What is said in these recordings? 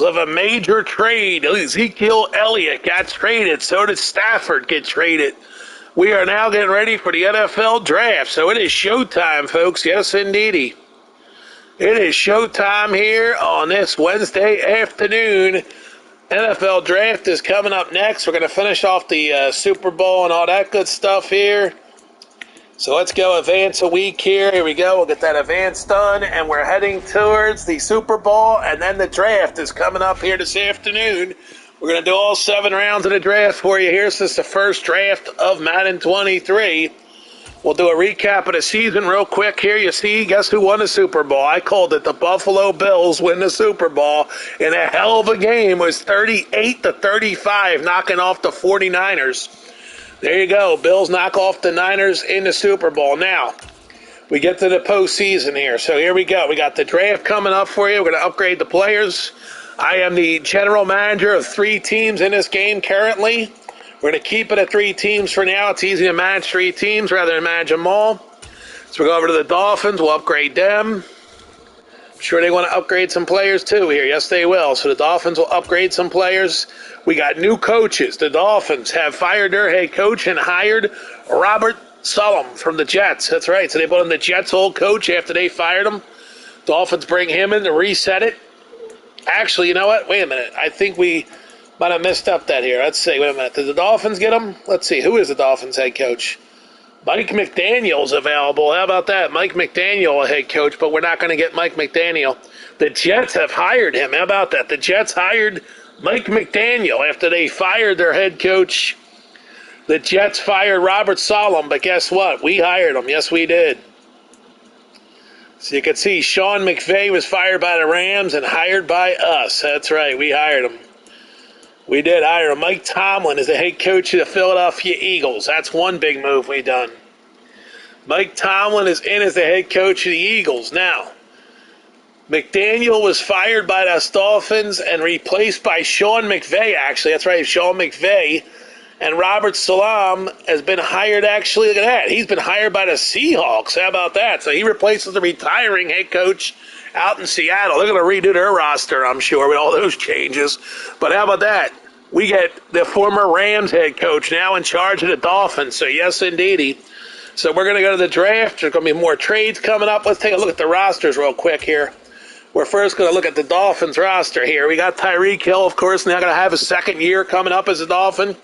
Of a major trade. Ezekiel Elliott got traded. So did Stafford get traded. We are now getting ready for the NFL draft. So it is showtime, folks. Yes, indeedy. It is showtime here on this Wednesday afternoon. NFL draft is coming up next. We're going to finish off the Super Bowl and all that good stuff here. So let's go advance a week here. Here we go. We'll get that advance done. And we're heading towards the Super Bowl. And then the draft is coming up here this afternoon. We're going to do all 7 rounds of the draft for you here. Since the first draft of Madden 23. We'll do a recap of the season real quick here. You see, guess who won the Super Bowl? I called it. The Buffalo Bills win the Super Bowl in a hell of a game. It was 38-35, knocking off the 49ers. There you go. Bills knock off the Niners in the Super Bowl. Now, we get to the postseason here. So here we go. We got the draft coming up for you. We're going to upgrade the players. I am the general manager of 3 teams in this game currently. We're going to keep it at 3 teams for now. It's easy to manage 3 teams rather than manage them all. So we'll go over to the Dolphins. We'll upgrade them. I'm sure they want to upgrade some players too here. Yes, they will. So the Dolphins will upgrade some players. We got new coaches. The Dolphins have fired their head coach and hired Robert Saleh from the Jets. That's right. So they put in the Jets' old coach after they fired him. Dolphins bring him in to reset it. Actually, you know what? Wait a minute. I think we might have messed up that here. Let's see. Wait a minute. Did the Dolphins get him? Let's see. Who is the Dolphins head coach? Mike McDaniel's available. How about that? Mike McDaniel, a head coach, but we're not going to get Mike McDaniel. The Jets have hired him. How about that? The Jets hired Mike McDaniel after they fired their head coach. The Jets fired Robert Saleh, but guess what? We hired him. Yes, we did. So you can see Sean McVay was fired by the Rams and hired by us. That's right. We hired him. We did hire him. Mike Tomlin is the head coach of the Philadelphia Eagles. That's one big move we done. Mike Tomlin is in as the head coach of the Eagles. Now, McDaniel was fired by the Dolphins and replaced by Sean McVay, actually. That's right, Sean McVay. And Robert Saleh has been hired, actually, look at that. He's been hired by the Seahawks. How about that? So he replaces the retiring head coach out in Seattle. They're going to redo their roster, I'm sure, with all those changes. But how about that? We get the former Rams head coach now in charge of the Dolphins. So, yes, indeedy. So we're going to go to the draft. There's going to be more trades coming up. Let's take a look at the rosters real quick here. We're first going to look at the Dolphins roster here. We got Tyreek Hill, of course, now going to have his second year coming up as a Dolphin.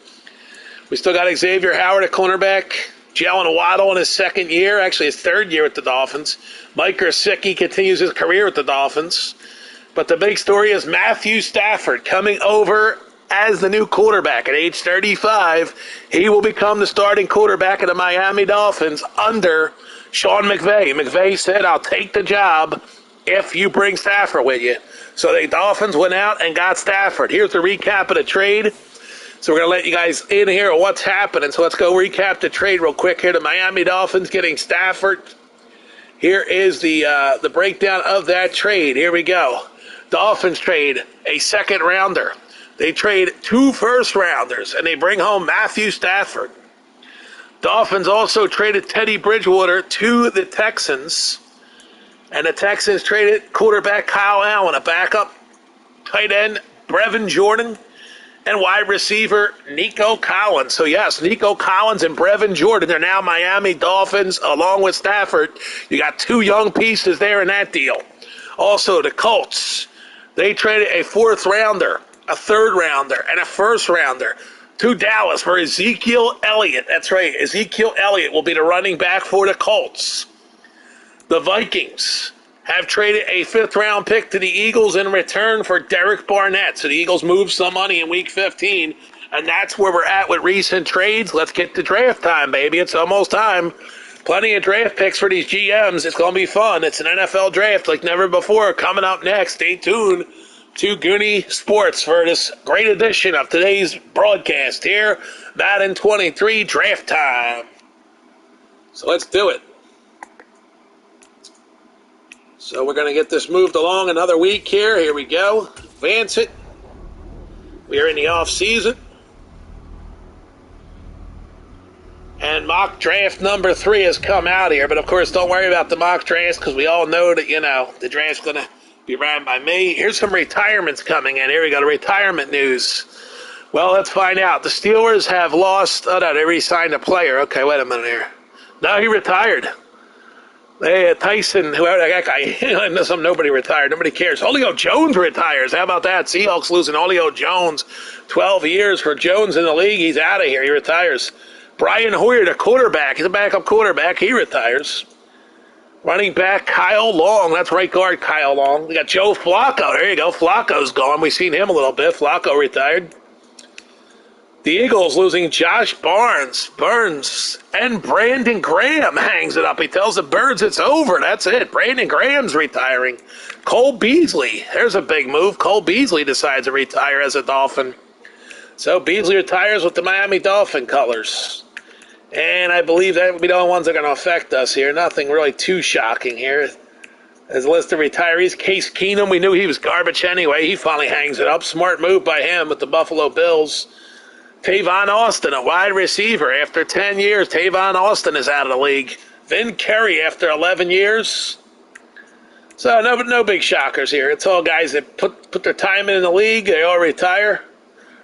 We still got Xavier Howard at cornerback. Jalen Waddle in his second year, actually his third year with the Dolphins. Mike Gesicki continues his career with the Dolphins. But the big story is Matthew Stafford coming over as the new quarterback at age 35. He will become the starting quarterback of the Miami Dolphins under Sean McVay. McVay said, I'll take the job if you bring Stafford with you. So the Dolphins went out and got Stafford. Here's the recap of the trade. So we're going to let you guys in here on what's happening. So let's go recap the trade real quick here. The Miami Dolphins getting Stafford. Here is the breakdown of that trade. Here we go. Dolphins trade a second rounder. They trade 2 first-rounders, and they bring home Matthew Stafford. Dolphins also traded Teddy Bridgewater to the Texans. And the Texans traded quarterback Kyle Allen, a backup tight end Brevin Jordan, and wide receiver Nico Collins. So, yes, Nico Collins and Brevin Jordan are now Miami Dolphins along with Stafford. You got 2 young pieces there in that deal. Also, the Colts, they traded a 4th-rounder, a 3rd-rounder, and a 1st-rounder to Dallas for Ezekiel Elliott. That's right, Ezekiel Elliott will be the running back for the Colts. The Vikings have traded a 5th-round pick to the Eagles in return for Derek Barnett. So the Eagles moved some money in Week 15, and that's where we're at with recent trades. Let's get to draft time, baby. It's almost time. Plenty of draft picks for these GMs. It's going to be fun. It's an NFL draft like never before. Coming up next, stay tuned to Goonie Sports for this great edition of today's broadcast here. Madden 23 Draft Time. So let's do it. So we're going to get this moved along another week here. Here we go. Advance it. We are in the off season. And mock draft number 3 has come out here. But, of course, don't worry about the mock draft because we all know that, the draft's going to Be ran by me. Here's some retirements coming in. Here we go, the retirement news. Well, let's find out. The Steelers have lost. Oh, no, they re-signed a player. Okay, wait a minute here. No, he retired. Hey, Tyson, whoever that guy, nobody retired. Nobody cares. Julio Jones retires. How about that? Seahawks losing Julio Jones. 12 years for Jones in the league. He's out of here. He retires. Brian Hoyer, the quarterback. He's a backup quarterback. He retires. Running back Kyle Long. That's right guard Kyle Long. We got Joe Flacco. There you go. Flacco's gone. We've seen him a little bit. Flacco retired. The Eagles losing Josh Burns, and Brandon Graham hangs it up. He tells the Birds it's over. That's it. Brandon Graham's retiring. Cole Beasley. There's a big move. Cole Beasley decides to retire as a Dolphin. So Beasley retires with the Miami Dolphin colors. And I believe that will be the only ones that are going to affect us here. Nothing really too shocking here. As a list of retirees, Case Keenum, we knew he was garbage anyway. He finally hangs it up. Smart move by him with the Buffalo Bills. Tavon Austin, a wide receiver. After 10 years, Tavon Austin is out of the league. Vin Curry after 11 years. So no big shockers here. It's all guys that put their time in the league. They all retire.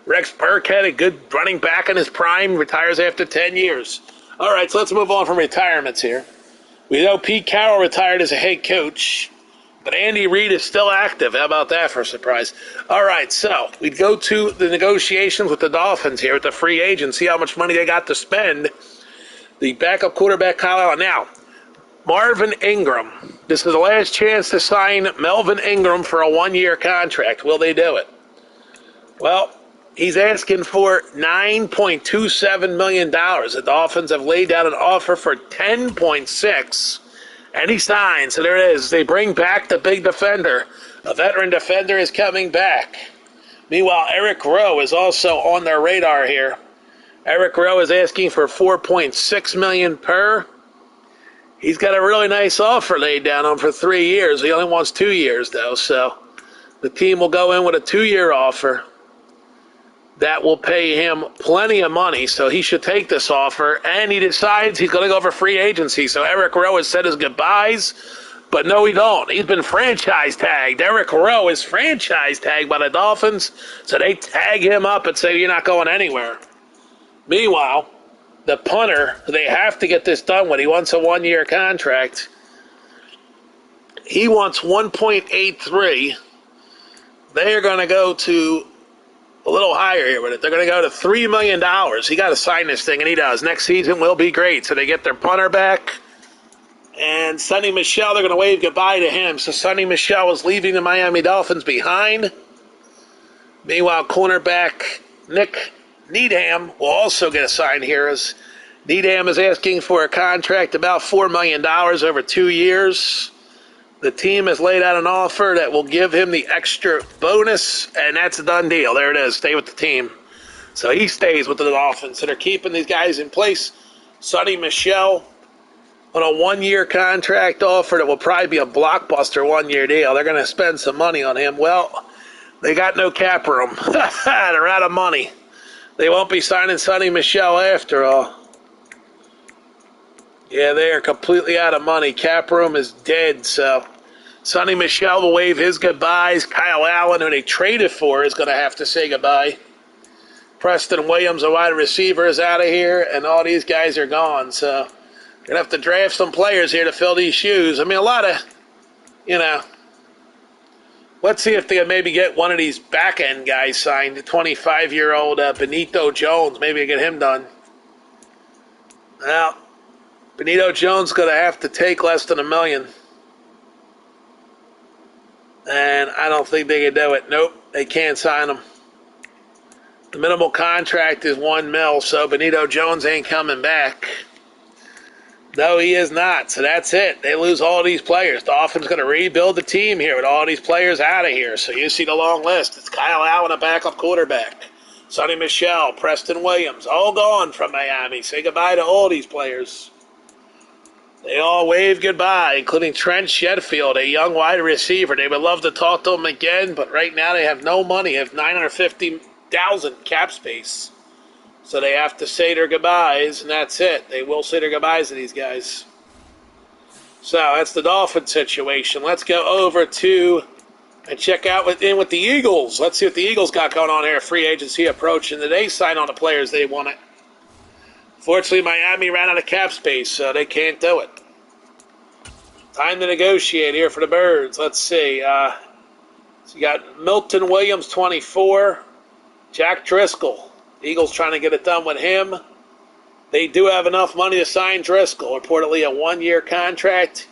Rex Burkhead, a good running back in his prime, retires after 10 years. All right, so let's move on from retirements here. We know Pete Carroll retired as a head coach, but Andy Reid is still active. How about that for a surprise? All right, so we go to the negotiations with the Dolphins here with the free agents, see how much money they got to spend. The backup quarterback, Kyle Allen. Now, Marvin Ingram. This is the last chance to sign Melvin Ingram for a one-year contract. Will they do it? Well, he's asking for $9.27 million. The Dolphins have laid down an offer for $10.6 and he signs. So there it is. They bring back the big defender. A veteran defender is coming back. Meanwhile, Eric Rowe is also on their radar here. Eric Rowe is asking for $4.6 million per. He's got a really nice offer laid down on him for 3 years. He only wants 2 years, though. So the team will go in with a 2-year offer. That will pay him plenty of money, so he should take this offer. And he decides he's going to go for free agency. So Eric Rowe has said his goodbyes, but no, he don't. He's been franchise tagged. Eric Rowe is franchise tagged by the Dolphins, so they tag him up and say, you're not going anywhere. Meanwhile, the punter, they have to get this done with. He wants a 1-year contract. He wants 1.83. They are going to go to a little higher here with it. They're going to go to $3 million. He got to sign this thing, and he does. Next season will be great. So they get their punter back. And Sonny Michel, they're going to wave goodbye to him. So Sonny Michel is leaving the Miami Dolphins behind. Meanwhile, cornerback Nick Needham will also get a sign here, as Needham is asking for a contract about $4 million over 2 years. The team has laid out an offer that will give him the extra bonus, and that's a done deal. There it is. Stay with the team. So he stays with the Dolphins. So they're keeping these guys in place. Sonny Michel on a 1-year contract offer that will probably be a blockbuster 1-year deal. They're going to spend some money on him. Well, they got no cap room. They're out of money. They won't be signing Sonny Michel after all. Yeah, they are completely out of money. Cap room is dead, so Sonny Michel will wave his goodbyes. Kyle Allen, who they traded for, is going to have to say goodbye. Preston Williams, a wide receiver, is out of here, and all these guys are gone. So you're going to have to draft some players here to fill these shoes. I mean, a lot of, let's see if they can maybe get one of these back-end guys signed, the 25-year-old Benito Jones. Maybe get him done. Well, Benito Jones going to have to take less than $1 million. And I don't think they can do it. Nope, they can't sign him. The minimal contract is $1 million, so Benito Jones ain't coming back. No, he is not. So that's it. They lose all these players. Dolphins going to rebuild the team here with all these players out of here. So you see the long list. It's Kyle Allen, a backup quarterback. Sonny Michel, Preston Williams, all gone from Miami. Say goodbye to all these players. They all wave goodbye, including Trent Sheffield, a young wide receiver. They would love to talk to him again, but right now they have no money. They have $950,000 cap space. So they have to say their goodbyes, and that's it. They will say their goodbyes to these guys. So that's the Dolphin situation. Let's go over to And check out with the Eagles. Let's see what the Eagles got going on here. Free agency approaching. They sign on the players they wanted. Fortunately, Miami ran out of cap space, so they can't do it. Time to negotiate here for the Birds. Let's see. So you got Milton Williams, 24. Jack Driscoll. The Eagles trying to get it done with him. They do have enough money to sign Driscoll. Reportedly a 1-year contract.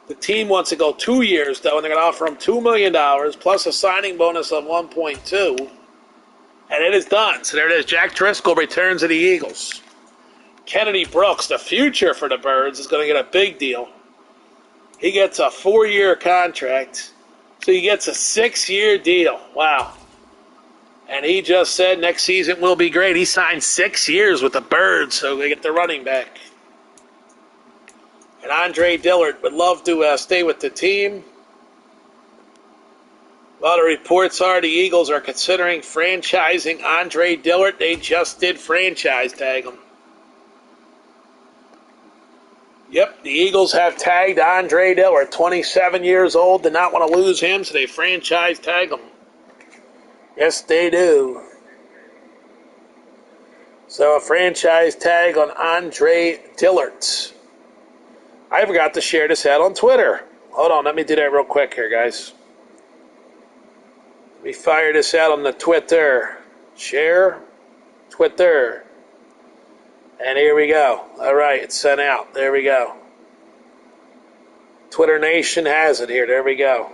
The team wants to go 2 years, though, and they're going to offer him $2 million plus a signing bonus of 1.2. And it is done. So there it is. Jack Driscoll returns to the Eagles. Kennedy Brooks, the future for the Birds, is going to get a big deal. He gets a 4-year contract. So he gets a 6-year deal. Wow. And he just said next season will be great. He signed 6 years with the Birds, so they get the running back. And Andre Dillard would love to stay with the team. Well, the reports are the Eagles are considering franchising Andre Dillard. They just did franchise tag him. Yep, the Eagles have tagged Andre Dillard, 27 years old, did not want to lose him, so they franchise tag him. Yes, they do. So a franchise tag on Andre Dillard. I forgot to share this out on Twitter. Hold on, let me do that real quick here, guys. Let me fire this out on the Twitter. Share. Twitter. And here we go. All right, it's sent out. There we go. Twitter Nation has it here. There we go.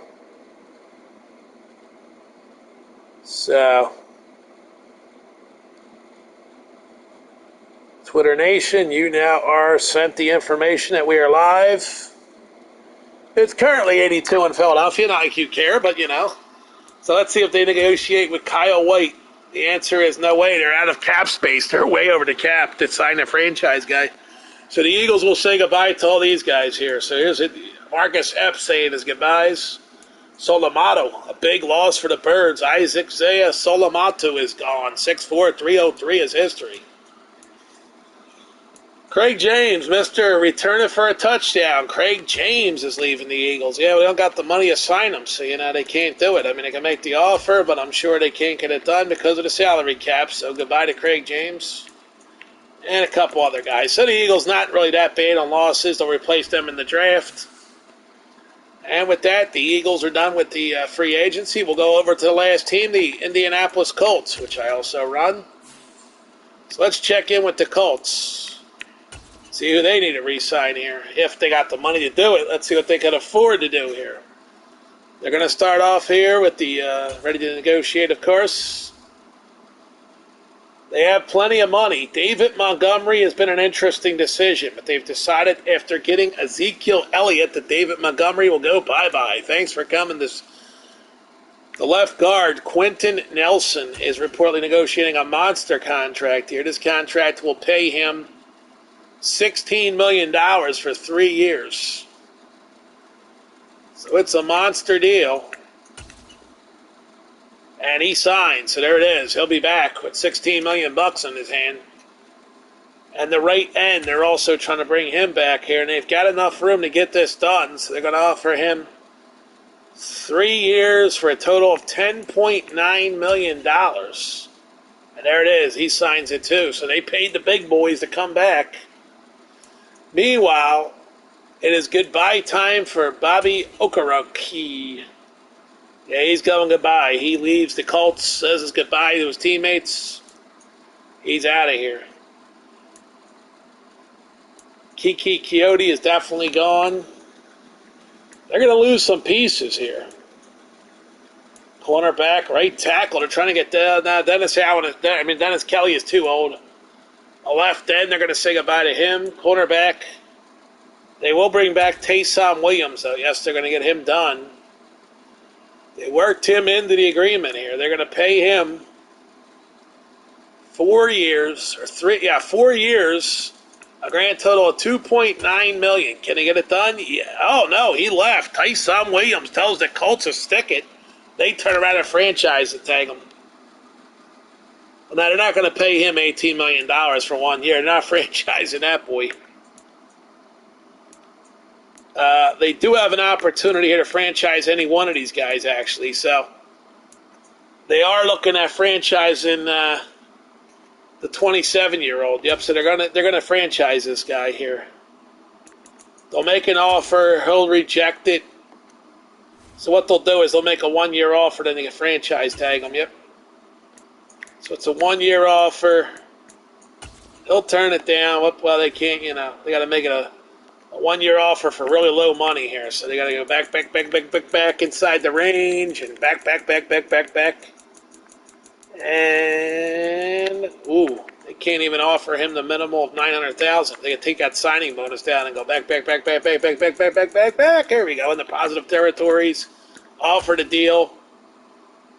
So, Twitter Nation, you now are sent the information that we are live. It's currently 82 in Philadelphia. Not like you care, but you know. So let's see if they negotiate with Kyle White. The answer is no way. They're out of cap space. They're way over the cap to sign a franchise guy. So the Eagles will say goodbye to all these guys here. So here's it. Marcus Epps saying his goodbyes. Solomato, a big loss for the Birds. Isaac Zaya Solomato is gone. 6'4", 303 is history. Craig James, Mr. Returning for a touchdown. Craig James is leaving the Eagles. Yeah, we don't got the money to sign him, so, you know, they can't do it. I mean, they can make the offer, but I'm sure they can't get it done because of the salary cap. So goodbye to Craig James and a couple other guys. So the Eagles not really that bad on losses. They'll replace them in the draft. And with that, the Eagles are done with the free agency. We'll go over to the last team, the Indianapolis Colts, which I also run. So let's check in with the Colts. See who they need to re-sign here. If they got the money to do it, let's see what they can afford to do here. They're going to start off here with the ready to negotiate, of course. They have plenty of money. David Montgomery has been an interesting decision, but they've decided after getting Ezekiel Elliott that David Montgomery will go bye-bye. Thanks for coming. The left guard, Quentin Nelson, is reportedly negotiating a monster contract here. This contract will pay him $16 million for 3 years. So it's a monster deal. And he signed, so there it is. He'll be back with $16 million in his hand. And the right end, they're also trying to bring him back here, and they've got enough room to get this done, so they're going to offer him 3 years for a total of $10.9 million. And there it is. He signs it too. So they paid the big boys to come back. Meanwhile, it is goodbye time for Bobby Okereke. Yeah, he's going goodbye. He leaves the Colts, says his goodbye to his teammates. He's out of here. Kiki Coyote is definitely gone. They're going to lose some pieces here. Cornerback, right tackle. They're trying to get Dennis Allen. Dennis Kelly is too old. A left end, they're going to say goodbye to him. Cornerback. They will bring back Taysom Williams, though. Yes, they're going to get him done. They worked him into the agreement here. They're going to pay him 4 years, 4 years, a grand total of $2.9 million. Can he get it done? Yeah. Oh, no, he left. Taysom Williams tells the Colts to stick it. They turn around and franchise and tag him. Well, now, they're not going to pay him $18 million for 1 year. They're not franchising that boy. They do have an opportunity here to franchise any one of these guys, actually. So they are looking at franchising the 27-year-old. Yep. So they're gonna franchise this guy here. They'll make an offer. He'll reject it. So what they'll do is they'll make a 1-year offer, then they can franchise tag him. Yep. So it's a 1-year offer. He'll turn it down. Well, they can't. They got to make it a 1-year offer for really low money here. So they got to go back inside the range and back. And they can't even offer him the minimal of $900,000. They can take that signing bonus down and go back. Here we go in the positive territories. Offer the deal.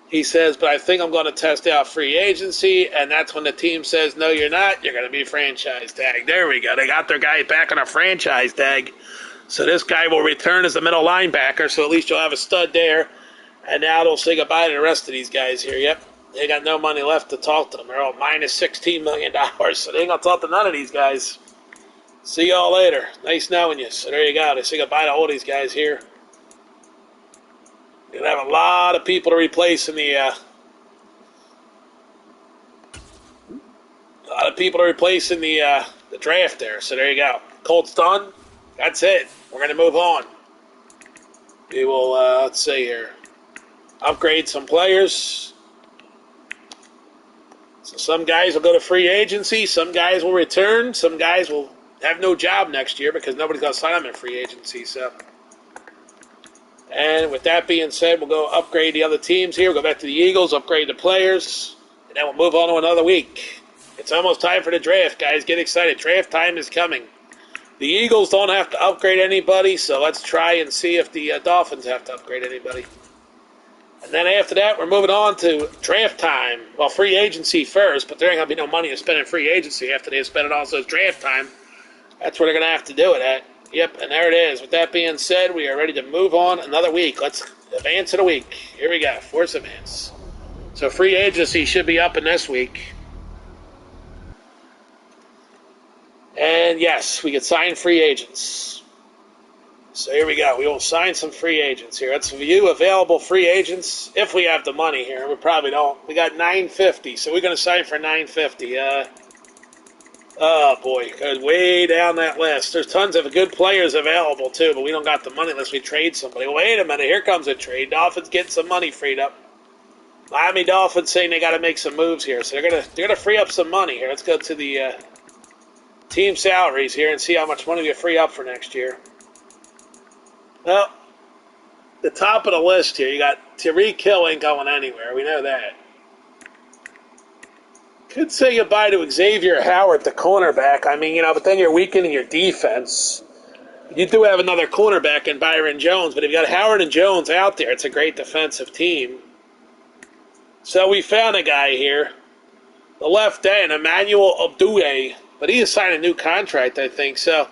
He says, but I think I'm going to test out free agency, and that's when the team says, no, you're not. You're going to be franchise tag. There we go. They got their guy back on a franchise tag. So this guy will return as a middle linebacker, so at least you'll have a stud there. And now they'll say goodbye to the rest of these guys here. Yep, they got no money left to talk to them. They're all minus $16 million, so they ain't going to talk to none of these guys. See y'all later. Nice knowing you. So there you go. They say goodbye to all these guys here. You're going to have a lot of people to replace in the draft there. So there you go. Colts done. That's it. We're going to move on. We will, let's see here, upgrade some players. So some guys will go to free agency. Some guys will return. Some guys will have no job next year because nobody's going to sign them in free agency. So. And with that being said, we'll go upgrade the other teams here. We'll go back to the Eagles, upgrade the players, and then we'll move on to another week. It's almost time for the draft, guys. Get excited. Draft time is coming. The Eagles don't have to upgrade anybody, so let's try and see if the Dolphins have to upgrade anybody. And then after that, we're moving on to draft time. Well, free agency first, but there ain't going to be no money to spend in free agency after they spend it all, so it's draft time. That's where they're going to have to do it at. Yep, and there it is. With that being said, we are ready to move on another week. Let's advance of the week. Here we go. Force advance. So free agency should be up in this week. And yes, we can sign free agents. So here we go. We will sign some free agents here. Let's view available free agents if we have the money here. We probably don't. We got $950, so we're going to sign for $950. Oh, boy, goes way down that list. There's tons of good players available, too, but we don't got the money unless we trade somebody. Wait a minute, here comes a trade. Dolphins getting some money freed up. Miami Dolphins saying they got to make some moves here, so they're gonna free up some money here. Let's go to the team salaries here and see how much money we free up for next year. Well, the top of the list here, you got Tyreek Hill ain't going anywhere. We know that. Could say goodbye to Xavier Howard, the cornerback. I mean, but then you're weakening your defense. You do have another cornerback in Byron Jones, but if you got Howard and Jones out there, it's a great defensive team. So we found a guy here, the left end, Emmanuel Obdue, but he has signed a new contract, I think. So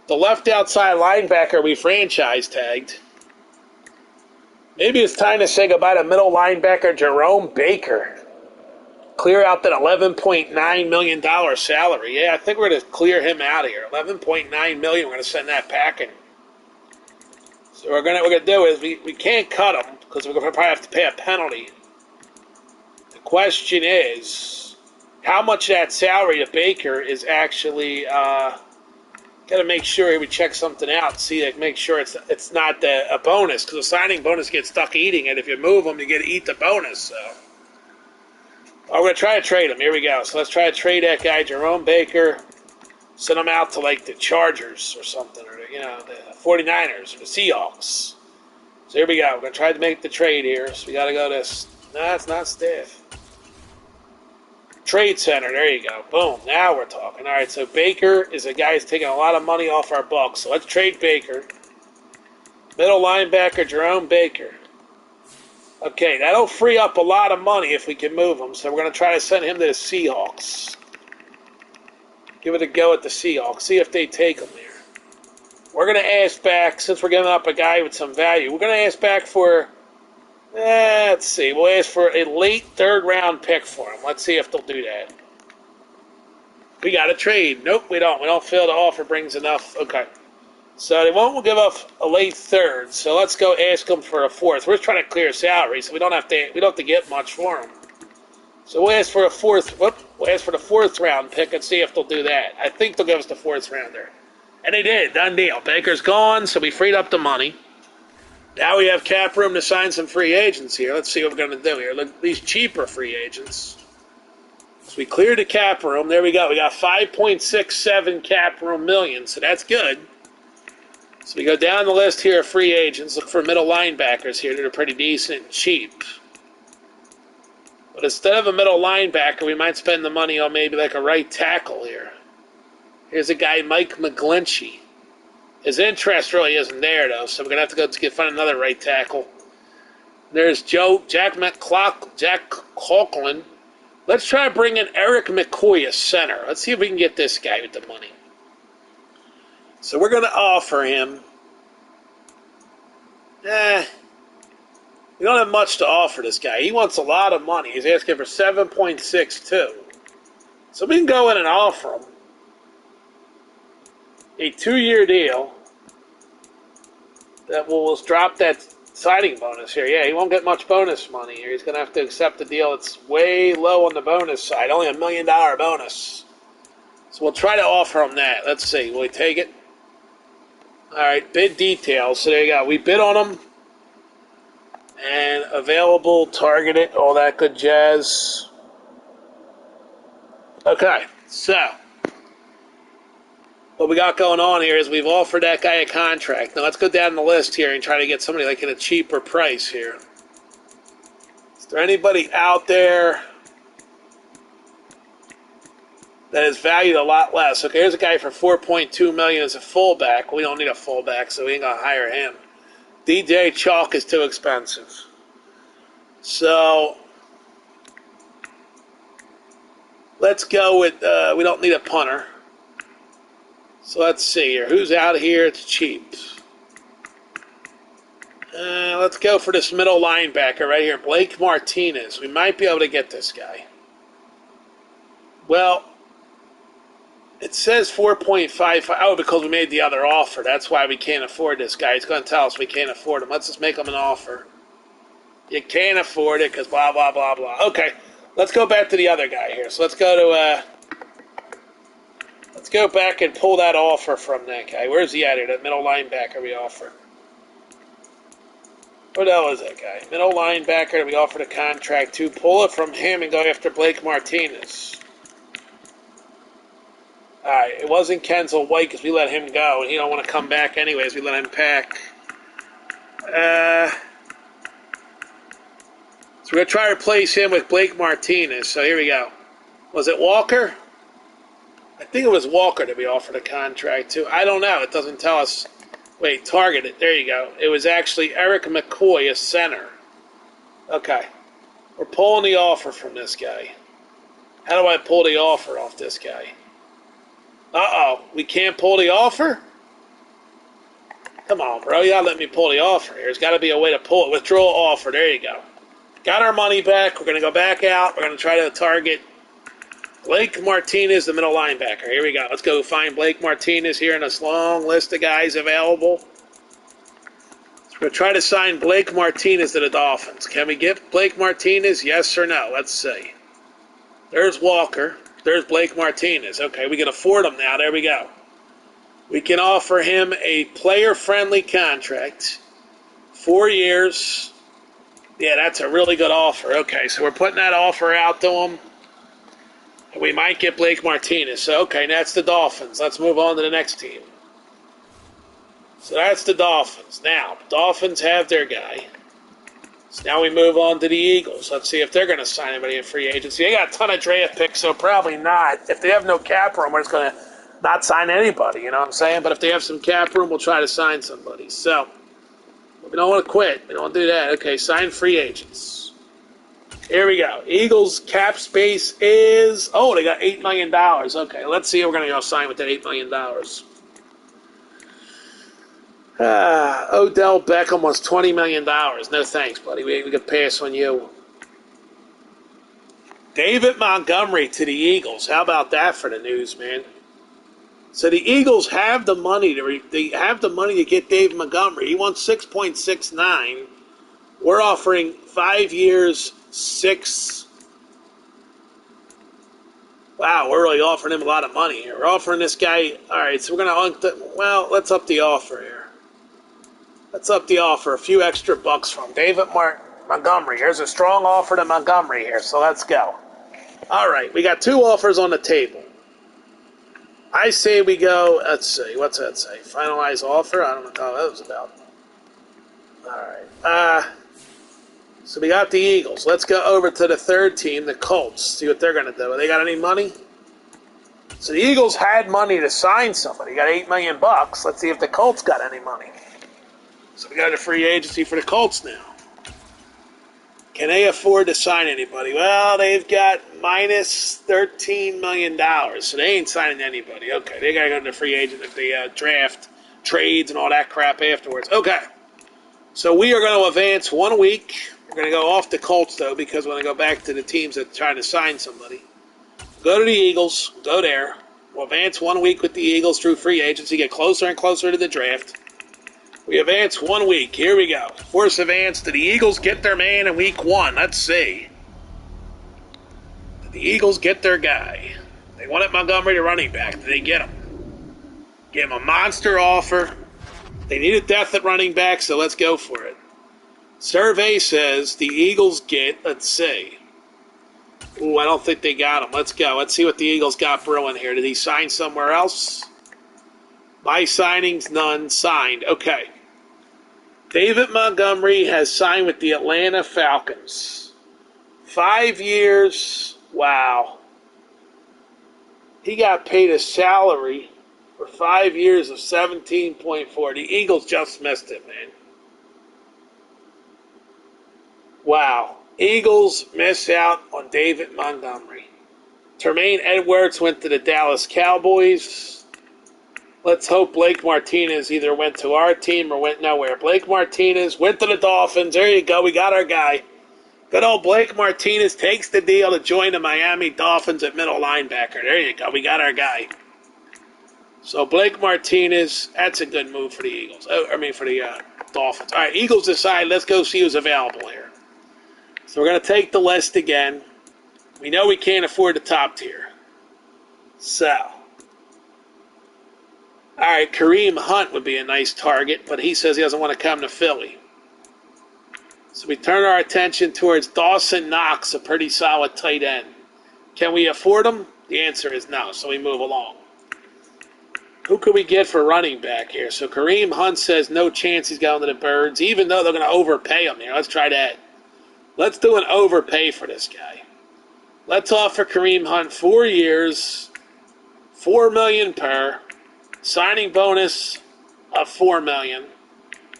the left outside linebacker we franchise tagged. Maybe it's time to say goodbye to middle linebacker Jerome Baker. Clear out that $11.9 million salary. Yeah, I think we're going to clear him out of here. $11.9 million, we're going to send that packing. So what we're going to do is we can't cut him because we're going to probably have to pay a penalty. The question is, how much of that salary to Baker is actually got to make sure we check something out, see, like, make sure it's not a bonus, because the signing bonus gets stuck eating it. If you move them, you get to eat the bonus. So we're going to try to trade him. Here we go. So let's try to trade that guy, Jerome Baker. Send him out to, like, the Chargers or something, or, the 49ers or the Seahawks. So here we go. We're going to try to make the trade here. So we got to go to, no, it's not Stiff. Trade Center. There you go. Boom. Now we're talking. All right, so Baker is a guy who's taking a lot of money off our books. So let's trade Baker. Middle linebacker, Jerome Baker. Okay, that'll free up a lot of money if we can move him. So we're going to try to send him to the Seahawks. Give it a go at the Seahawks. See if they take him there. We're going to ask back, since we're giving up a guy with some value, we're going to ask back for, let's see, we'll ask for a late third-round pick for him. Let's see if they'll do that. We got to trade. Nope, we don't. We don't feel the offer brings enough. Okay. So they won't give up a late third. So let's go ask them for a fourth. We're trying to clear salary, so we don't have to get much for them. So we'll ask for a fourth. We'll ask for the fourth round pick and see if they'll do that. I think they'll give us the fourth rounder, and they did. Done deal. Baker's gone, so we freed up the money. Now we have cap room to sign some free agents here. Let's see what we're going to do here. Look, these cheaper free agents. So we cleared the cap room. There we go. We got 5.67 cap room million, so that's good. So we go down the list here of free agents. Look for middle linebackers here that are pretty decent and cheap. But instead of a middle linebacker, we might spend the money on maybe like a right tackle here. Here's a guy, Mike McGlinchey. His interest really isn't there, though, so we're going to have to go find another right tackle. There's Jack Coughlin. Let's try to bring in Eric McCoy as center. Let's see if we can get this guy with the money. So we're going to offer him. We don't have much to offer this guy. He wants a lot of money. He's asking for 7.62. So we can go in and offer him a 2-year deal that will drop that signing bonus here. Yeah, he won't get much bonus money here. He's going to have to accept a deal that's way low on the bonus side, only $1 million bonus. So we'll try to offer him that. Let's see. Will he take it? All right, bid details. So there you go. We bid on him. And available, targeted, all that good jazz. Okay, so what we got going on here is we've offered that guy a contract. Now let's go down the list here and try to get somebody like at a cheaper price here. Is there anybody out there that is valued a lot less? Okay, here's a guy for $4.2 million as a fullback. We don't need a fullback, so we ain't gonna hire him. DJ Chalk is too expensive. So let's go with, we don't need a punter. So let's see here. Who's out here? It's cheap. Let's go for this middle linebacker right here, Blake Martinez. We might be able to get this guy. Well, it says 4.55. Oh, because we made the other offer. That's why we can't afford this guy. He's going to tell us we can't afford him. Let's just make him an offer. You can't afford it because blah, blah, blah, blah. Okay, let's go back to the other guy here. So let's go back and pull that offer from that guy. Where's he at here? That middle linebacker we offered. What the hell is that guy? Middle linebacker that we offered a contract to. Pull it from him and go after Blake Martinez. Alright, it wasn't Kenzel White because we let him go, and he don't want to come back anyways. We let him pack. So we're going to try to replace him with Blake Martinez. So here we go. Was it Walker? I think it was Walker that we offered a contract to. I don't know. It doesn't tell us. Wait, targeted. There you go. It was actually Eric McCoy, a center. Okay. We're pulling the offer from this guy. How do I pull the offer off this guy? Uh-oh. We can't pull the offer? Come on, bro. You gotta let me pull the offer here. There's got to be a way to pull it. Withdraw offer. There you go. Got our money back. We're going to go back out. We're going to try to target Blake Martinez, the middle linebacker. Here we go. Let's go find Blake Martinez here in this long list of guys available. So we're going to try to sign Blake Martinez to the Dolphins. Can we get Blake Martinez? Yes or no? Let's see. There's Walker. There's Blake Martinez. Okay, we can afford him now. There we go. We can offer him a player-friendly contract. 4 years. Yeah, that's a really good offer. Okay, so we're putting that offer out to him. And we might get Blake Martinez. So, okay, that's the Dolphins. Let's move on to the next team. So that's the Dolphins. Now, Dolphins have their guy. So now we move on to the Eagles. Let's see if they're going to sign anybody in free agency. They got a ton of draft picks, so probably not. If they have no cap room, we're just going to not sign anybody, you know what I'm saying? But if they have some cap room, we'll try to sign somebody. So, we don't want to quit. We don't want to do that. Okay, sign free agents. Here we go. Eagles cap space is, oh, they got $8 million. Okay, let's see if we're going to go sign with that $8 million. Odell Beckham was $20 million. No thanks, buddy. We could pass on you. David Montgomery to the Eagles. How about that for the news, man? So the Eagles have the money to get Dave Montgomery. He wants 6.69. We're offering 5 years, 6. Wow, we're really offering him a lot of money here. We're offering this guy. All right, so we're going to, let's up the offer here. Let's up the offer. A few extra bucks from David Montgomery. Here's a strong offer to Montgomery here, so let's go. All right, we got 2 offers on the table. I say we go, let's see, what's that say? Finalize offer? I don't know what that was about. All right. So we got the Eagles. Let's go over to the third team, the Colts, see what they're going to do. They got any money? So the Eagles had money to sign somebody. Got $8 million. Let's see if the Colts got any money. So we got a free agency for the Colts now. Can they afford to sign anybody? Well, they've got minus $13 million, so they ain't signing anybody. Okay, they got to go to the free agent if they draft, trades, and all that crap afterwards. Okay, so we are going to advance 1 week. We're going to go off the Colts, though, because when I go back to the teams that are trying to sign somebody, go to the Eagles, go there. We'll advance 1 week with the Eagles through free agency, get closer and closer to the draft. We advance 1 week. Here we go. First advance. Did the Eagles get their man in week 1? Let's see. Did the Eagles get their guy? They wanted Montgomery to running back. Did they get him? Gave him a monster offer. They needed depth at running back, so let's go for it. Survey says the Eagles get, let's see. Ooh, I don't think they got him. Let's go. Let's see what the Eagles got brewing here. Did he sign somewhere else? My signings, none. Signed. Okay. David Montgomery has signed with the Atlanta Falcons. 5 years. Wow. He got paid a salary for 5 years of $17.4. The Eagles just missed it, man. Wow. Eagles miss out on David Montgomery. Tremaine Edwards went to the Dallas Cowboys. Let's hope Blake Martinez either went to our team or went nowhere. Blake Martinez went to the Dolphins. There you go. We got our guy. Good old Blake Martinez takes the deal to join the Miami Dolphins at middle linebacker. There you go. We got our guy. So Blake Martinez, that's a good move for the Eagles. For the Dolphins. All right, Eagles decide. Let's go see who's available here. So we're going to take the list again. We know we can't afford the top tier. So, all right, Kareem Hunt would be a nice target, but he says he doesn't want to come to Philly. So we turn our attention towards Dawson Knox, a pretty solid tight end. Can we afford him? The answer is no, so we move along. Who could we get for running back here? So Kareem Hunt says no chance he's going to the Birds, even though they're going to overpay him here. Let's try that. Let's do an overpay for this guy. Let's offer Kareem Hunt 4 years, $4 million per, signing bonus of $4 million.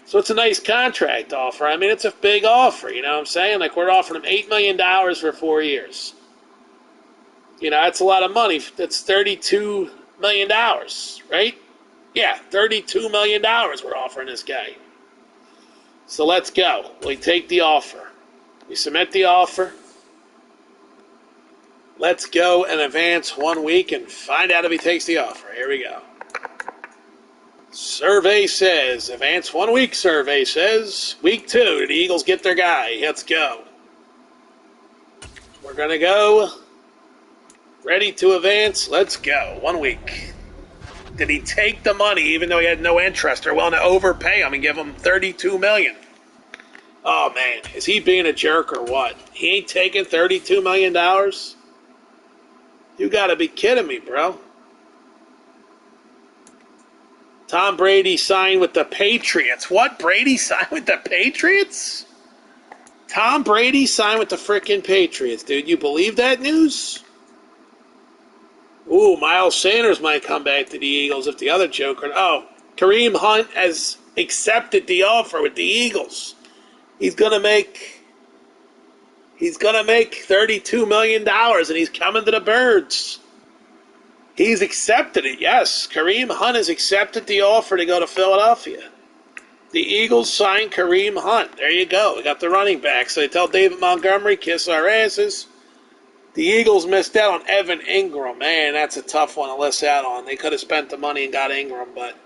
So it's a nice contract offer. I mean, it's a big offer, you know what I'm saying? Like, we're offering him $8 million for 4 years. You know, that's a lot of money. That's $32 million, right? Yeah, $32 million we're offering this guy. So let's go. We take the offer. We submit the offer. Let's go and advance 1 week and find out if he takes the offer. Here we go. Survey says, advance 1 week, survey says, week 2, did the Eagles get their guy? Let's go. We're going to go. Ready to advance? Let's go. 1 week. Did he take the money even though he had no interest or willing to overpay him and give him $32 million? Oh, man. Is he being a jerk or what? He ain't taking $32 million? You got to be kidding me, bro. Tom Brady signed with the Patriots. What? Brady signed with the Patriots? Tom Brady signed with the frickin' Patriots, dude. You believe that news? Ooh, Miles Sanders might come back to the Eagles if the other joker... Oh, Kareem Hunt has accepted the offer with the Eagles. He's gonna make $32 million, and he's coming to the Birds. He's accepted it, yes. Kareem Hunt has accepted the offer to go to Philadelphia. The Eagles signed Kareem Hunt. There you go. We got the running back. So they tell David Montgomery, kiss our asses. The Eagles missed out on Evan Ingram. Man, that's a tough one to miss out on. They could have spent the money and got Ingram, but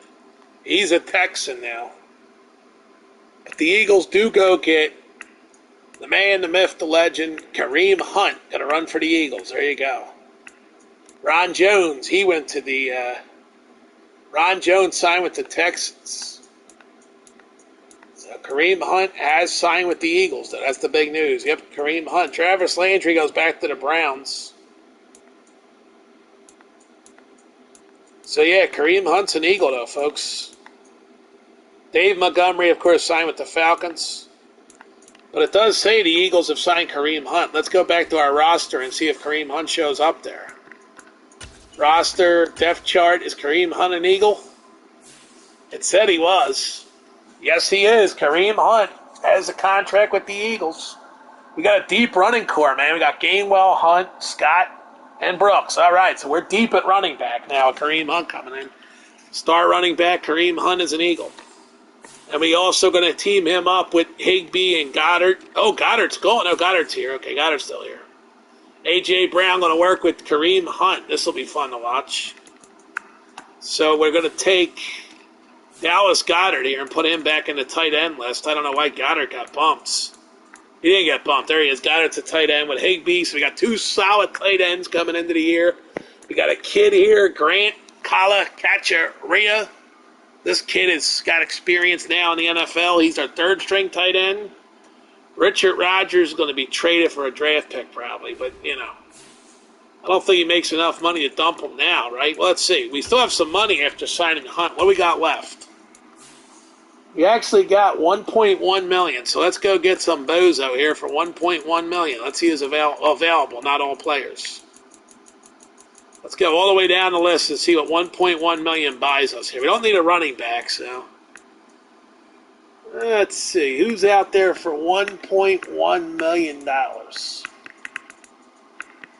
he's a Texan now. But the Eagles do go get the man, the myth, the legend, Kareem Hunt. Got to run for the Eagles. There you go. Ron Jones, he went to the... Ron Jones signed with the Texans. So Kareem Hunt has signed with the Eagles. That's the big news. Yep, Kareem Hunt. Travis Landry goes back to the Browns. So, yeah, Kareem Hunt's an Eagle, though, folks. Dave Montgomery, of course, signed with the Falcons. But it does say the Eagles have signed Kareem Hunt. Let's go back to our roster and see if Kareem Hunt shows up there. Roster, depth chart, is Kareem Hunt an Eagle? It said he was. Yes, he is. Kareem Hunt has a contract with the Eagles. We got a deep running core, man. We got Gainwell, Hunt, Scott, and Brooks. All right, so we're deep at running back now with Kareem Hunt coming in. Star running back, Kareem Hunt is an Eagle. And we also going to team him up with Higbee and Goddard. Oh, Goddard's gone. No, Goddard's here. Okay, Goddard's still here. A.J. Brown going to work with Kareem Hunt. This will be fun to watch. So we're going to take Dallas Goedert here and put him back in the tight end list. I don't know why Goddard got bumped. He didn't get bumped. There he is. Goddard's a tight end with Higbee. So we got two solid tight ends coming into the year. We got a kid here, Grant Calcaterra. This kid has got experience now in the NFL. He's our third-string tight end. Richard Rodgers is going to be traded for a draft pick probably, but, you know, I don't think he makes enough money to dump him now, right? Well, let's see. We still have some money after signing Hunt. What do we got left? We actually got $1.1 million, so let's go get some bozo here for $1.1 million. Let's see who's available, not all players. Let's go all the way down the list and see what $1.1 million buys us here. We don't need a running back, so... Let's see. Who's out there for $1.1 million? There's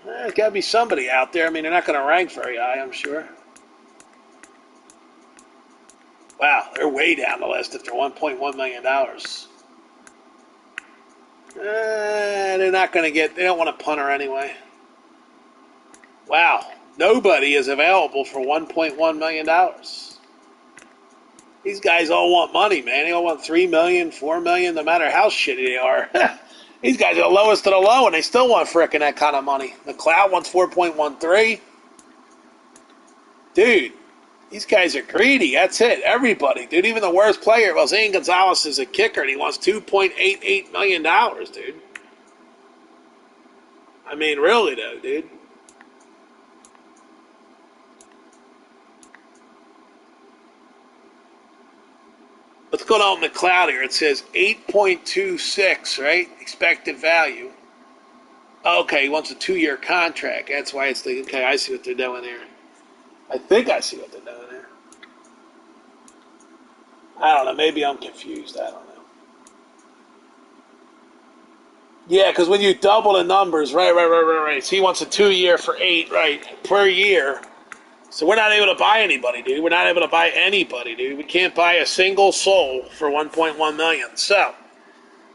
got to be somebody out there. I mean, they're not going to rank very high, I'm sure. Wow, they're way down the list if they're $1.1 million. They're not going to get... They don't want a punter anyway. Wow. Nobody is available for $1.1 million. These guys all want money, man. They all want $3 million, $4 million, no matter how shitty they are. These guys are the lowest of the low, and they still want frickin' that kind of money. McLeod wants 4.13. Dude, these guys are greedy. That's it. Everybody, dude. Even the worst player, well, Zane Gonzalez is a kicker, and he wants $2.88 million, dude. I mean, really, though, dude. What's going on with McLeod here? It says 8.26, right? Expected value. Okay, he wants a 2-year contract. That's why it's the... Okay, I see what they're doing there. I think I see what they're doing there. I don't know. Maybe I'm confused. I don't know. Yeah, because when you double the numbers, right. So he wants a 2-year for 8, right, per year. So we're not able to buy anybody, dude. We're not able to buy anybody, dude. We can't buy a single soul for $1.1 million. So,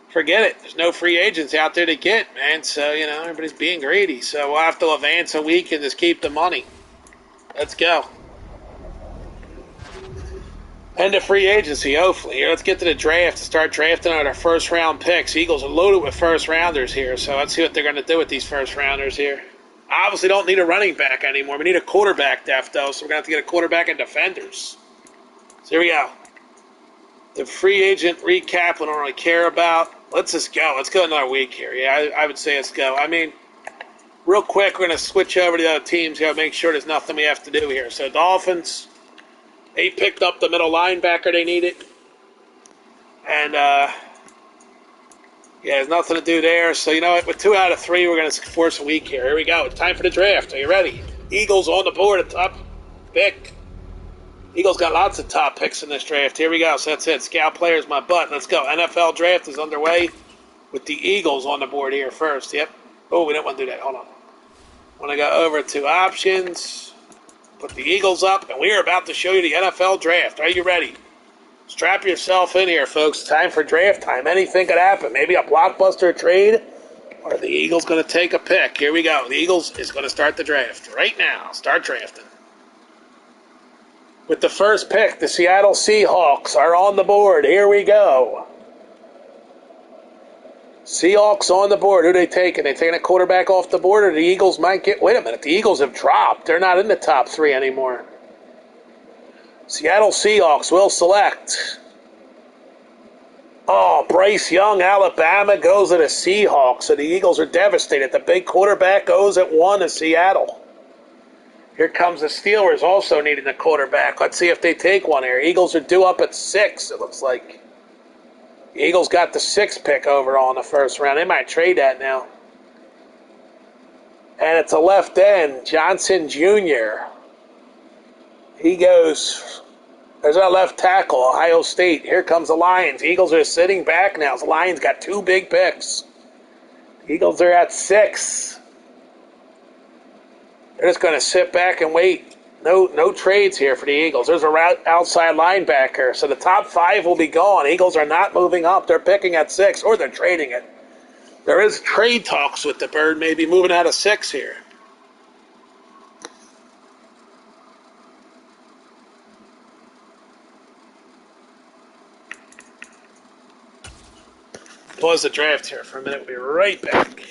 forget it. There's no free agents out there to get, man. So, you know, everybody's being greedy. So we'll have to advance a week and just keep the money. Let's go. End of free agency, hopefully. Here, let's get to the draft to start drafting our first-round picks. Eagles are loaded with first-rounders here, so let's see what they're going to do with these first-rounders here. Obviously don't need a running back anymore. We need a quarterback depth, though, so we're going to have to get a quarterback and defenders. So here we go. The free agent recap we don't really care about. Let's just go. Let's go another week here. Yeah, I would say let's go. I mean, real quick, we're going to switch over to the other teams. Got to make sure there's nothing we have to do here. So Dolphins, they picked up the middle linebacker they needed. And, yeah, there's nothing to do there. So, you know what? With 2 out of 3, we're going to force a week here. Here we go. It's time for the draft. Are you ready? Eagles on the board at top pick. Eagles got lots of top picks in this draft. Here we go. So that's it. Scout players, my butt. Let's go. NFL draft is underway with the Eagles on the board here first. Yep. Oh, we didn't want to do that. Hold on. I want to go over to options. Put the Eagles up, and we are about to show you the NFL draft. Are you ready? Strap yourself in here, folks. Time for draft time. Anything could happen. Maybe a blockbuster trade Are the Eagles going to take a pick? Here we go. The Eagles is going to start the draft right now. Start drafting. With the first pick, the Seattle Seahawks are on the board. Here we go. Seahawks on the board. Who are they taking? They taking a quarterback off the board, or the Eagles might get... Wait a minute. The Eagles have dropped. They're not in the top 3 anymore. Seattle Seahawks will select. Oh, Bryce Young, Alabama goes to the Seahawks. So the Eagles are devastated. The big quarterback goes at 1 to Seattle. Here comes the Steelers also needing a quarterback. Let's see if they take one here. Eagles are due up at 6, it looks like. The Eagles got the 6th pick overall in the first round. They might trade that now. And it's a left end, Johnson Jr. He goes... There's our left tackle, Ohio State. Here comes the Lions. Eagles are sitting back now. The Lions got 2 big picks. Eagles are at 6. They're just going to sit back and wait. No trades here for the Eagles. There's a outside linebacker. So the top 5 will be gone. Eagles are not moving up. They're picking at 6, or they're trading it. There is trade talks with the Bird, maybe moving out of 6 here. Pause the draft here for a minute. We'll be right back.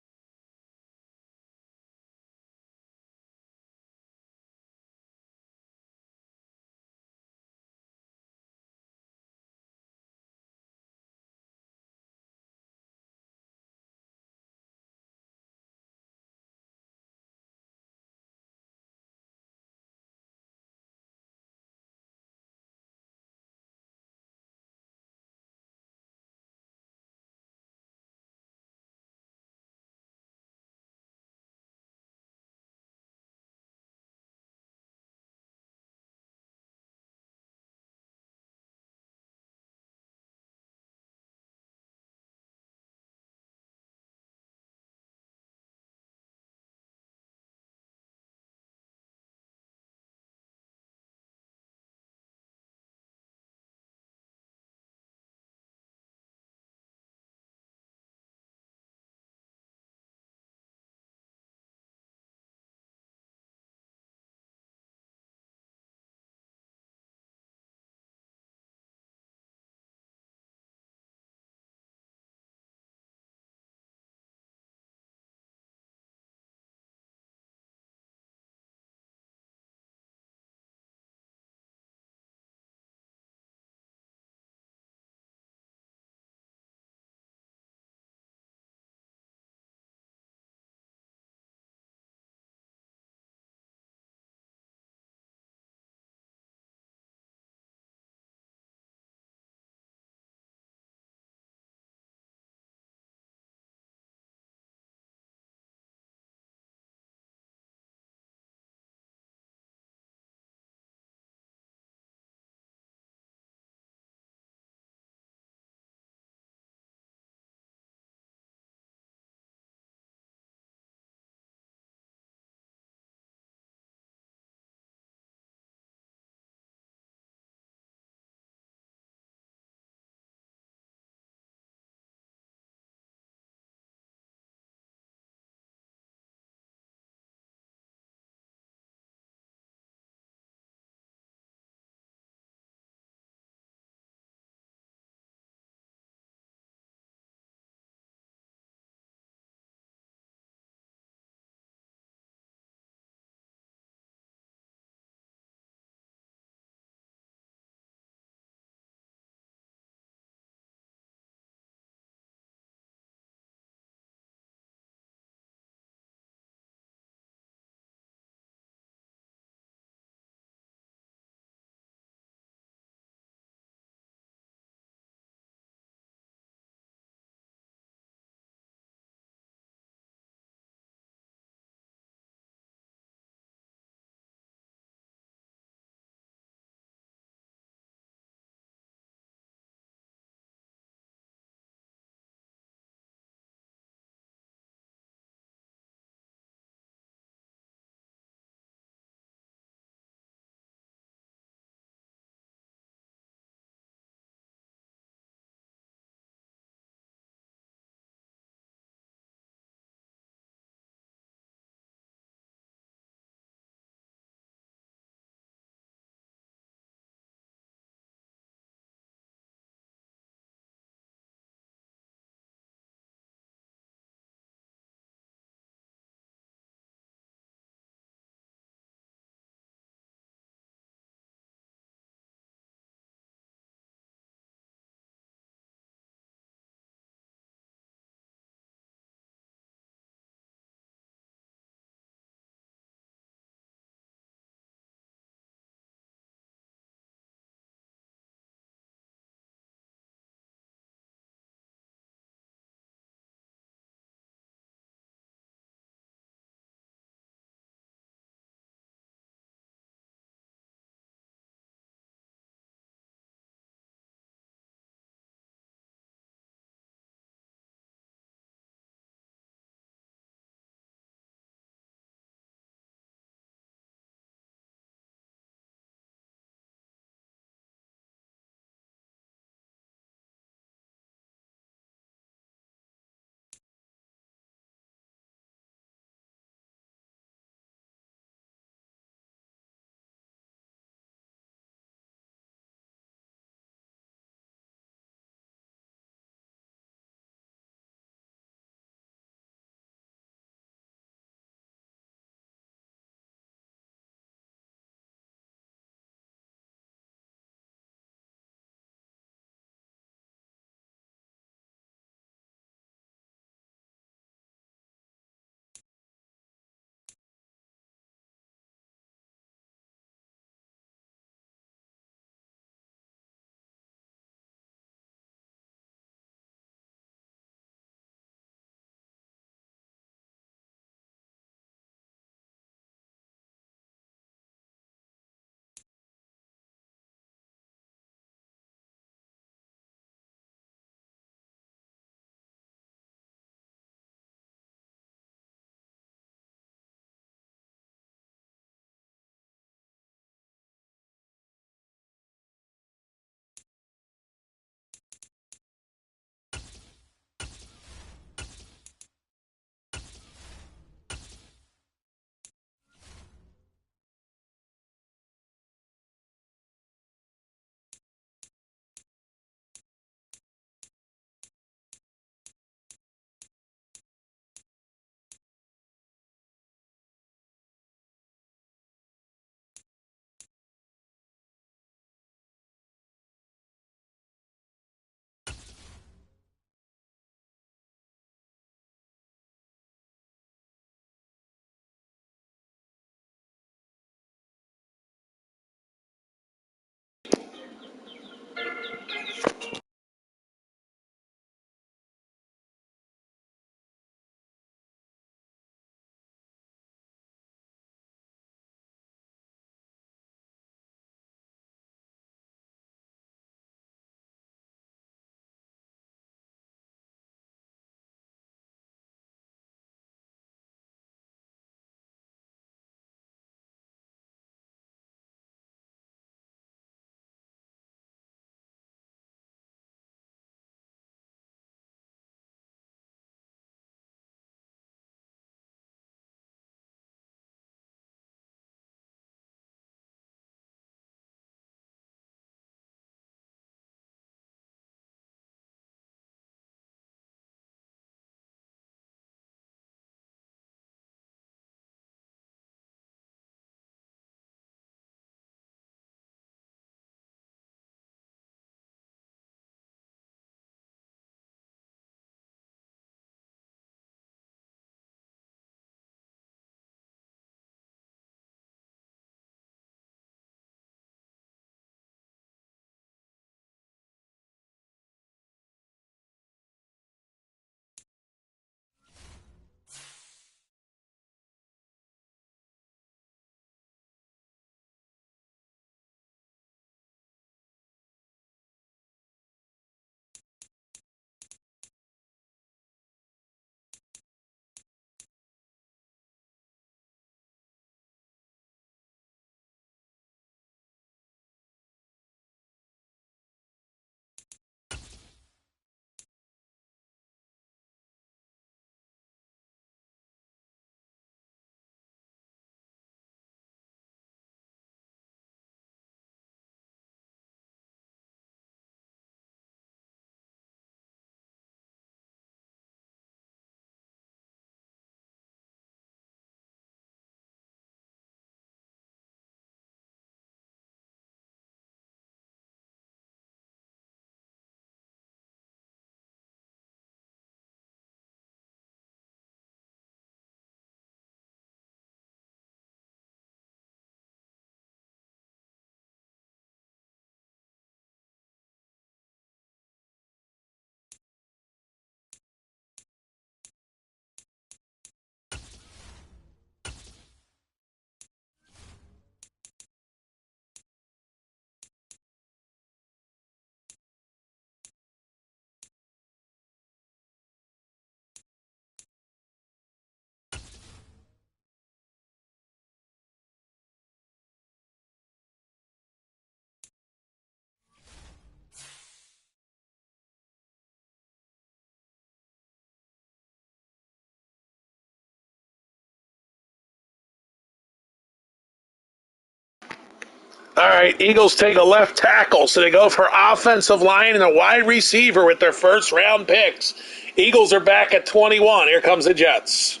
All right, Eagles take a left tackle, so they go for offensive line and a wide receiver with their first round picks. Eagles are back at 21. Here comes the Jets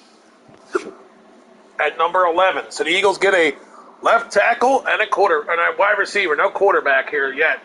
at number 11. So the Eagles get a left tackle and a wide receiver. No quarterback here yet.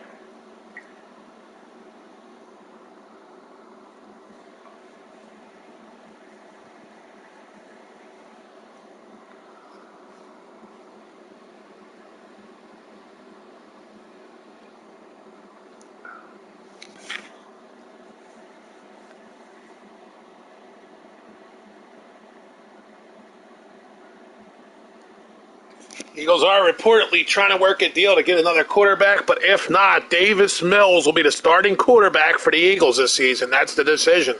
Eagles are reportedly trying to work a deal to get another quarterback, but if not, Davis Mills will be the starting quarterback for the Eagles this season. That's the decision.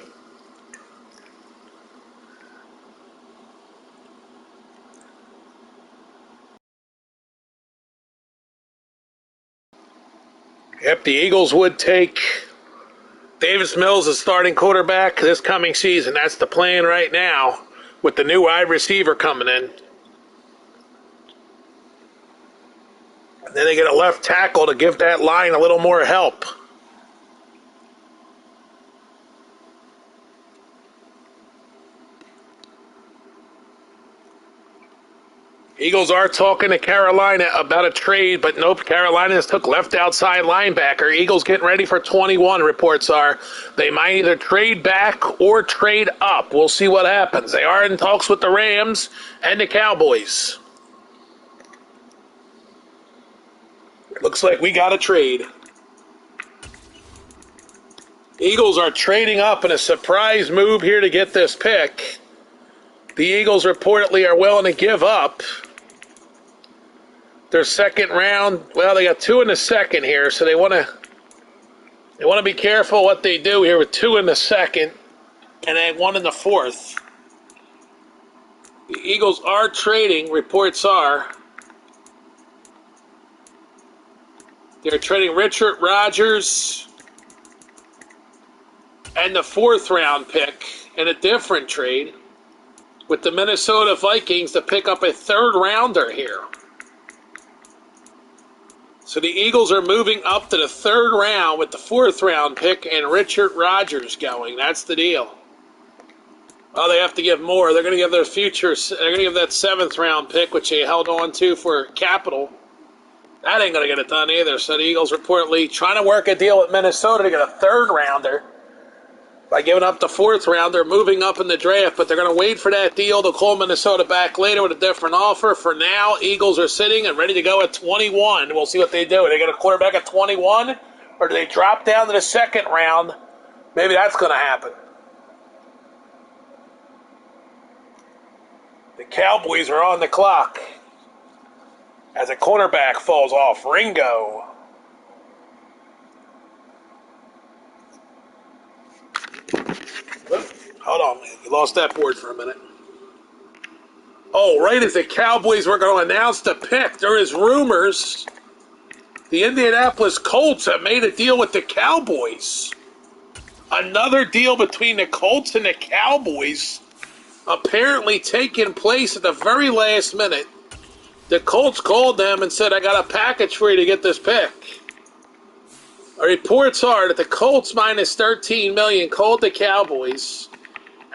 Yep, the Eagles would take Davis Mills as starting quarterback this coming season. That's the plan right now with the new wide receiver coming in. Then they get a left tackle to give that line a little more help. Eagles are talking to Carolina about a trade, but nope, Carolina took left outside linebacker. Eagles getting ready for 21, reports are. They might either trade back or trade up. We'll see what happens. They are in talks with the Rams and the Cowboys. Looks like we got a trade. Eagles are trading up in a surprise move here to get this pick. The Eagles reportedly are willing to give up their second round. Well, they got 2 in the second here, so they want to be careful what they do here with 2 in the second and then 1 in the fourth. The Eagles are trading, reports are. They're trading Richard Rodgers and the 4th round pick in a different trade with the Minnesota Vikings to pick up a 3rd rounder here. So the Eagles are moving up to the 3rd round with the 4th round pick and Richard Rodgers going. That's the deal. Well, they have to give more. They're going to give their future. They're going to give that 7th round pick, which they held on to for capital. That ain't going to get it done either. So the Eagles reportedly trying to work a deal with Minnesota to get a 3rd rounder by giving up the 4th rounder, moving up in the draft. But they're going to wait for that deal to call Minnesota back later with a different offer. For now, Eagles are sitting and ready to go at 21. We'll see what they do. They get a quarterback at 21, or do they drop down to the 2nd round? Maybe that's going to happen. The Cowboys are on the clock as a cornerback falls off. Ringo. Hold on, man. You lost that board for a minute. Oh, right as the Cowboys were going to announce the pick, there is rumors the Indianapolis Colts have made a deal with the Cowboys. Another deal between the Colts and the Cowboys apparently taking place at the very last minute. The Colts called them and said, I got a package for you to get this pick. Reports are that the Colts minus $13 million called the Cowboys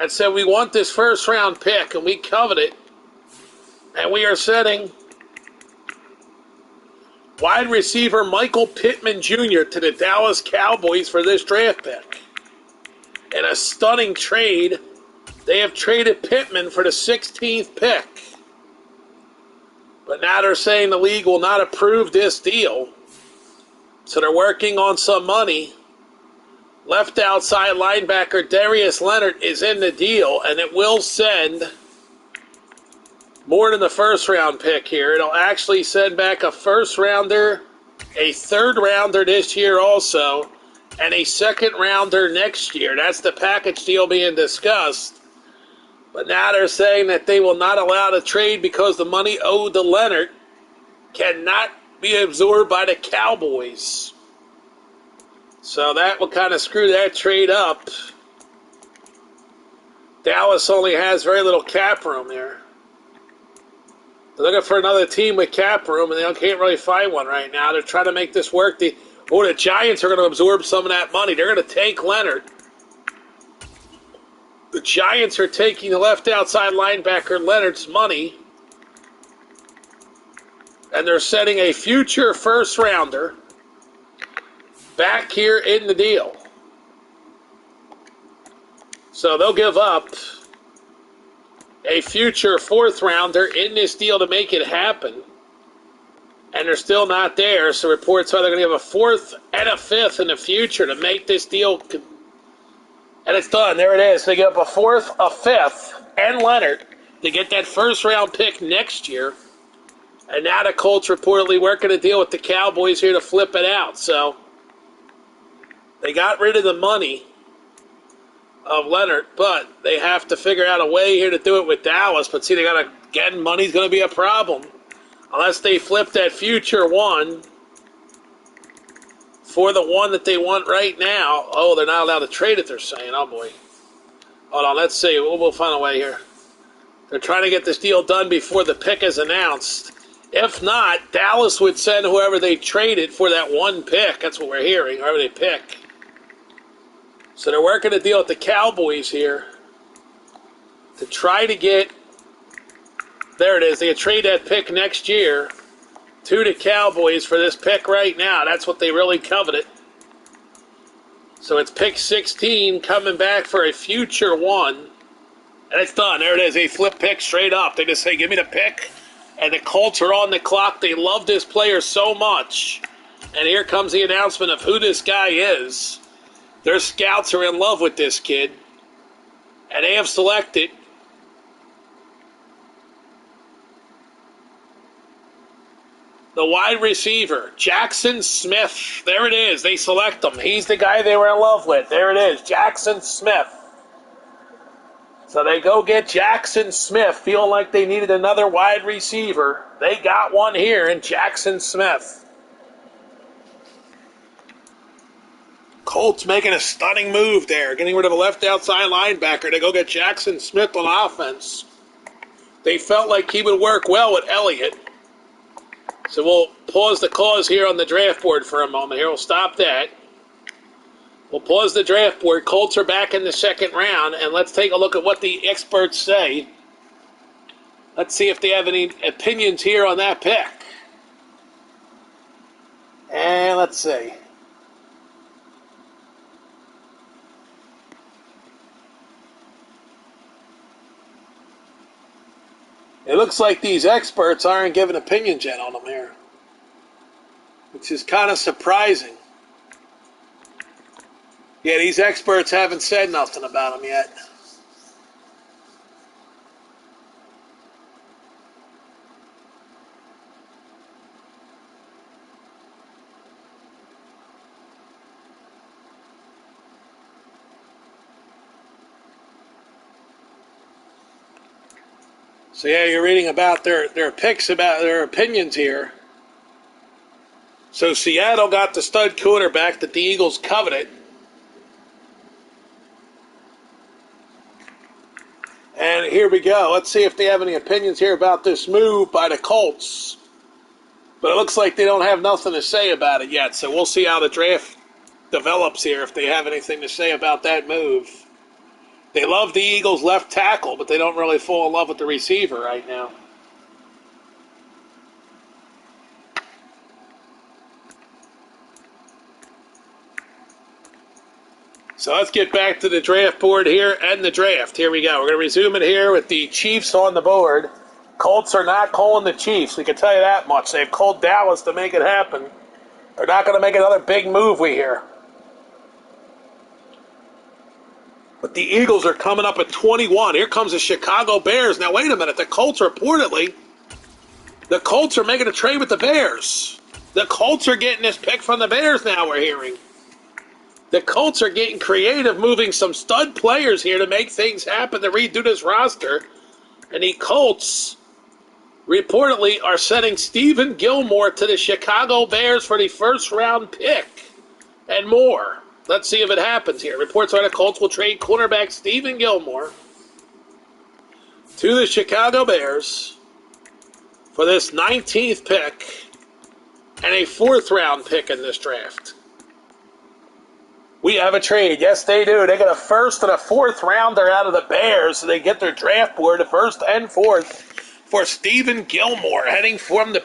and said, we want this 1st round pick and we covet it. And we are setting wide receiver Michael Pittman Jr. to the Dallas Cowboys for this draft pick. In a stunning trade, they have traded Pittman for the 16th pick. But now they're saying the league will not approve this deal. So they're working on some money. Left outside linebacker Darius Leonard is in the deal, and it will send more than the 1st round pick here. It'll actually send back a 1st rounder, a 3rd rounder this year also, and a 2nd rounder next year. That's the package deal being discussed. But now they're saying that they will not allow the trade because the money owed to Leonard cannot be absorbed by the Cowboys. So that will kind of screw that trade up. Dallas only has very little cap room there. They're looking for another team with cap room, and they can't really find one right now. They're trying to make this work. The Giants are going to absorb some of that money. They're going to take Leonard. The Giants are taking the left outside linebacker Leonard's money, and they're setting a future first-rounder back here in the deal. So they'll give up a future fourth-rounder in this deal to make it happen. And they're still not there, so reports are they're going to give a fourth and a fifth in the future to make this deal. And it's done. There it is. They give up a fourth, a fifth, and Leonard to get that first-round pick next year. And now the Colts reportedly working a deal with the Cowboys here to flip it out. So they got rid of the money of Leonard, but they have to figure out a way here to do it with Dallas. But see, they got to, again, money's going to be a problem. Unless they flip that future one for the one that they want right now. Oh, they're not allowed to trade it, they're saying. Oh, boy. Hold on, let's see. We'll find a way here. They're trying to get this deal done before the pick is announced. If not, Dallas would send whoever they traded for that one pick. That's what we're hearing, whoever they pick. So they're working a deal with the Cowboys here to try to get, there it is, they trade that pick next year to the Cowboys for this pick right now. That's what they really coveted. So it's pick 16 coming back for a future one. And it's done. There it is. They flip pick straight up. They just say, give me the pick. And the Colts are on the clock. They love this player so much. And here comes the announcement of who this guy is. Their scouts are in love with this kid. And they have selected the wide receiver, Jackson Smith. There it is. They select him. He's the guy they were in love with. There it is, Jackson Smith. So they go get Jackson Smith, feeling like they needed another wide receiver. They got one here in Jackson Smith. Colts making a stunning move there, getting rid of a left outside linebacker to go get Jackson Smith on offense. They felt like he would work well with Elliott. So we'll pause the cause here on the draft board for a moment. Here, we'll stop that. We'll pause the draft board. Colts are back in the second round, and let's take a look at what the experts say. Let's see if they have any opinions here on that pick. And let's see. It looks like these experts aren't giving opinions yet on them here, which is kind of surprising. Yeah, these experts haven't said nothing about them yet. So yeah, you're reading about their picks, about their opinions here. So Seattle got the stud quarterback that the Eagles coveted. And here we go. Let's see if they have any opinions here about this move by the Colts. But it looks like they don't have nothing to say about it yet. So we'll see how the draft develops here, if they have anything to say about that move. They love the Eagles' left tackle, but they don't really fall in love with the receiver right now. So let's get back to the draft board here and the draft. Here we go. We're going to resume it here with the Chiefs on the board. Colts are not calling the Chiefs. We can tell you that much. They've called Dallas to make it happen. They're not going to make another big move, we hear. But the Eagles are coming up at 21. Here comes the Chicago Bears. Now, wait a minute. The Colts are making a trade with the Bears. The Colts are getting this pick from the Bears now, we're hearing. The Colts are getting creative, moving some stud players here to make things happen, to redo this roster. And the Colts reportedly are sending Stephen Gilmore to the Chicago Bears for the first-round pick and more. Let's see if it happens here. Reports are the Colts will trade cornerback Stephen Gilmore to the Chicago Bears for this 19th pick and a 4th round pick in this draft. We have a trade. Yes, they do. They get a 1st and a 4th rounder out of the Bears, so they get their draft board, the 1st and 4th, for Stephen Gilmore, heading from the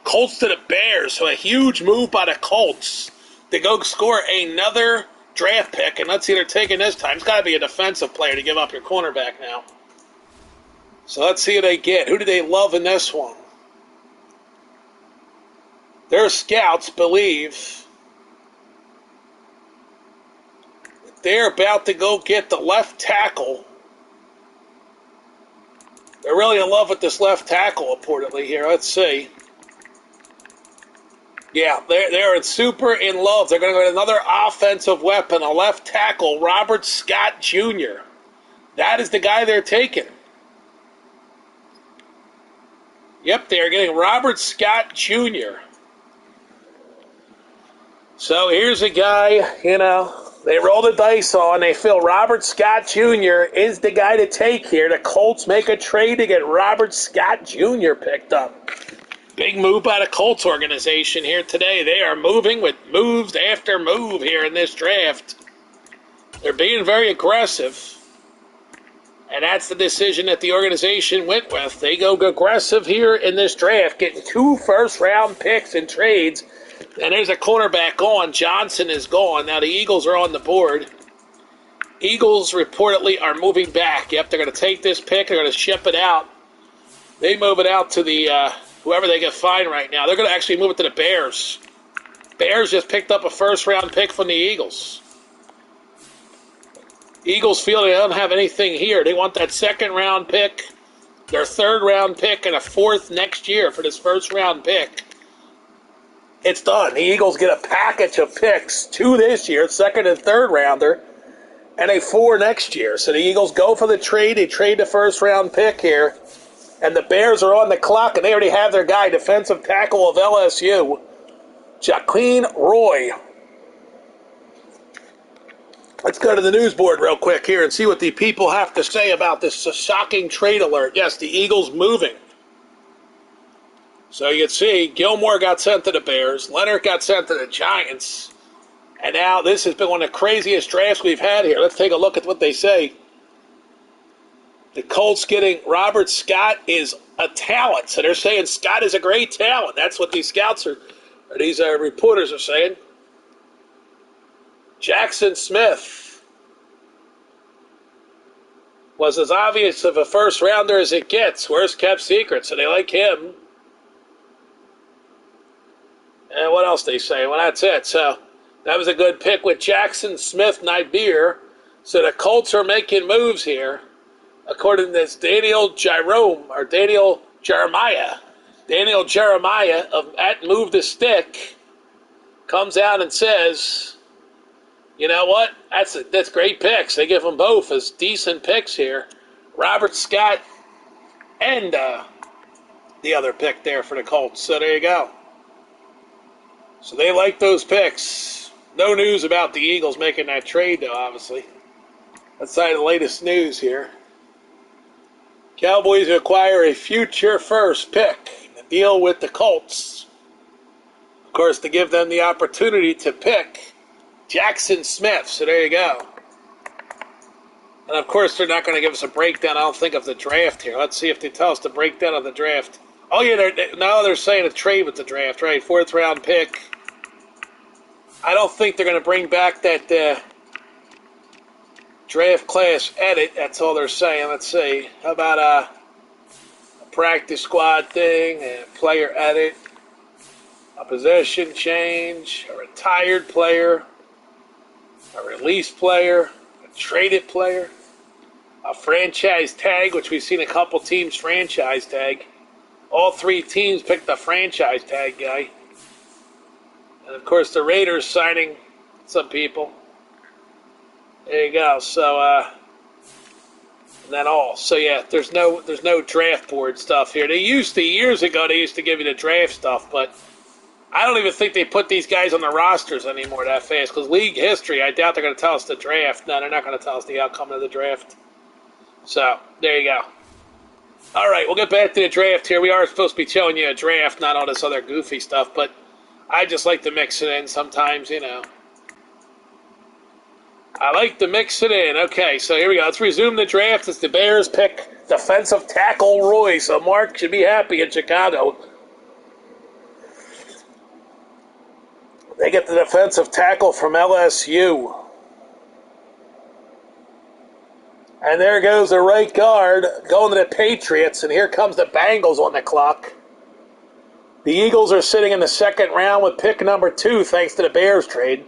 Colts to the Bears. So a huge move by the Colts to go score another draft pick, and let's see who they're taking this time. It's got to be a defensive player to give up your cornerback now. So let's see who they get. Who do they love in this one? Their scouts believe they're about to go get the left tackle. They're really in love with this left tackle, reportedly, here. Let's see. Yeah, they're super in love. They're going to get another offensive weapon, a left tackle, Robert Scott Jr. That is the guy they're taking. Yep, they're getting Robert Scott Jr. So here's a guy, they roll the dice on. They feel Robert Scott Jr. is the guy to take here. The Colts make a trade to get Robert Scott Jr. picked up. Big move by the Colts organization here today. They are moving with moves after move here in this draft. They're being very aggressive. And that's the decision that the organization went with. They go aggressive here in this draft, getting 2 first-round picks in trades. And there's a cornerback gone. Johnson is gone. Now the Eagles are on the board. Eagles reportedly are moving back. Yep, they're going to take this pick. They're going to ship it out. They move it out to the whoever they can find right now. They're going to actually move it to the Bears. Bears just picked up a first-round pick from the Eagles. Eagles feel they don't have anything here. They want that second-round pick, their third-round pick, and a 4th next year for this first-round pick. It's done. The Eagles get a package of picks, 2 this year, 2nd and 3rd rounder, and a 4 next year. So the Eagles go for the trade. They trade the first-round pick here, and the Bears are on the clock, and they already have their guy, defensive tackle of LSU, Jaquin Roy. Let's go to the news board real quick here and see what the people have to say about this shocking trade alert. Yes, the Eagles moving. So you can see Gilmore got sent to the Bears. Leonard got sent to the Giants. And now this has been one of the craziest drafts we've had here. Let's take a look at what they say. The Colts getting Robert Scott is a talent. So they're saying Scott is a great talent. That's what these scouts or these reporters are saying. Jackson Smith was as obvious of a first rounder as it gets. Worst kept secret. So they like him. And what else they say? Well, that's it. So that was a good pick with Jackson Smith Nibier. So the Colts are making moves here. According to this, Daniel Jeremiah of at Move the Stick comes out and says, you know what? That's great picks. They give them both as decent picks here. Robert Scott and the other pick there for the Colts. So there you go. So they like those picks. No news about the Eagles making that trade, though, obviously. That's the latest news here. Cowboys acquire a future first pick to deal with the Colts. Of course, to give them the opportunity to pick Jackson Smith. So there you go. And, of course, they're not going to give us a breakdown, I don't think, of the draft here. Let's see if they tell us the breakdown of the draft. Oh, yeah, they're saying a trade with the draft, right? 4th round pick. I don't think they're going to bring back that draft class edit. That's all they're saying. Let's see. How about a practice squad thing, a player edit, a possession change, a retired player, a released player, a traded player, a franchise tag, which we've seen a couple teams franchise tag. All 3 teams picked the franchise tag guy. And, of course, the Raiders signing some people. There you go. So, and then all. So, yeah, there's no draft board stuff here. Years ago, they used to give you the draft stuff, but I don't even think they put these guys on the rosters anymore that fast because league history, I doubt they're going to tell us the draft. No, they're not going to tell us the outcome of the draft. So, there you go. All right, we'll get back to the draft here. We are supposed to be showing you a draft, not all this other goofy stuff, but I just like to mix it in sometimes, you know. I like to mix it in. Okay, so here we go. Let's resume the draft as the Bears pick defensive tackle Roy. So Mark should be happy in Chicago. They get the defensive tackle from LSU. And there goes the right guard going to the Patriots, and here comes the Bengals on the clock. The Eagles are sitting in the second round with pick number 2 thanks to the Bears trade.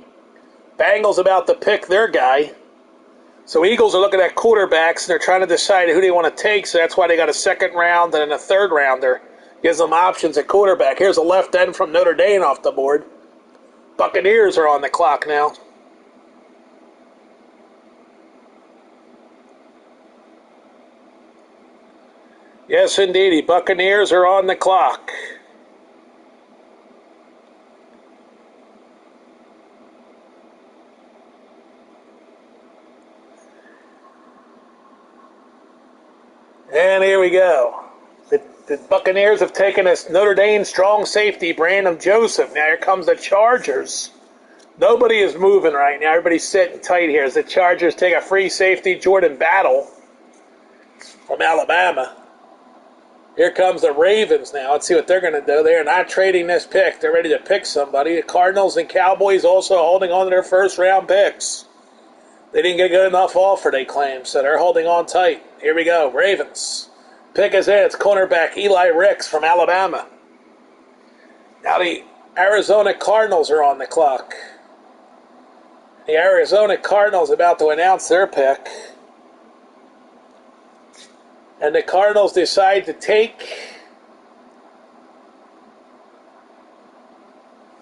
Bengals about to pick their guy. So Eagles are looking at quarterbacks, and they're trying to decide who they want to take, so that's why they got a second round and then a third rounder. Gives them options at quarterback. Here's a left end from Notre Dame off the board. Buccaneers are on the clock now. Yes, indeedy. Buccaneers are on the clock. And here we go. The Buccaneers have taken a Notre Dame strong safety, Brandon Joseph. Now here comes the Chargers. Nobody is moving right now. Everybody's sitting tight here as the Chargers take a free safety, Jordan Battle from Alabama. Here comes the Ravens now. Let's see what they're going to do. They're not trading this pick. They're ready to pick somebody. The Cardinals and Cowboys also holding on to their first-round picks. They didn't get good enough offer, they claim, so they're holding on tight. Here we go. Ravens. Pick is in. It's cornerback Eli Ricks from Alabama. Now the Arizona Cardinals are on the clock. The Arizona Cardinals about to announce their pick. And the Cardinals decide to take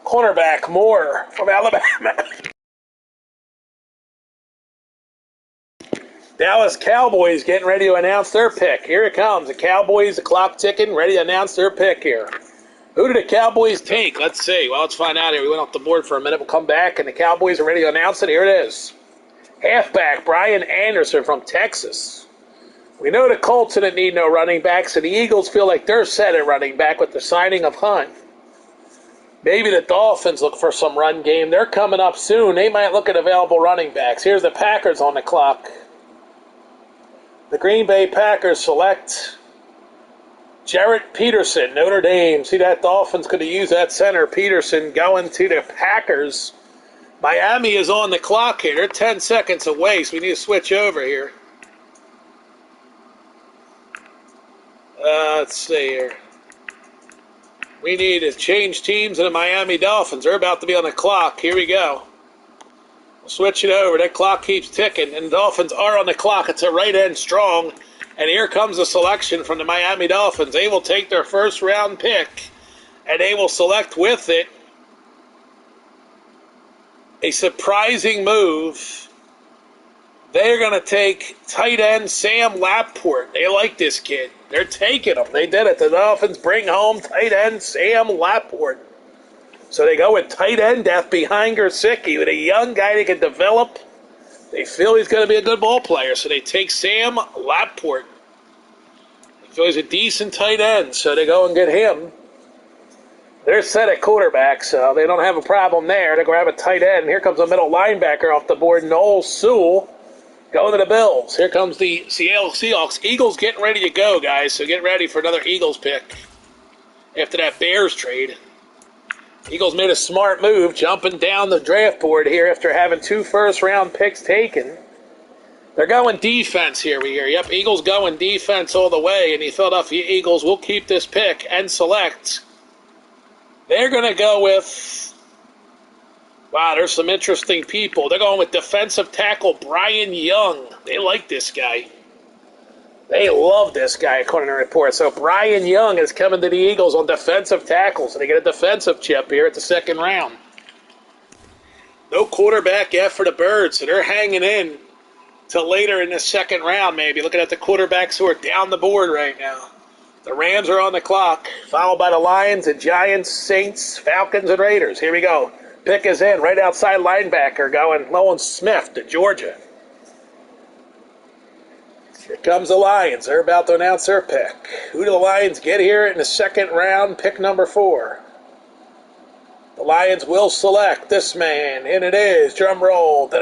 cornerback Moore from Alabama. Dallas Cowboys getting ready to announce their pick. Here it comes. The Cowboys, the clock ticking, ready to announce their pick here. Who did the Cowboys take? Let's see. Well, let's find out here. We went off the board for a minute. We'll come back, and the Cowboys are ready to announce it. Here it is. Halfback Brian Anderson from Texas. We know the Colts didn't need no running backs, and the Eagles feel like they're set at running back with the signing of Hunt. Maybe the Dolphins look for some run game. They're coming up soon. They might look at available running backs. Here's the Packers on the clock. The Green Bay Packers select Jarrett Peterson, Notre Dame. See, that Dolphins could have used that center, Peterson, going to the Packers. Miami is on the clock here. They're 10 seconds away, so we need to switch over here. Let's see here. We need to change teams to the Miami Dolphins. They're about to be on the clock. Here we go. We'll switch it over. That clock keeps ticking, and the Dolphins are on the clock. It's a right end strong. And here comes a selection from the Miami Dolphins. They will take their first round pick, and they will select with it a surprising move. They're going to take tight end Sam Laporte. They like this kid. They're taking him. They did it. The Dolphins bring home tight end Sam Laporte. So they go with tight end depth behind Gesicki with a young guy they can develop. They feel he's going to be a good ball player, so they take Sam Laporte. They feel he's a decent tight end, so they go and get him. They're set at quarterback, so they don't have a problem there. They grab a tight end. Here comes a middle linebacker off the board, Noel Sewell, going to the Bills. Here comes the Seattle Seahawks. Eagles getting ready to go, guys, so get ready for another Eagles pick after that Bears trade. Eagles made a smart move, jumping down the draft board here after having 2 first-round picks taken. They're going defense here, we hear. Yep, Eagles going defense all the way, and the Philadelphia Eagles will keep this pick and select. They're going to go with, wow, there's some interesting people. They're going with defensive tackle Brian Young. They like this guy. They love this guy, according to reports. So Brian Young is coming to the Eagles on defensive tackles. So they get a defensive chip here at the second round. No quarterback yet for the Birds, so they're hanging in till later in the second round, maybe. Looking at the quarterbacks who are down the board right now. The Rams are on the clock, followed by the Lions, the Giants, Saints, Falcons, and Raiders. Here we go. Pick is in, right outside linebacker, going Lowen Smith to Georgia. Here comes the Lions. They're about to announce their pick. Who do the Lions get here in the second round, pick number 4? The Lions will select this man, and it is, drum roll, the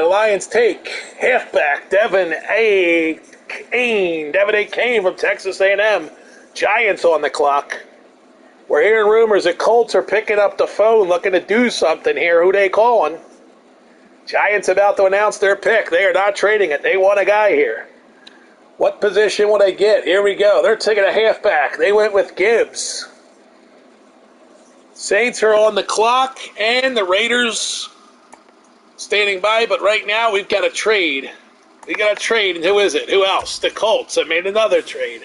Lions take halfback Devin A. Kane from Texas A&M. Giants on the clock. We're hearing rumors that Colts are picking up the phone looking to do something here. Who they calling? Giants about to announce their pick. They are not trading it. They want a guy here. What position will they get? Here we go. They're taking a halfback. They went with Gibbs. Saints are on the clock, and the Raiders standing by. But right now, we've got a trade. We got a trade, and who is it? Who else? The Colts have made another trade.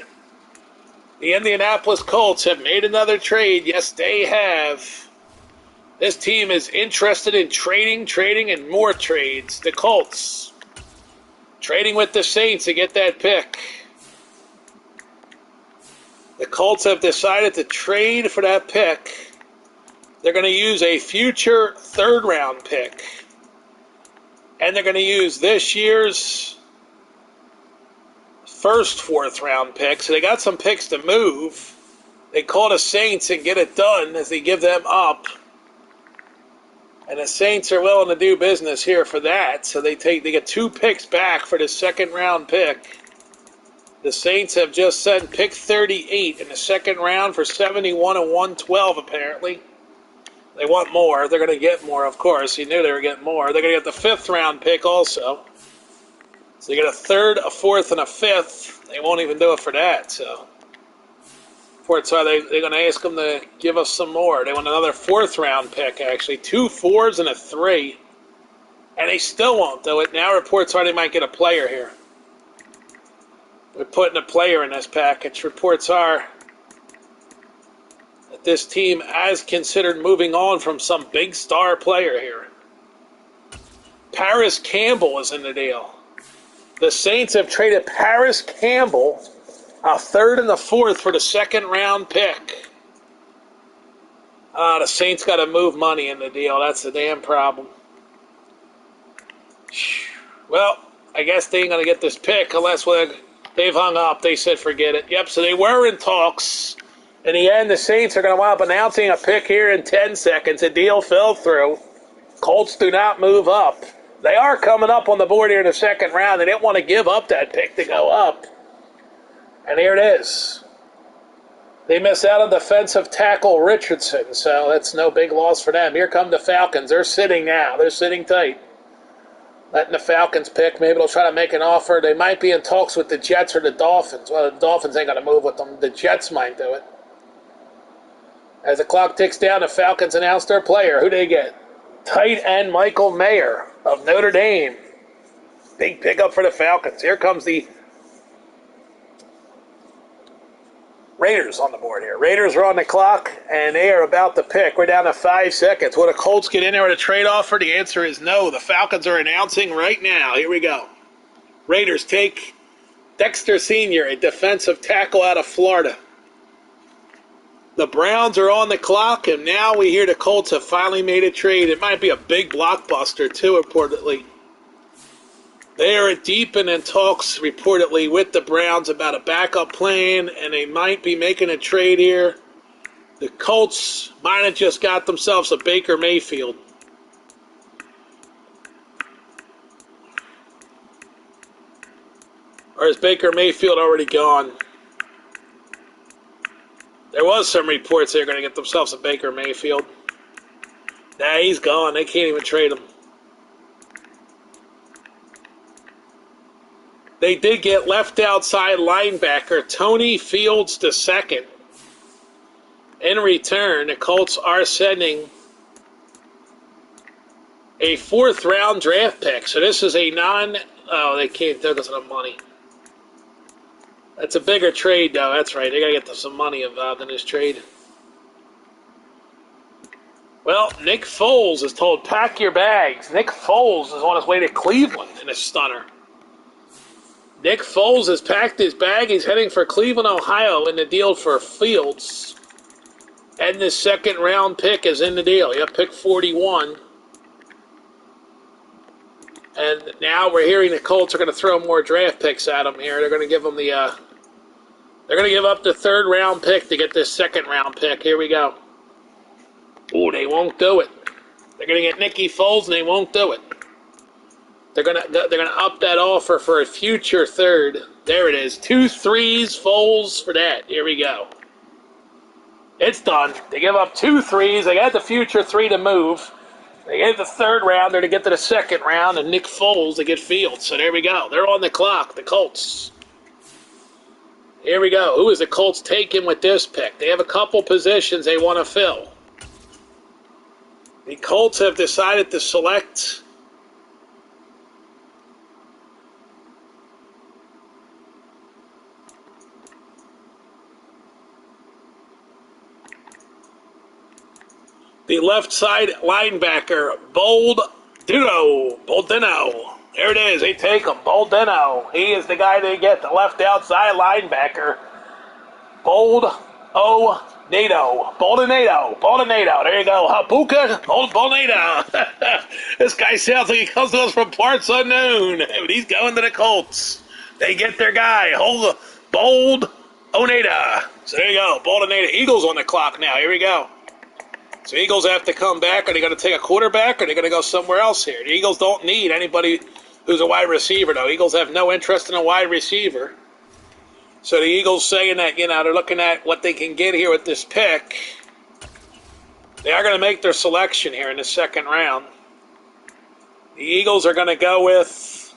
The Indianapolis Colts have made another trade. Yes, they have. This team is interested in trading, and more trades. The Colts trading with the Saints to get that pick. The Colts have decided to trade for that pick. They're going to use a future third-round pick. And they're going to use this year's first fourth-round pick. So they got some picks to move. They call the Saints and get it done as they give them up. And the Saints are willing to do business here for that. So they get 2 picks back for the second-round pick. The Saints have just sent pick 38 in the second round for 71 and 112, apparently. They want more. They're going to get more, of course. You knew they were getting more. They're going to get the 5th-round pick also. So they get a 3rd, a 4th, and a 5th. They won't even do it for that, so... So they're going to ask them to give us some more. They want another 4th-round pick, actually. 2 4s and a 3. And they still won't do it. Now reports are they might get a player here. They're putting a player in this package. Reports are that this team has considered moving on from some big star player here. Paris Campbell is in the deal. The Saints have traded Paris Campbell, a 3rd and a 4th for the second-round pick. The Saints got to move money in the deal. That's the damn problem. Well, I guess they ain't going to get this pick unless they've hung up. They said forget it. Yep, so they were in talks. In the end, the Saints are going to wind up announcing a pick here in 10 seconds. A deal fell through. Colts do not move up. They are coming up on the board here in the second round. They didn't want to give up that pick to go up. And here it is. They miss out on defensive tackle Richardson, so that's no big loss for them. Here come the Falcons. They're sitting now. They're sitting tight. Letting the Falcons pick. Maybe they'll try to make an offer. They might be in talks with the Jets or the Dolphins. Well, the Dolphins ain't going to move with them. The Jets might do it. As the clock ticks down, the Falcons announce their player. Who they get? Tight end Michael Mayer of Notre Dame. Big pickup for the Falcons. Here comes the Raiders on the board here. Raiders are on the clock, and they are about to pick. We're down to 5 seconds. Will the Colts get in there with a trade offer? The answer is no. The Falcons are announcing right now. Here we go. Raiders take Dexter Sr., a defensive tackle out of Florida. The Browns are on the clock, and now we hear the Colts have finally made a trade. It might be a big blockbuster, too, reportedly. They are deep in talks, reportedly, with the Browns about a backup plan, and they might be making a trade here. The Colts might have just got themselves a Baker Mayfield. Or is Baker Mayfield already gone? There was some reports they were going to get themselves a Baker Mayfield. Nah, he's gone. They can't even trade him. They did get left outside linebacker Tony Fields II. In return, the Colts are sending a 4th-round draft pick. So this is a they can't. That doesn't have money. That's a bigger trade, though. That's right. They got to get some money involved in this trade. Well, Nick Foles is told, pack your bags. Nick Foles is on his way to Cleveland in a stunner. Nick Foles has packed his bag. He's heading for Cleveland, Ohio in the deal for Fields. And the 2nd-round pick is in the deal. Yep, pick 41. And now we're hearing the Colts are going to throw more draft picks at them here. They're going to give them they're going to give up the 3rd round pick to get this 2nd round pick. Here we go. Oh, they won't do it. They're going to get Nicky Foles, and they won't do it. They're going to up that offer for a future 3rd. There it is. 2 3s, Foles for that. Here we go. It's done. They give up 2 3s. They got the future 3 to move. They gave the 3rd rounder to get to the 2nd round, and Nick Foles to get Fields. So there we go. They're on the clock, the Colts. Here we go. Who is the Colts taking with this pick? They have a couple positions they want to fill. The Colts have decided to select the left side linebacker, Boldino. There it is. They take him. Boldino. He is the guy they get, the left outside linebacker. Boldinado. There you go. Hapuka Boldinado. This guy sounds like he comes to us from parts unknown. But he's going to the Colts. They get their guy. Boldinado. So there you go. Boldinado. Eagles on the clock now. Here we go. So Eagles have to come back. Are they going to take a quarterback, or are they going to go somewhere else here? The Eagles don't need anybody who's a wide receiver, though. Eagles have no interest in a wide receiver. So the Eagles saying that, they're looking at what they can get here with this pick. They are going to make their selection here in the 2nd round. The Eagles are going to go with...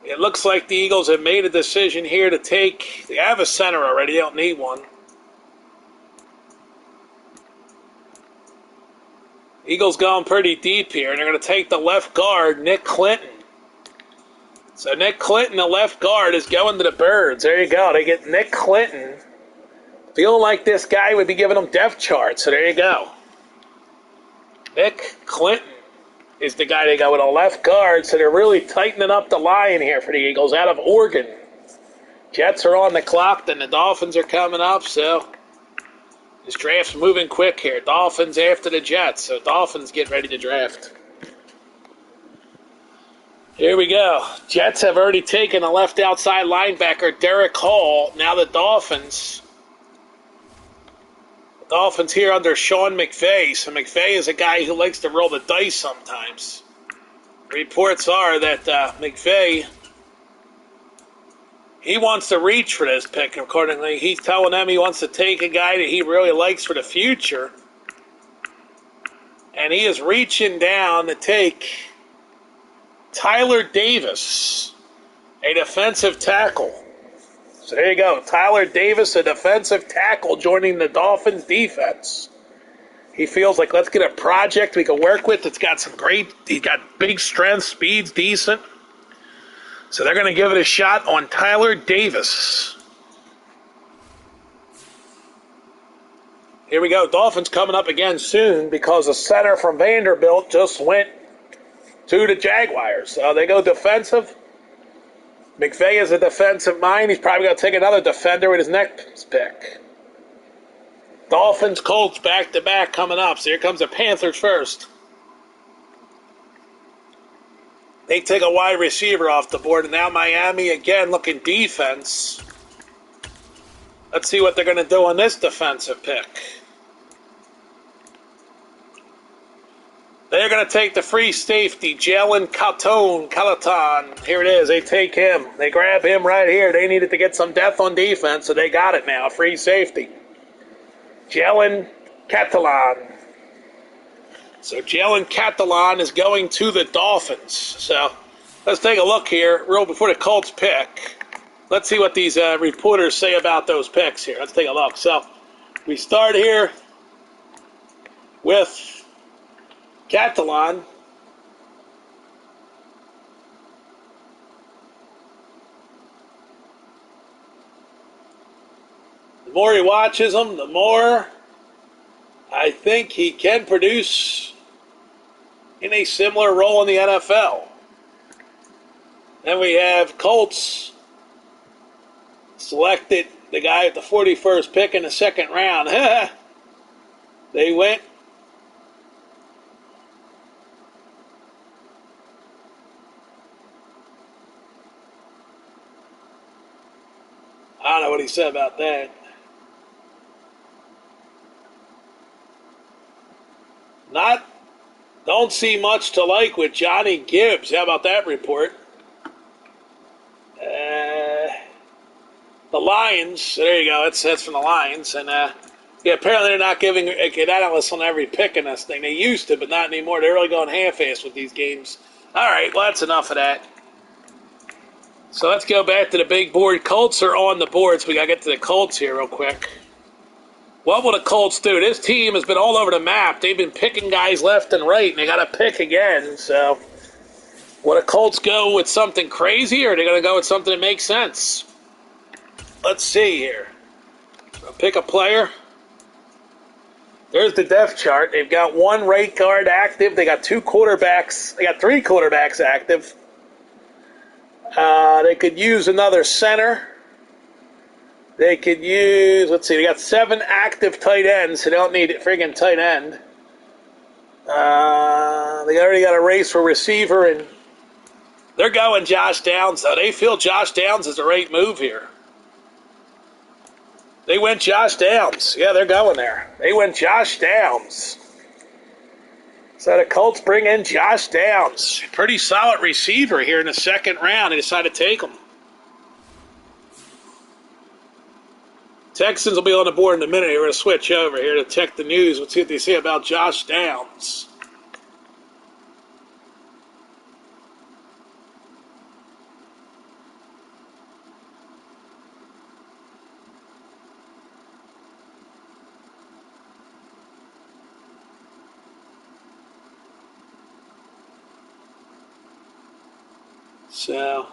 It looks like the Eagles have made a decision here to take... They have a center already. They don't need one. Eagles going pretty deep here, and they're going to take the left guard, Nick Clinton. So Nick Clinton, the left guard, is going to the Birds. There you go. They get Nick Clinton. Feeling like this guy would be giving them depth charts, so there you go. Nick Clinton is the guy they go with a left guard, so they're really tightening up the line here for the Eagles out of Oregon. Jets are on the clock, then the Dolphins are coming up, so... This draft's moving quick here. Dolphins after the Jets, so Dolphins get ready to draft. Here we go. Jets have already taken a left outside linebacker, Derek Hall. Now the Dolphins here under Sean McVay. So McVay is a guy who likes to roll the dice sometimes. Reports are that McVay... He wants to reach for this pick, accordingly. He's telling them he wants to take a guy that he really likes for the future. And he is reaching down to take Tyler Davis, a defensive tackle. So there you go. Tyler Davis, a defensive tackle, joining the Dolphins defense. He feels like, let's get a project we can work with. He's got big strength, speed's decent. So they're going to give it a shot on Tyler Davis. Here we go. Dolphins coming up again soon because the center from Vanderbilt just went to the Jaguars. So they go defensive. McVay is a defensive mind. He's probably going to take another defender with his next pick. Dolphins, Colts back-to-back coming up. So here comes the Panthers first. They take a wide receiver off the board, and now Miami again looking defense. Let's see what they're going to do on this defensive pick. They're going to take the free safety, Jalen Calaton. Here it is. They take him. They grab him right here. They needed to get some depth on defense, so they got it now. Free safety. Jalen Catalan. So Jalen Catalan is going to the Dolphins. So let's take a look here real before the Colts pick. Let's see what these reporters say about those picks here. Let's take a look. So we start here with Catalan. The more he watches him, the more I think he can produce in a similar role in the NFL. Then we have Colts selected the guy at the 41st pick in the 2nd round. They went know what he said about that. Don't see much to like with Johnny Gibbs. How about that report? The Lions. There you go. That's from the Lions. And yeah, apparently they're not giving an analyst on every pick in this thing. They used to, but not anymore. They're really going half-assed with these games. All right, well, that's enough of that. So let's go back to the big board. Colts are on the board, so we got to get to the Colts here real quick. What will the Colts do? This team has been all over the map. They've been picking guys left and right, and they got to pick again. So will the Colts go with something crazy, or are they going to go with something that makes sense? Let's see here. Pick a player. There's the depth chart. They've got one right guard active. They got two quarterbacks. They got three quarterbacks active. They could use another center. They could use, let's see, they got 7 active tight ends, so they don't need a friggin' tight end. They already got a race for receiver, and they're going Josh Downs, though. They feel Josh Downs is the right move here. They went Josh Downs. Yeah, they're going there. They went Josh Downs. So the Colts bring in Josh Downs. Pretty solid receiver here in the second round. They decided to take him. Texans will be on the board in a minute. We're going to switch over here to check the news. Let's see what they say about Josh Downs. So,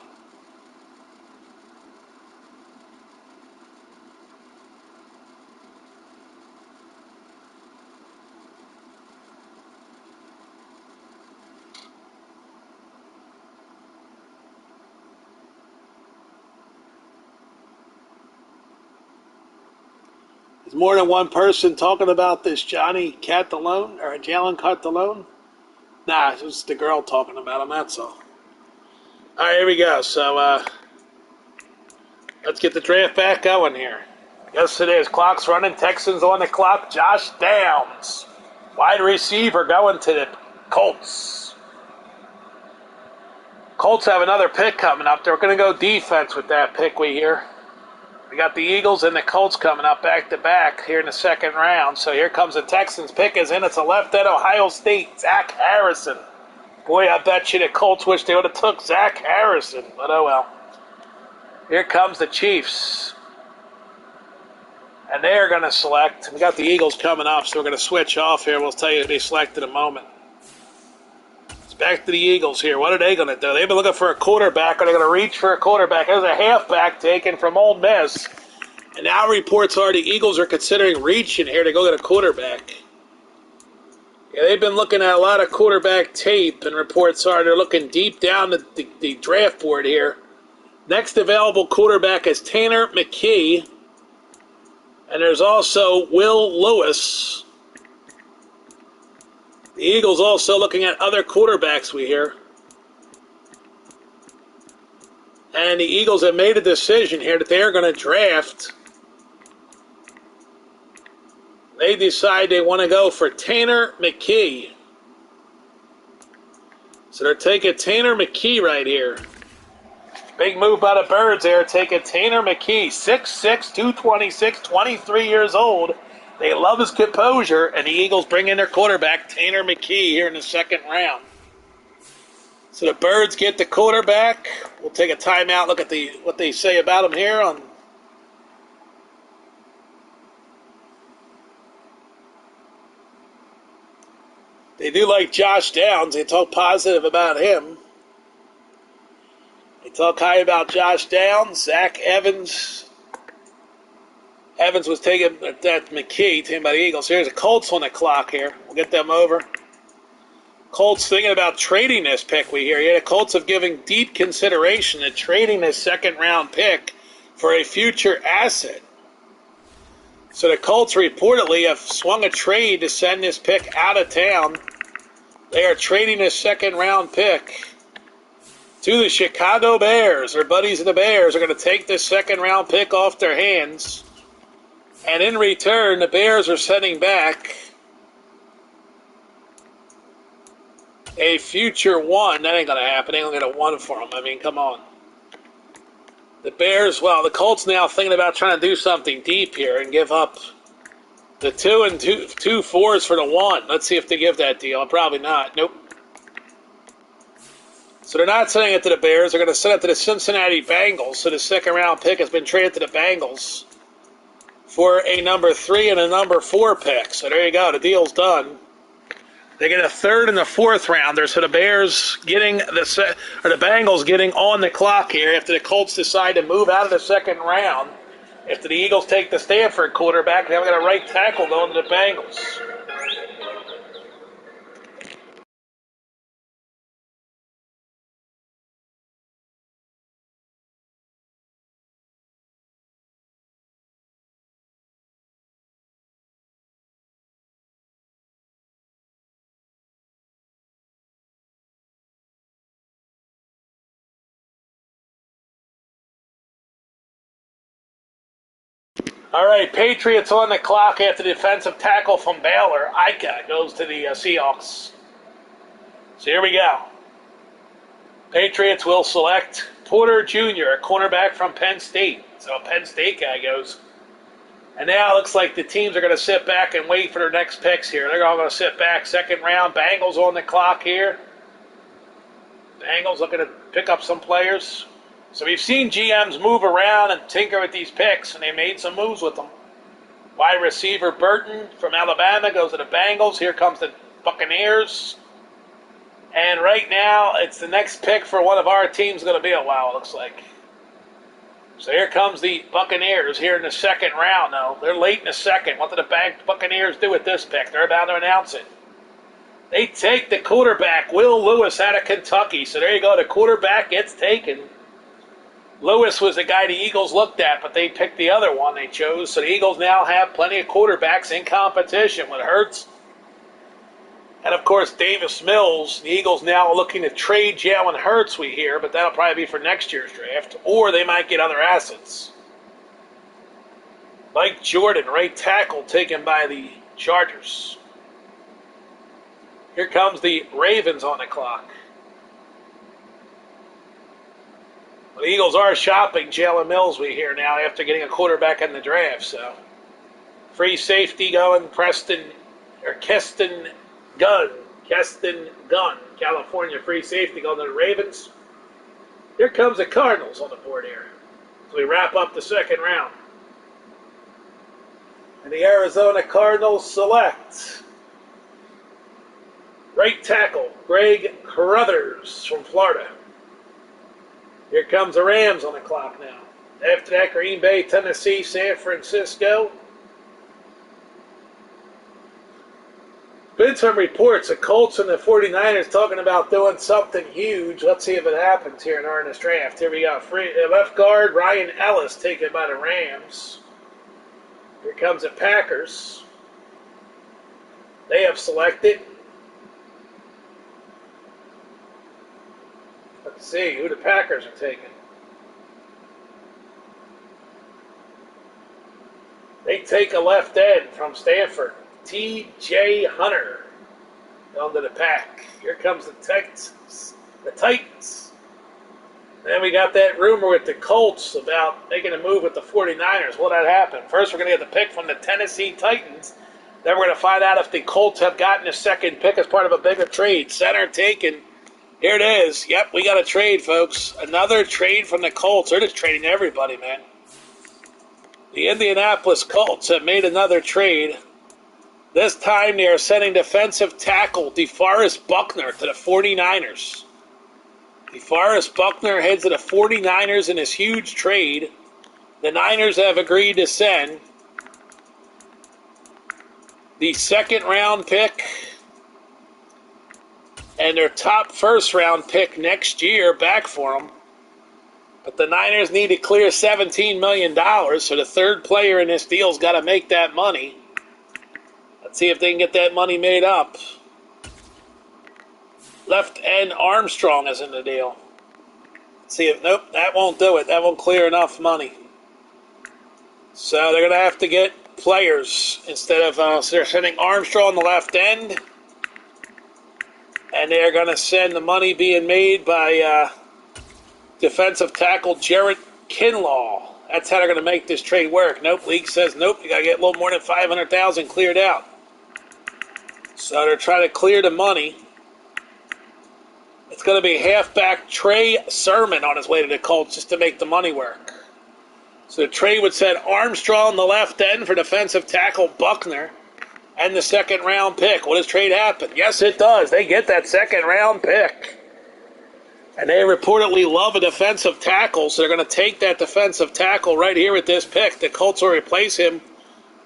is more than one person talking about this Johnny Catalone or Jalen Catalone? Nah, it's just the girl talking about him, that's all. All right, here we go. So let's get the draft back going here. Yes, it is. Clock's running. Texans on the clock. Josh Downs, wide receiver, going to the Colts. Colts have another pick coming up. They're going to go defense with that pick we hear. We got the Eagles and the Colts coming up back-to-back here in the second round. So here comes the Texans pick is in. It's a left end, Ohio State, Zach Harrison. Boy, I bet you the Colts wish they would have took Zach Harrison, but oh well. Here comes the Chiefs. And they're going to select. We got the Eagles coming up, so we're going to switch off here. We'll tell you who they select in a moment. It's back to the Eagles here. What are they going to do? They've been looking for a quarterback. Are they going to reach for a quarterback? There's a halfback taken from Ole Miss. And now reports are the Eagles are considering reaching here to go get a quarterback. Yeah, they've been looking at a lot of quarterback tape, and reports are they're looking deep down the draft board here. Next available quarterback is Tanner McKee, and there's also Will Lewis. The Eagles also looking at other quarterbacks, we hear. And the Eagles have made a decision here that they are going to draft. They decide they want to go for Tanner McKee. So they're taking Tanner McKee right here. Big move by the Birds there, taking Tanner McKee, 6'6", 226, 23 years old. They love his composure, and the Eagles bring in their quarterback, Tanner McKee, here in the second round. So the Birds get the quarterback. We'll take a timeout, look at what they say about him here on. They do like Josh Downs. They talk positive about him. They talk high about Josh Downs. Zach Evans. Evans was taken at McKee, taken by the Eagles. Here's the Colts on the clock here. We'll get them over. Colts thinking about trading this pick we hear. Yeah, the Colts have given deep consideration to trading this second-round pick for a future asset. So the Colts reportedly have swung a trade to send this pick out of town. They are trading a second-round pick to the Chicago Bears. Their buddies of the Bears are going to take this second-round pick off their hands. And in return, the Bears are sending back a future one. That ain't going to happen. They ain't going to get a one for them. I mean, come on. The Bears, well, the Colts now thinking about trying to do something deep here and give up the 2 and 2 fours for the 1. Let's see if they give that deal. Probably not. Nope. So they're not sending it to the Bears. They're going to send it to the Cincinnati Bengals. So the second-round pick has been traded to the Bengals for a number 3 and a number 4 pick. So there you go. The deal's done. They get a 3rd and a 4th rounder. So the Bears getting the Bengals getting on the clock here after the Colts decide to move out of the second round. After the Eagles take the Stanford quarterback, now we got a right tackle going to the Bengals. All right, Patriots on the clock after the defensive tackle from Baylor. Ika goes to the Seahawks. So here we go. Patriots will select Porter Jr., a cornerback from Penn State. So a Penn State guy goes. And now it looks like the teams are going to sit back and wait for their next picks here. They're all going to sit back. Second round, Bengals on the clock here. Bengals looking to pick up some players. So we've seen GMs move around and tinker with these picks, and they made some moves with them. Wide receiver Burton from Alabama goes to the Bengals. Here comes the Buccaneers. And right now, it's the next pick for one of our teams going to be a while, it looks like. So here comes the Buccaneers here in the second round, though. They're late in the second. What did the Buccaneers do with this pick? They're about to announce it. They take the quarterback, Will Lewis, out of Kentucky. So there you go. The quarterback gets taken. Lewis was the guy the Eagles looked at, but they picked the other one they chose. So the Eagles now have plenty of quarterbacks in competition with Hurts. And, of course, Davis Mills. The Eagles now are looking to trade Jalen Hurts, we hear, but that'll probably be for next year's draft. Or they might get other assets. Mike Jordan, right tackle, taken by the Chargers. Here comes the Ravens on the clock. The Eagles are shopping Jalen Mills, we hear now, after getting a quarterback in the draft. So, free safety going, Keston Gunn, California free safety going to the Ravens. Here comes the Cardinals on the board here. So we wrap up the second round. And the Arizona Cardinals select right tackle Greg Carruthers from Florida. Here comes the Rams on the clock now. After that, Green Bay, Tennessee, San Francisco. Been some reports, the Colts and the 49ers talking about doing something huge. Let's see if it happens here in our this draft. Here we go. Left guard, Ryan Ellis, taken by the Rams. Here comes the Packers. They have selected. Let's see who the Packers are taking. They take a left end from Stanford, T.J. Hunter, down to the Pack. Here comes the Titans. Then we got that rumor with the Colts about making a move with the 49ers. Will that happen? First, we're going to get the pick from the Tennessee Titans. Then we're going to find out if the Colts have gotten a second pick as part of a bigger trade. Center taken. Here it is. Yep, we got a trade, folks. Another trade from the Colts. They're just trading everybody, man. The Indianapolis Colts have made another trade. This time they are sending defensive tackle DeForest Buckner to the 49ers. DeForest Buckner heads to the 49ers in this huge trade. The Niners have agreed to send the second-round pick and their top first-round pick next year back for them. But the Niners need to clear $17 million, so the third player in this deal's got to make that money. Let's see if they can get that money made up. Left end Armstrong is in the deal. See if, nope, that won't do it. That won't clear enough money. So they're going to have to get players instead of, so they're sending Armstrong on the left end. And they're going to send the money being made by defensive tackle Jarrett Kinlaw. That's how they're going to make this trade work. Nope, league says nope, you got to get a little more than $500,000 cleared out. So they're trying to clear the money. It's going to be halfback Trey Sermon on his way to the Colts just to make the money work. So the trade would send Armstrong on the left end for defensive tackle Buckner and the second round pick. Will this trade happen? Yes, it does. They get that second round pick. And they reportedly love a defensive tackle, so they're going to take that defensive tackle right here with this pick. The Colts will replace him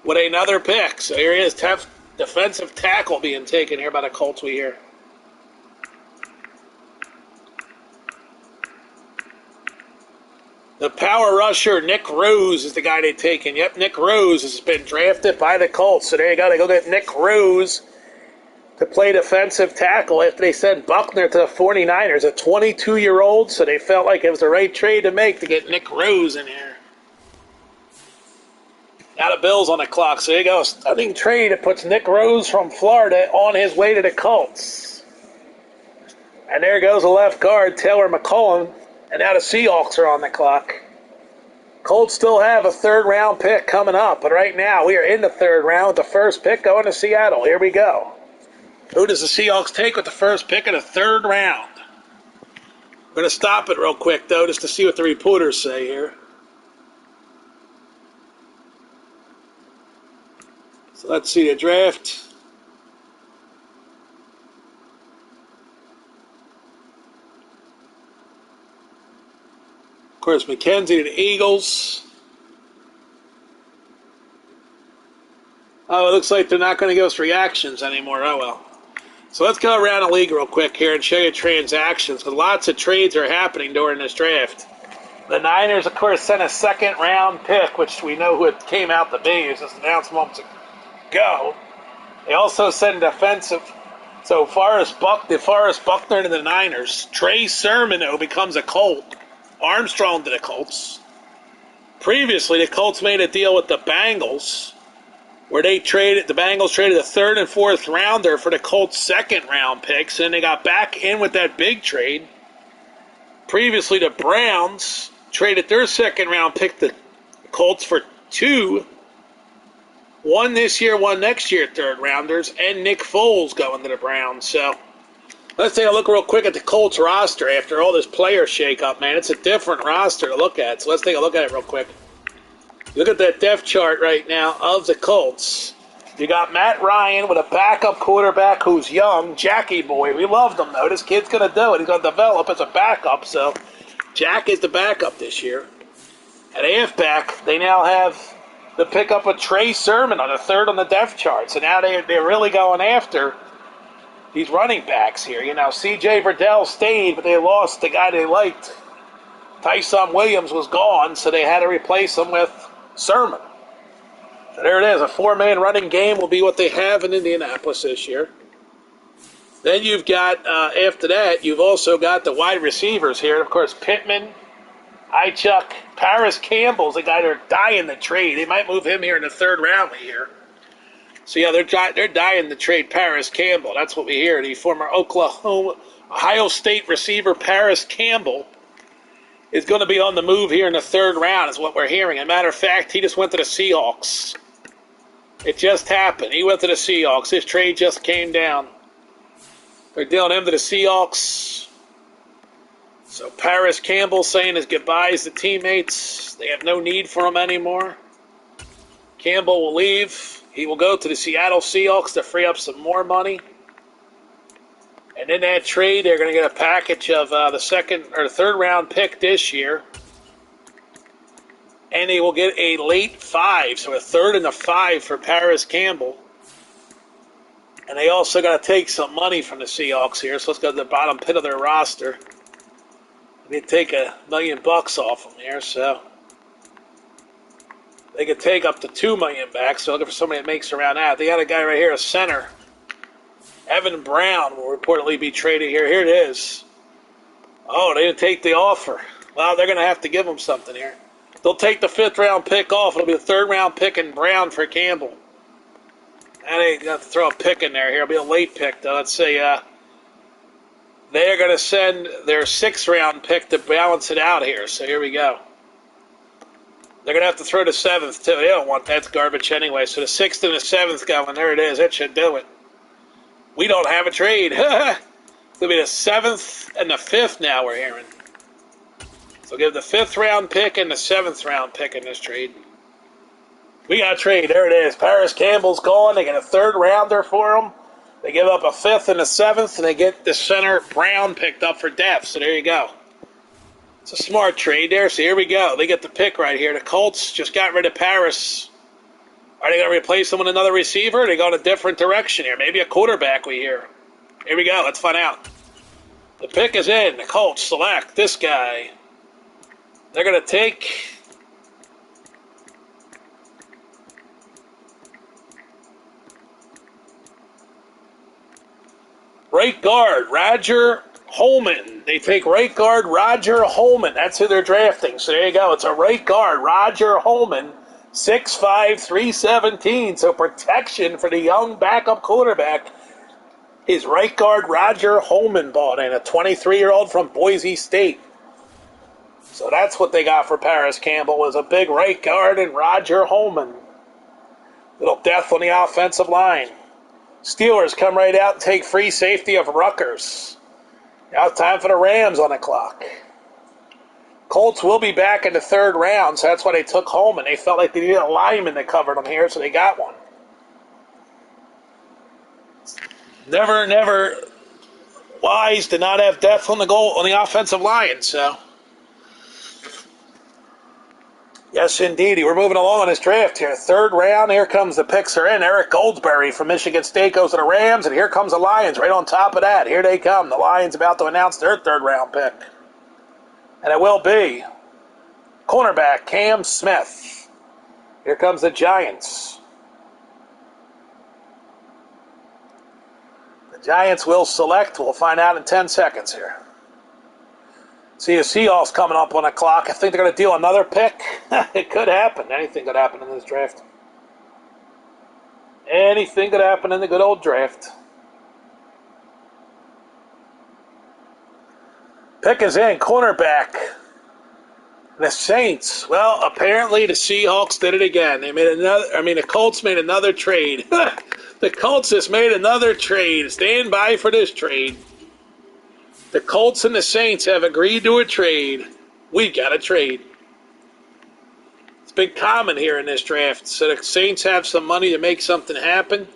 with another pick. So here he is, defensive tackle being taken here by the Colts, we hear. The power rusher, Nick Rose, is the guy they've taken. Yep, Nick Rose has been drafted by the Colts. So there you go. They go get Nick Rose to play defensive tackle after they sent Buckner to the 49ers, a 22-year-old. So they felt like it was the right trade to make to get Nick Rose in here. Now the Bills on the clock. So there you go. A stunning trade that puts Nick Rose from Florida on his way to the Colts. And there goes the left guard, Taylor McCollum. And now the Seahawks are on the clock. Colts still have a third-round pick coming up. But right now we are in the third round with the first pick going to Seattle. Here we go. Who does the Seahawks take with the first pick of the third round? We're going to stop it real quick, though, just to see what the reporters say here. So let's see the draft. Of course, McKenzie to the Eagles. Oh, it looks like they're not going to give us reactions anymore. Oh, well. So let's go around the league real quick here and show you transactions, because lots of trades are happening during this draft. The Niners, of course, sent a second-round pick, which we know who it came out to be. It was just announced moments ago. They also sent defensive. So Forrest Buckner to the Niners. Trey Sermon, though, becomes a Colt. Armstrong to the Colts. Previously, the Colts made a deal with the Bengals, where the Bengals traded a third and fourth rounder for the Colts' second round picks, and they got back in with that big trade. Previously, the Browns traded their second round pick to the Colts for two, one this year, one next year, third rounders, and Nick Foles going to the Browns. So let's take a look real quick at the Colts roster after all this player shakeup, man. It's a different roster to look at, so let's take a look at it real quick. Look at that depth chart right now of the Colts. You got Matt Ryan with a backup quarterback who's young, Jackie Boy. We loved him, though. This kid's going to do it. He's going to develop as a backup, so Jack is the backup this year. At halfback, they now have the pickup of Trey Sermon on the third on the depth chart. So now they're really going after these running backs here. You know, C.J. Verdell stayed, but they lost the guy they liked. Tyson Williams was gone, so they had to replace him with Sermon. So there it is. A four-man running game will be what they have in Indianapolis this year. Then you've got, after that, you've also got the wide receivers here. Of course, Pittman, Ichuk, Paris Campbell's the guy they're dying to trade. They might move him here in the third round, we hear. So, yeah, they're dying to trade Paris Campbell. That's what we hear. The former Ohio State receiver Paris Campbell is going to be on the move here in the third round, is what we're hearing. As a matter of fact, he just went to the Seahawks. It just happened. He went to the Seahawks. His trade just came down. They're dealing him to the Seahawks. So Paris Campbell saying his goodbyes to teammates. They have no need for him anymore. Campbell will leave. He will go to the Seattle Seahawks to free up some more money. And in that trade, they're going to get a package of the second or third round pick this year. And they will get a late 5, so a third and a 5 for Paris Campbell. And they also got to take some money from the Seahawks here. So let's go to the bottom pit of their roster. They take $1 million off them here, so they could take up to $2 million back. So looking for somebody that makes around that. They got a guy right here, a center. Evan Brown will reportedly be traded here. Here it is. Oh, they didn't take the offer. Well, they're going to have to give him something here. They'll take the 5th round pick off. It'll be a 3rd round pick in Brown for Campbell. And they got to throw a pick in there here. It'll be a late pick, though. Let's see. They're going to send their 6th round pick to balance it out here. So here we go. They're going to have to throw the 7th, too. They don't want that garbage anyway. So the 6th and the 7th going. There it is. That should do it. We don't have a trade. It'll be the 7th and the 5th now we're hearing. So give the 5th round pick and the 7th round pick in this trade. We got a trade. There it is. Paris Campbell's gone. They get a 3rd rounder for him. They give up a 5th and a 7th, and they get the center Brown picked up for depth. So there you go. It's a smart trade there. So here we go. They get the pick right here. The Colts just got rid of Paris. Are they going to replace him with another receiver? Or are they going a different direction here? Maybe a quarterback we hear. Here we go. Let's find out. The pick is in. The Colts select this guy. They're going to take right guard Roger Holman. They take right guard Roger Holman. That's who they're drafting. So there you go. It's a right guard Roger Holman, 6'5", 317. So protection for the young backup quarterback is right guard Roger Holman bought in, a 23-year-old from Boise State. So that's what they got for Paris Campbell, was a big right guard and Roger Holman. Little depth on the offensive line. Steelers come right out and take free safety of Rutgers. Now it's time for the Rams on the clock. Colts will be back in the 3rd round, so that's why they took Holman. They felt like they needed a lineman that covered them here, so they got one. Never wise to not have depth on the offensive line, so. Yes, indeed. We're moving along on this draft here. 3rd round, here comes the picks are in. Eric Goldsberry from Michigan State goes to the Rams, and here comes the Lions right on top of that. Here they come. The Lions about to announce their 3rd round pick. And it will be cornerback Cam Smith. Here comes the Giants. The Giants will select. We'll find out in 10 seconds here. See the Seahawks coming up on the clock. I think they're going to deal another pick. It could happen. Anything could happen in this draft. Anything could happen in the good old draft. Pick is in. Cornerback. The Saints. Well, apparently the Seahawks did it again. The Colts made another trade. The Colts just made another trade. Stand by for this trade. The Colts and the Saints have agreed to a trade. We got a trade. It's been common here in this draft. So the Saints have some money to make something happen.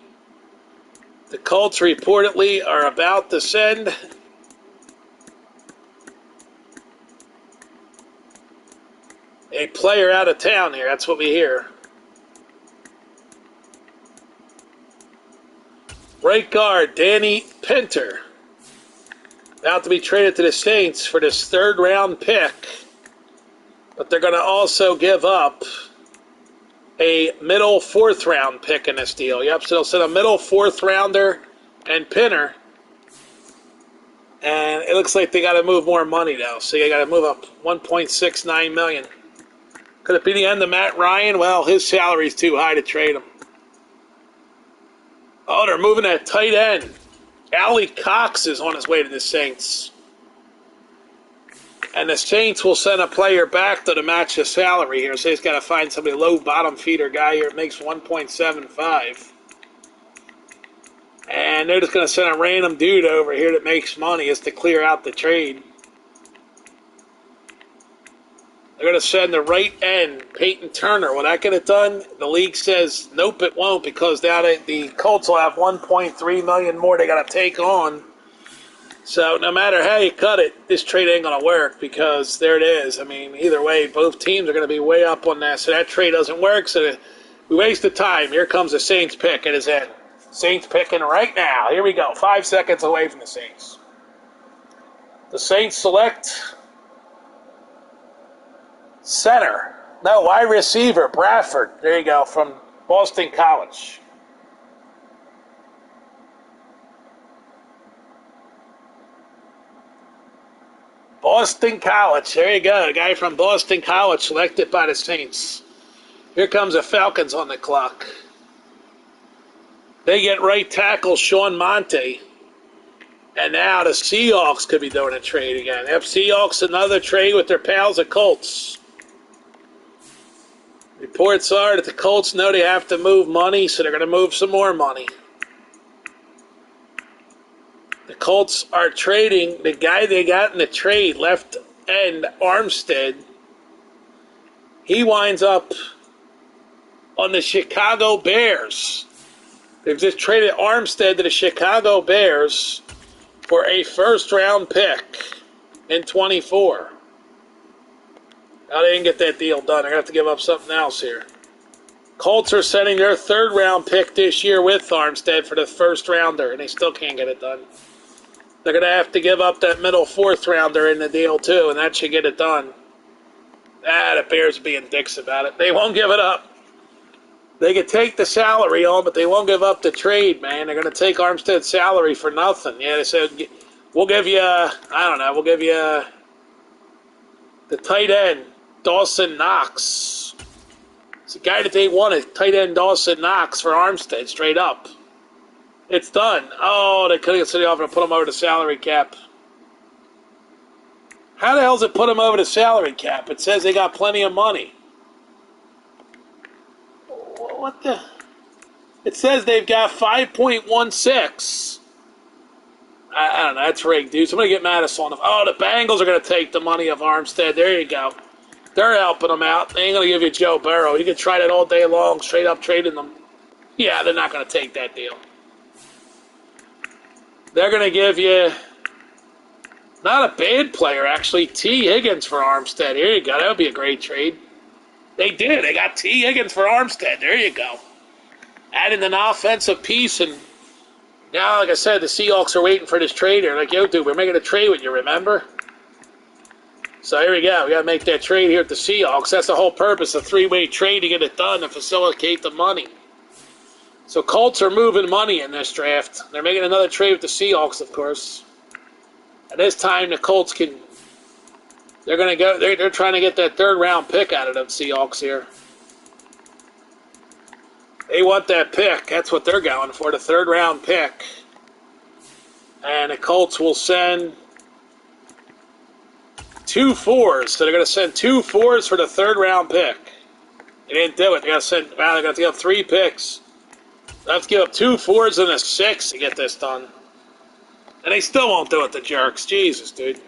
The Colts reportedly are about to send a player out of town here. That's what we hear. Right guard Danny Pinter. About to be traded to the Saints for this 3rd round pick. But they're going to also give up a middle 4th round pick in this deal. Yep, so they'll send a middle 4th rounder and Pinner. And it looks like they got to move more money though. So they got to move up $1.69 million. Could it be the end of Matt Ryan? Well, his salary's too high to trade him. Oh, they're moving that tight end. Allie Cox is on his way to the Saints. And the Saints will send a player back to match the salary here. So he's got to find somebody, low bottom feeder guy here that makes 1.75. And they're just going to send a random dude over here that makes money just to clear out the trade. They're going to send the right end, Peyton Turner. Will that get it done? The league says, nope, it won't, because now the Colts will have $1.3 million more they got to take on. So no matter how you cut it, this trade ain't going to work, because there it is. I mean, either way, both teams are going to be way up on that. So that trade doesn't work. So we wasted time. Here comes the Saints pick. It is in. Saints picking right now. Here we go. 5 seconds away from the Saints. The Saints select center. No, wide receiver, Bradford. There you go, from Boston College. Boston College. There you go. A guy from Boston College selected by the Saints. Here comes the Falcons on the clock. They get right tackle Sean Monte. And now the Seahawks could be doing a trade again. Yep, Seahawks another trade with their pals the Colts. Reports are that the Colts know they have to move money, so they're going to move some more money. The Colts are trading the guy they got in the trade, left end Armstead. He winds up on the Chicago Bears. They've just traded Armstead to the Chicago Bears for a first-round pick in 24. Now, they didn't get that deal done. They're going to have to give up something else here. Colts are sending their third-round pick this year with Armstead for the first-rounder, and they still can't get it done. They're going to have to give up that middle fourth-rounder in the deal, too, and that should get it done. The Bears are being dicks about it. They won't give it up. They could take the salary on, but they won't give up the trade, man. They're going to take Armstead's salary for nothing. Yeah, they said, we'll give you, we'll give you the tight end, Dawson Knox. It's the guy that they wanted, tight end Dawson Knox for Armstead, straight up. It's done. Oh, they couldn't get the offer to put him over the salary cap. How the hell does it put him over the salary cap? It says they got plenty of money. What the? It says they've got 5.16. I don't know. That's rigged, dude. Somebody get Madison on them. Oh, the Bengals are going to take the money of Armstead. There you go. They're helping them out. They ain't going to give you Joe Burrow. You can try that all day long, straight up trading them. Yeah, they're not going to take that deal. They're going to give you not a bad player, actually, T. Higgins for Armstead. Here you go. That would be a great trade. They did. They got T. Higgins for Armstead. There you go. Adding an offensive piece, and now, like I said, the Seahawks are waiting for this trade. They're like, yo, dude, we're making a trade with you, remember? So here we go. We got to make that trade here at the Seahawks. That's the whole purpose, a three-way trade to get it done and facilitate the money. So Colts are moving money in this draft. They're making another trade with the Seahawks, of course. And this time the Colts can... They're going to go. They're trying to get that third-round pick out of them Seahawks here. They want that pick. That's what they're going for, the third-round pick. And the Colts will send 2 fours. So they're going to send 2 fours for the third-round pick. They didn't do it. They got to send. Wow, they got to give up 3 picks. They have to give up 2 fours and a 6 to get this done. And they still won't do it, the jerks. Jesus, dude.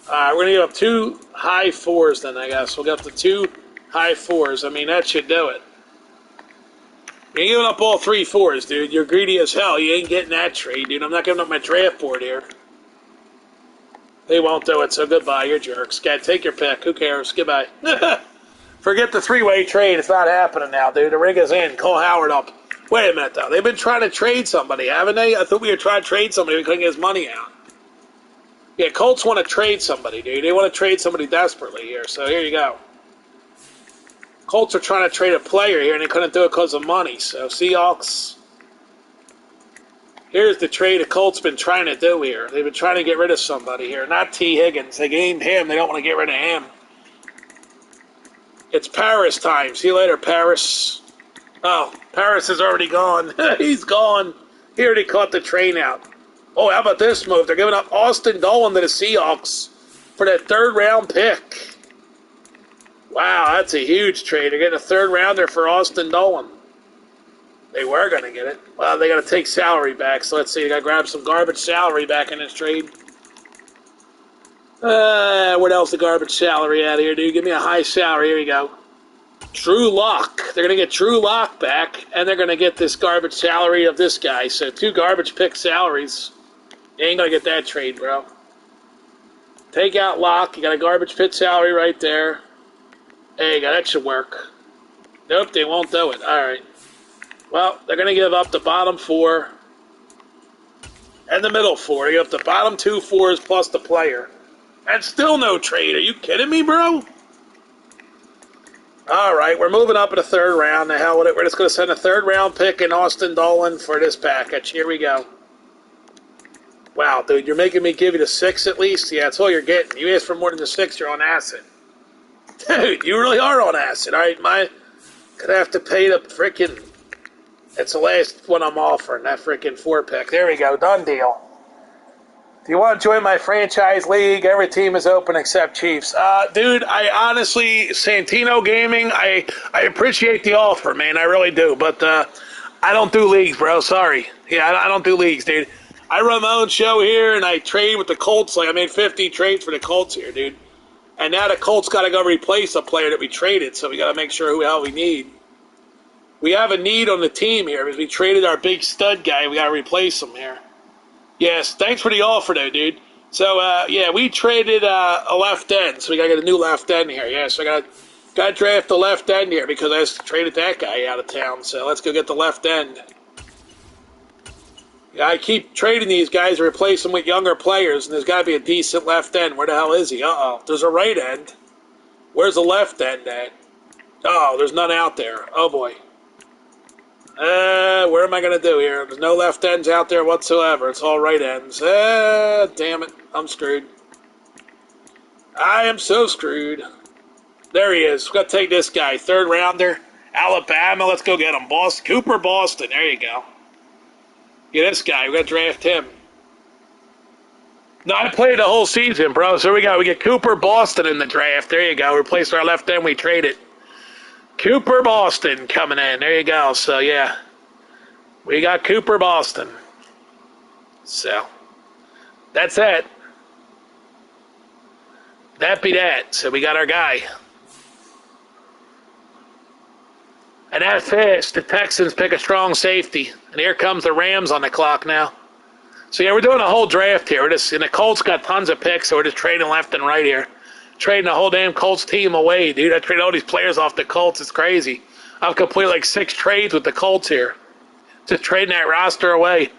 We're going to give up 2 high 4s then, I guess. We'll get up to 2 high 4s. I mean, that should do it. You're giving up all 3 4s, dude. You're greedy as hell. You ain't getting that trade, dude. I'm not giving up my draft board here. They won't do it, so goodbye. You're jerks. God, take your pick. Who cares? Goodbye. Forget the 3-way trade. It's not happening now, dude. The rig is in. Cole Howard up. Wait a minute, though. They've been trying to trade somebody, haven't they? I thought we were trying to trade somebody. We couldn't get his money out. Yeah, Colts want to trade somebody, dude. They want to trade somebody desperately here. So here you go. Colts are trying to trade a player here, and they couldn't do it because of money. So Seahawks. Here's the trade the Colts been trying to do here. They've been trying to get rid of somebody here. Not T. Higgins. They gained him. They don't want to get rid of him. It's Paris time. See you later, Paris. Oh, Paris is already gone. He's gone. He already caught the train out. Oh, how about this move? They're giving up Austin Dolan to the Seahawks for that third-round pick. Wow, that's a huge trade. They're getting a third-rounder for Austin Dolan. They were going to get it. Well, they got to take salary back. So let's see. They got to grab some garbage salary back in this trade. What else the garbage salary out of here, dude? Give me a high salary. Here we go. Drew Lock. They're going to get Drew Lock back, and they're going to get this garbage salary of this guy. So 2 garbage pick salaries. You ain't going to get that trade, bro. Take out Lock. You got a garbage pit salary right there. There you go. That should work. Nope, they won't do it. All right. Well, they're going to give up the bottom 4 and the middle 4. They give up the bottom 2 4s plus the player. And still no trade. Are you kidding me, bro? All right, we're moving up in the third round. The hell with it. We're just going to send a third-round pick in Austin Dolan for this package. Here we go. Wow, dude, you're making me give you the 6 at least? Yeah, that's all you're getting. You asked for more than the 6, you're on acid. Dude, you really are on acid. All right, gonna have to pay the frickin'... It's the last one I'm offering, that frickin' 4-pick. There we go, done deal. Do you want to join my franchise league? Every team is open except Chiefs. Dude, I honestly, Santino Gaming, I appreciate the offer, man. I really do. But I don't do leagues, bro. Sorry. Yeah, I don't do leagues, dude. I run my own show here, and I trade with the Colts. Like, I made 50 trades for the Colts here, dude. And now the Colts got to go replace a player that we traded, so we got to make sure who the hell we need. We have a need on the team here because we traded our big stud guy. We got to replace him here. Yes, thanks for the offer, though, dude. So, yeah, we traded a left end, so we got to get a new left end here. Yeah, so I got to draft the left end here because I just traded that guy out of town. So let's go get the left end. Yeah, I keep trading these guys to replace them with younger players, and there's got to be a decent left end. Where the hell is he? Uh-oh, there's a right end. Where's the left end at? Oh, there's none out there. Oh, boy. Where am I going to do here? There's no left ends out there whatsoever. It's all right ends. Damn it. I'm screwed. I am so screwed. There he is. We've got to take this guy. 3rd rounder. Alabama. Let's go get him. Cooper Boston. There you go. Get this guy. We've got to draft him. No, I played the whole season, bro. So we get Cooper Boston in the draft. There you go. Replace our left end. We traded. Cooper Boston coming in. There you go. So, yeah. We got Cooper Boston. So, that's it. That be that. So, we got our guy. And that fast, the Texans pick a strong safety. And here comes the Rams on the clock now. So, yeah, we're doing a whole draft here. And the Colts got tons of picks, so we're just trading left and right here. Trading the whole damn Colts team away, dude. I traded all these players off the Colts. It's crazy. I've completed like 6 trades with the Colts here. Just trading that roster away.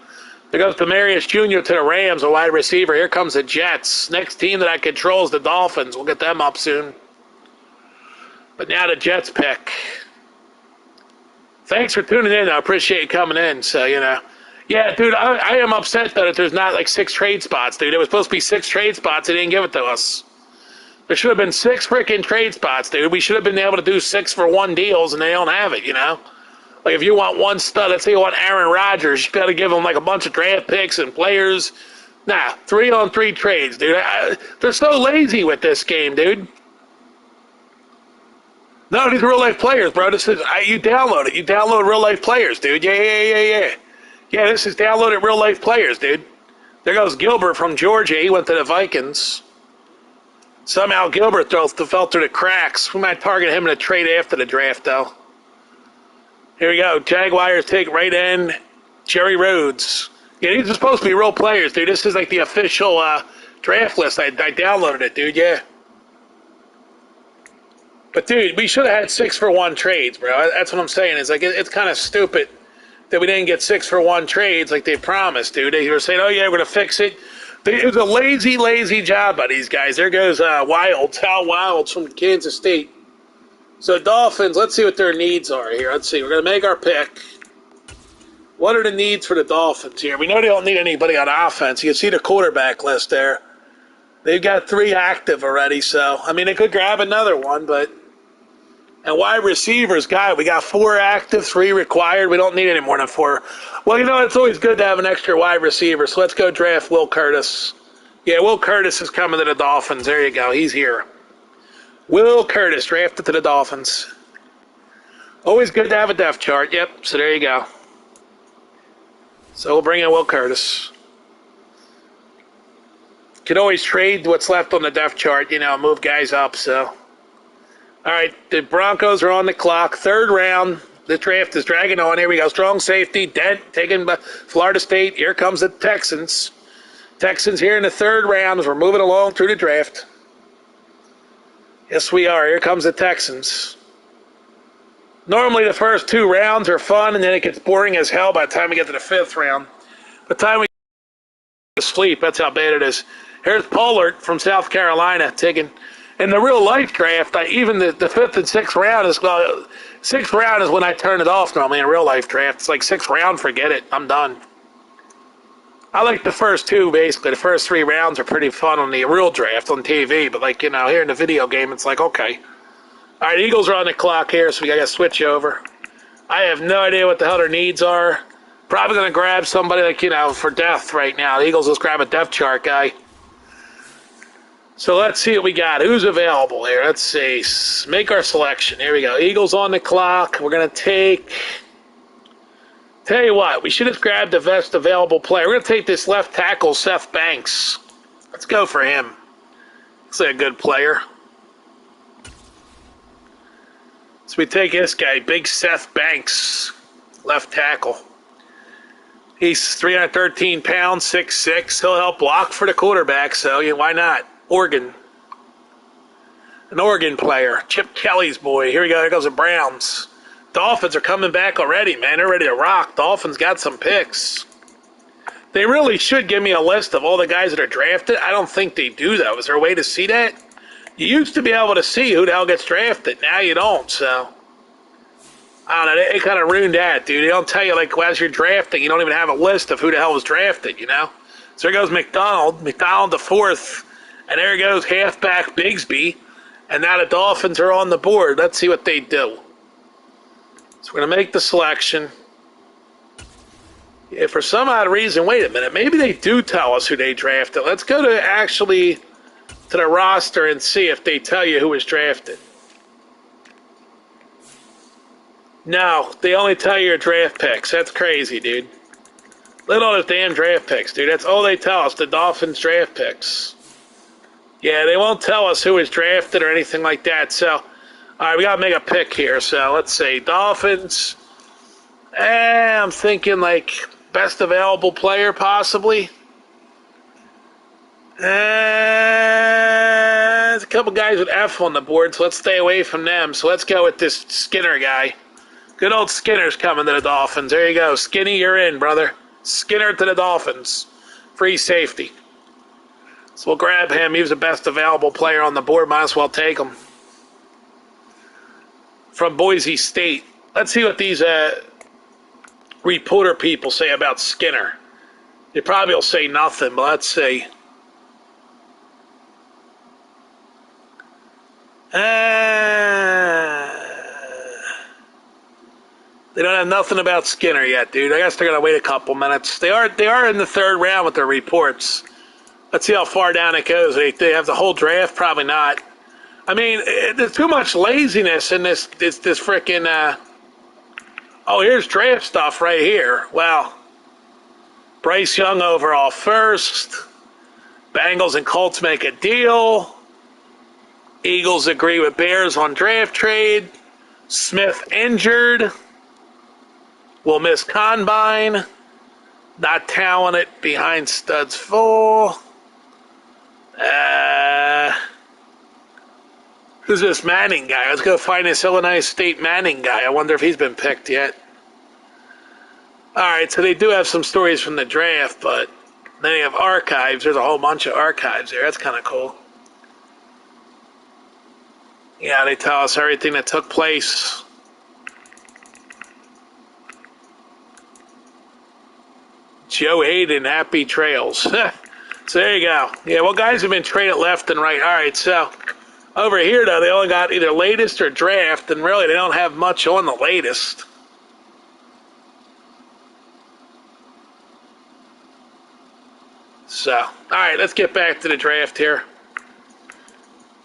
There goes Demarius Jr. to the Rams, a wide receiver. Here comes the Jets. Next team that I control is the Dolphins. We'll get them up soon. But now the Jets pick. Thanks for tuning in. I appreciate you coming in. So, you know. Yeah, dude, I am upset that there's not like 6 trade spots, dude. There was supposed to be 6 trade spots. They didn't give it to us. There should have been 6 freaking trade spots, dude. We should have been able to do 6-for-1 deals, and they don't have it, you know? Like, if you want one stud, let's say you want Aaron Rodgers, you got to give him, like, a bunch of draft picks and players. Nah, 3-on-3 trades, dude. They're so lazy with this game, dude. No, these are real-life players, bro. This is, you download it. You download real-life players, dude. Yeah. Yeah, this is downloaded real-life players, dude. There goes Gilbert from Georgia. He went to the Vikings. Somehow Gilbert fell through the cracks. We might target him in a trade after the draft, though. Here we go. Jaguars take right end Jerry Rhodes. Yeah, these are supposed to be real players, dude. This is like the official draft list. I downloaded it, dude, yeah. But, dude, we should have had 6-for-1 trades, bro. That's what I'm saying. It's like it's kind of stupid that we didn't get 6-for-1 trades like they promised, dude. They were saying, oh, yeah, we're going to fix it. It was a lazy job by these guys. There goes Hal Wilds from Kansas State. So Dolphins, let's see what their needs are here. Let's see. We're going to make our pick. What are the needs for the Dolphins here? We know they don't need anybody on offense. You can see the quarterback list there. They've got 3 active already. So, I mean, they could grab another one, but... And wide receivers, we got 4 active, 3 required. We don't need any more than 4. Well, you know, it's always good to have an extra wide receiver, so let's go draft Will Curtis. Yeah, Will Curtis is coming to the Dolphins. There you go. He's here. Will Curtis, drafted to the Dolphins. Always good to have a depth chart. Yep, so there you go. So we'll bring in Will Curtis. Could always trade what's left on the depth chart, you know, move guys up, so... All right, the Broncos are on the clock. 3rd round. The draft is dragging on. Here we go. Strong safety. Dent taken by Florida State. Here comes the Texans. Texans here in the 3rd round as we're moving along through the draft. Yes, we are. Here comes the Texans. Normally the first 2 rounds are fun, and then it gets boring as hell by the time we get to the 5th round. By the time we get to sleep, that's how bad it is. Here's Pollard from South Carolina taking... In the real life draft, even the 5th and 6th round is 6th round is when I turn it off normally in a real life draft. It's like 6th round, forget it. I'm done. I like the first two, basically. The first 3 rounds are pretty fun on the real draft on TV, but like, here in the video game, it's like, okay. All right, Eagles are on the clock here, so we got to switch over. I have no idea what the hell their needs are. Probably going to grab somebody like, for depth right now. The Eagles, let's grab a depth chart guy. So let's see what we got. Who's available here? Let's see. Make our selection. Here we go. Eagles on the clock. We're going to take... Tell you what, we should have grabbed the best available player. We're going to take this left tackle, Seth Banks. Let's go for him. Looks like a good player. So we take this guy, big Seth Banks, left tackle. He's 313 pounds, 6'6". He'll help block for the quarterback, so why not? Oregon. An Oregon player. Chip Kelly's boy. Here we go. Here goes the Browns. Dolphins are coming back already, man. They're ready to rock. Dolphins got some picks. They really should give me a list of all the guys that are drafted. I don't think they do, though. Is there a way to see that? You used to be able to see who the hell gets drafted. Now you don't, so... I don't know. They kind of ruined that, dude. They don't tell you, like, as you're drafting, you don't even have a list of who the hell was drafted, So there goes McDonald. McDonald the fourth. And there goes halfback Bigsby. And now the Dolphins are on the board. Let's see what they do. So we're going to make the selection. Yeah, for some odd reason, wait a minute. Maybe they do tell us who they drafted. Let's go to the roster and see if they tell you who was drafted. No, they only tell you your draft picks. That's crazy, dude. Look at all those damn draft picks, dude. That's all they tell us, the Dolphins draft picks. Yeah, they won't tell us who was drafted or anything like that. So, all right, we got to make a pick here. So, let's see. Dolphins. I'm thinking, like, best available player, possibly. There's a couple guys with F on the board, so let's stay away from them. So, let's go with this Skinner guy. Good old Skinner's coming to the Dolphins. There you go. Skinny, you're in, brother. Skinner to the Dolphins. Free safety. So we'll grab him. He was the best available player on the board. Might as well take him. From Boise State. Let's see what these reporter people say about Skinner. They probably will say nothing, but let's see. They don't have nothing about Skinner yet, dude. I guess they're going to wait a couple minutes. They are in the third round with their reports. Let's see how far down it goes. They have the whole draft? Probably not. I mean, there's too much laziness in this freaking... Oh, here's draft stuff right here. Wow. Bryce Young overall first. Bengals and Colts make a deal. Eagles agree with Bears on draft trade. Smith injured. Will miss combine. Not talented behind studs full. Who's this Manning guy? Let's go find this Illinois State Manning guy. I wonder if he's been picked yet. All right, so they do have some stories from the draft, but then they have archives. There's a whole bunch of archives there. That's kind of cool. Yeah, they tell us everything that took place. Joe Hayden, happy trails. So there you go. Yeah, well, guys have been traded left and right. All right, so over here, though, they only got either latest or draft, and really they don't have much on the latest. So, all right, let's get back to the draft here.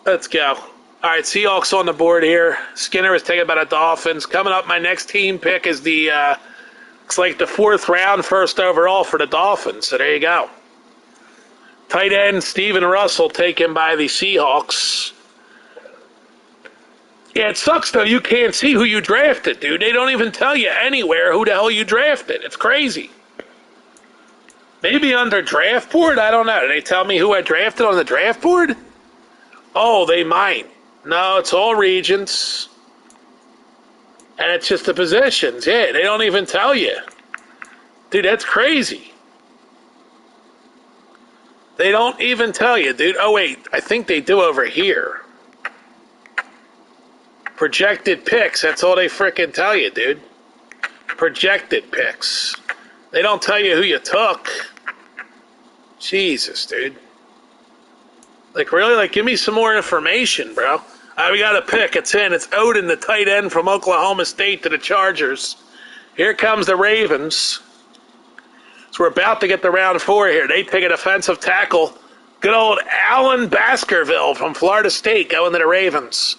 Let's go. All right, Seahawks on the board here. Skinner was taken by the Dolphins. Coming up, my next team pick is looks like the 4th round, first overall for the Dolphins. So there you go. Tight end Steven Russell taken by the Seahawks. Yeah, it sucks, though. You can't see who you drafted, dude. They don't even tell you anywhere who the hell you drafted. It's crazy. Maybe under draft board? I don't know. Did they tell me who I drafted on the draft board? Oh, they might. No, it's all regions. And it's just the positions. Yeah, they don't even tell you. Dude, that's crazy. They don't even tell you, dude. Oh, wait. I think they do over here. Projected picks. That's all they frickin' tell you, dude. Projected picks. They don't tell you who you took. Jesus, dude. Like, really? Like, give me some more information, bro. All right, we got a pick. It's in. It's Odin, the tight end from Oklahoma State to the Chargers. Here comes the Ravens. So we're about to get to round 4 here. They take a defensive tackle. Good old Alan Baskerville from Florida State going to the Ravens.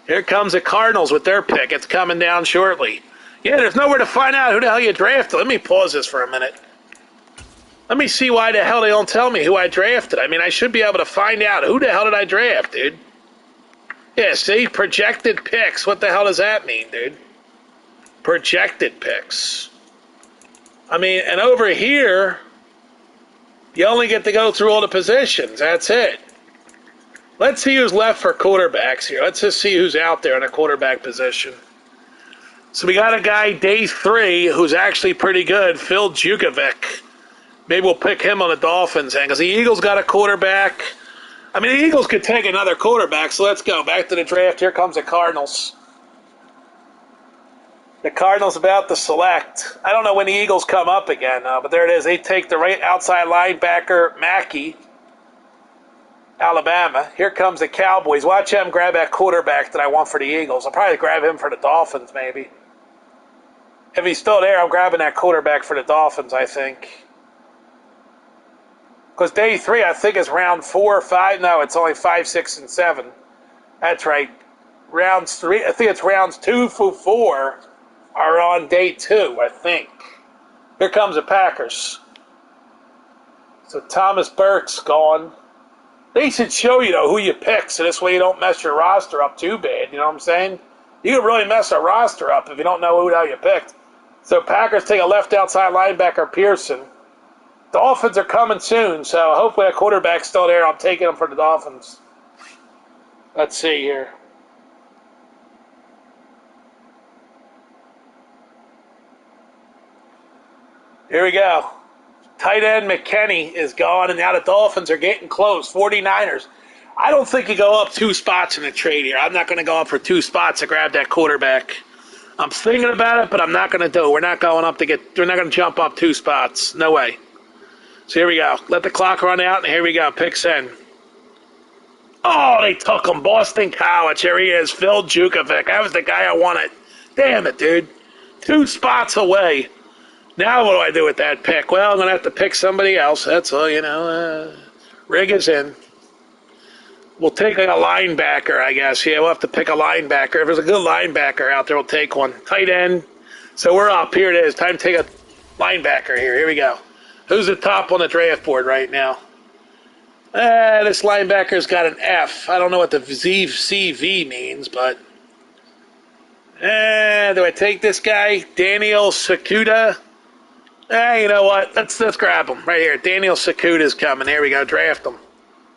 Here comes the Cardinals with their pick. It's coming down shortly. Yeah, there's nowhere to find out who the hell you drafted. Let me pause this for a minute. Let me see why the hell they don't tell me who I drafted. I mean, I should be able to find out who the hell did I draft, dude. Yeah, see? Projected picks. What the hell does that mean, dude? Projected picks. I mean, and over here, you only get to go through all the positions. That's it. Let's see who's left for quarterbacks here. Let's just see who's out there in a quarterback position. So we got a guy, day 3, who's actually pretty good, Phil Jukovic. Maybe we'll pick him on the Dolphins end because the Eagles got a quarterback. I mean, the Eagles could take another quarterback, so let's go. Back to the draft. Here comes the Cardinals. The Cardinals about to select. I don't know when the Eagles come up again, but there it is. They take the right outside linebacker, Mackey, Alabama. Here comes the Cowboys. Watch them grab that quarterback that I want for the Eagles. I'll probably grab him for the Dolphins, maybe. If he's still there, I'm grabbing that quarterback for the Dolphins, I think. Because day 3, I think, is round 4 or 5. No, it's only 5, 6, and 7. That's right. Rounds 3. I think it's rounds 2 through 4 are on day 2, I think. Here comes the Packers. So Thomas Burke's gone. They should show you, though, who you pick, so this way you don't mess your roster up too bad. You know what I'm saying? You can really mess a roster up if you don't know who the hell you picked. So Packers take a left outside linebacker, Pearson. Dolphins are coming soon, so hopefully a quarterback's still there. I'm taking them for the Dolphins. Let's see here. Here we go. Tight end McKinney is gone, and now the Dolphins are getting close. 49ers. I don't think you go up 2 spots in the trade here. I'm not going to go up for 2 spots to grab that quarterback. I'm thinking about it, but I'm not going to do it. We're not going up to get. We're not going to jump up 2 spots. No way. So here we go. Let the clock run out, and here we go. Picks in. Oh, they took him. Boston College. Here he is. Phil Jukovic. That was the guy I wanted. Damn it, dude. 2 spots away. Now what do I do with that pick? Well, I'm going to have to pick somebody else. That's all, you know. Rig is in. We'll take a linebacker, I guess. Yeah, we'll have to pick a linebacker. If there's a good linebacker out there, we'll take one. Tight end. So we're up. Here it is. Time to take a linebacker here. Here we go. Who's the top on the draft board right now? This linebacker's got an F. I don't know what the CV means, but... do I take this guy? Daniel Sakuda? You know what? Let's grab him right here. Daniel Sakuda's coming. Here we go. Draft him.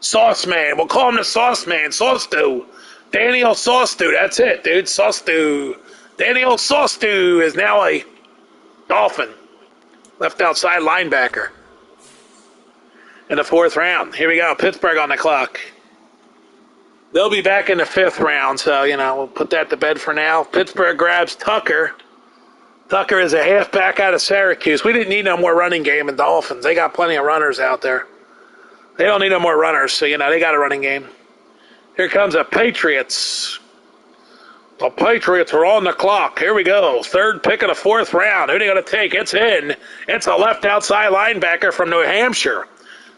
Sauce Man. We'll call him the Sauce Man. Sauce Stew. Daniel Sauce Stew. That's it, dude. Sauce Stew. Daniel Sauce Stew is now a Dolphin. Left outside linebacker. In the 4th round. Here we go. Pittsburgh on the clock. They'll be back in the 5th round, so, you know, we'll put that to bed for now. Pittsburgh grabs Tucker. Tucker is a halfback out of Syracuse. We didn't need no more running game in Dolphins. They got plenty of runners out there. They don't need no more runners, so, you know, they got a running game. Here comes the Patriots. The Patriots are on the clock. Here we go. 3rd pick of the 4th round. Who are they going to take? It's in. It's a left outside linebacker from New Hampshire.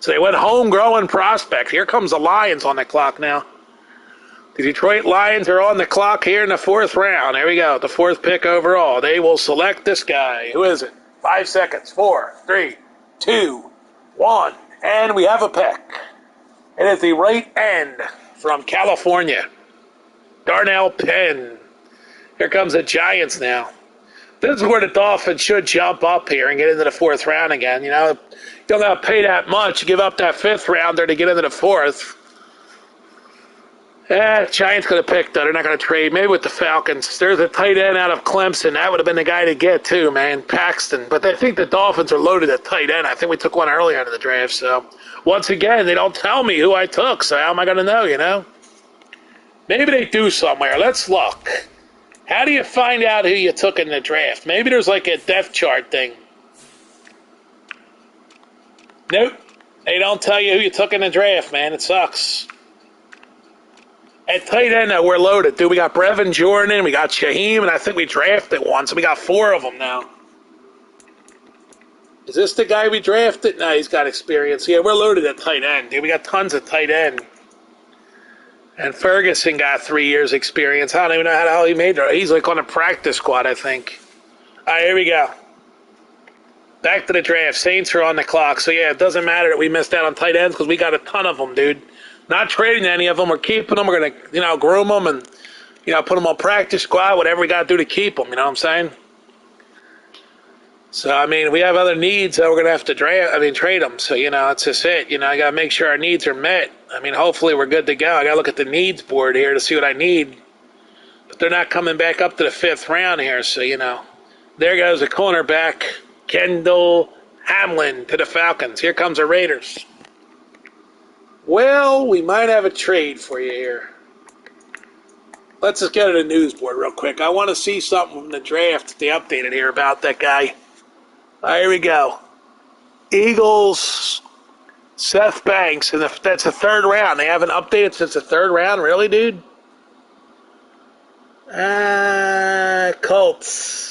So they went homegrown prospect. Here comes the Lions on the clock now. The Detroit Lions are on the clock here in the 4th round. Here we go. The 4th pick overall. They will select this guy. Who is it? 5 seconds. 4, 3, 2, 1. And we have a pick. It is the right end from California. Darnell Penn. Here comes the Giants now. This is where the Dolphins should jump up here and get into the 4th round again. You know, you don't got to pay that much. Give up that 5th rounder to get into the 4th. Giants going to pick, though. They're not going to trade. Maybe with the Falcons. There's a tight end out of Clemson. That would have been the guy to get, too, man. Paxton. But I think the Dolphins are loaded at tight end. I think we took one earlier in the draft. So, once again, they don't tell me who I took. So, how am I going to know, you know? Maybe they do somewhere. Let's look. How do you find out who you took in the draft? Maybe there's like a depth chart thing. Nope. They don't tell you who you took in the draft, man. It sucks. At tight end, we're loaded, dude. We got Brevin Jordan, we got Shaheem, and I think we drafted one, so we got 4 of them now. Is this the guy we drafted? No, he's got experience. Yeah, we're loaded at tight end, dude. We got tons of tight end. And Ferguson got 3 years experience. I don't even know how the hell he made it. He's like on a practice squad, I think. All right, here we go. Back to the draft. Saints are on the clock. So, yeah, it doesn't matter that we missed out on tight ends because we got a ton of them, dude. Not trading any of them. We're keeping them. We're going to, groom them and, put them on practice squad, whatever we got to do to keep them. You know what I'm saying? So, I mean, we have other needs that we're going to have to trade them. So, that's just it. I got to make sure our needs are met. I mean, hopefully we're good to go. I got to look at the needs board here to see what I need. But they're not coming back up to the 5th round here. So, there goes the cornerback, Kendall Hamlin to the Falcons. Here comes the Raiders. Well, we might have a trade for you here. Let's just go to the news board real quick. I want to see something from the draft they updated here about that guy. All right, here we go. Eagles, Seth Banks, and that's the 3rd round. They haven't updated since the 3rd round? Really, dude? Colts.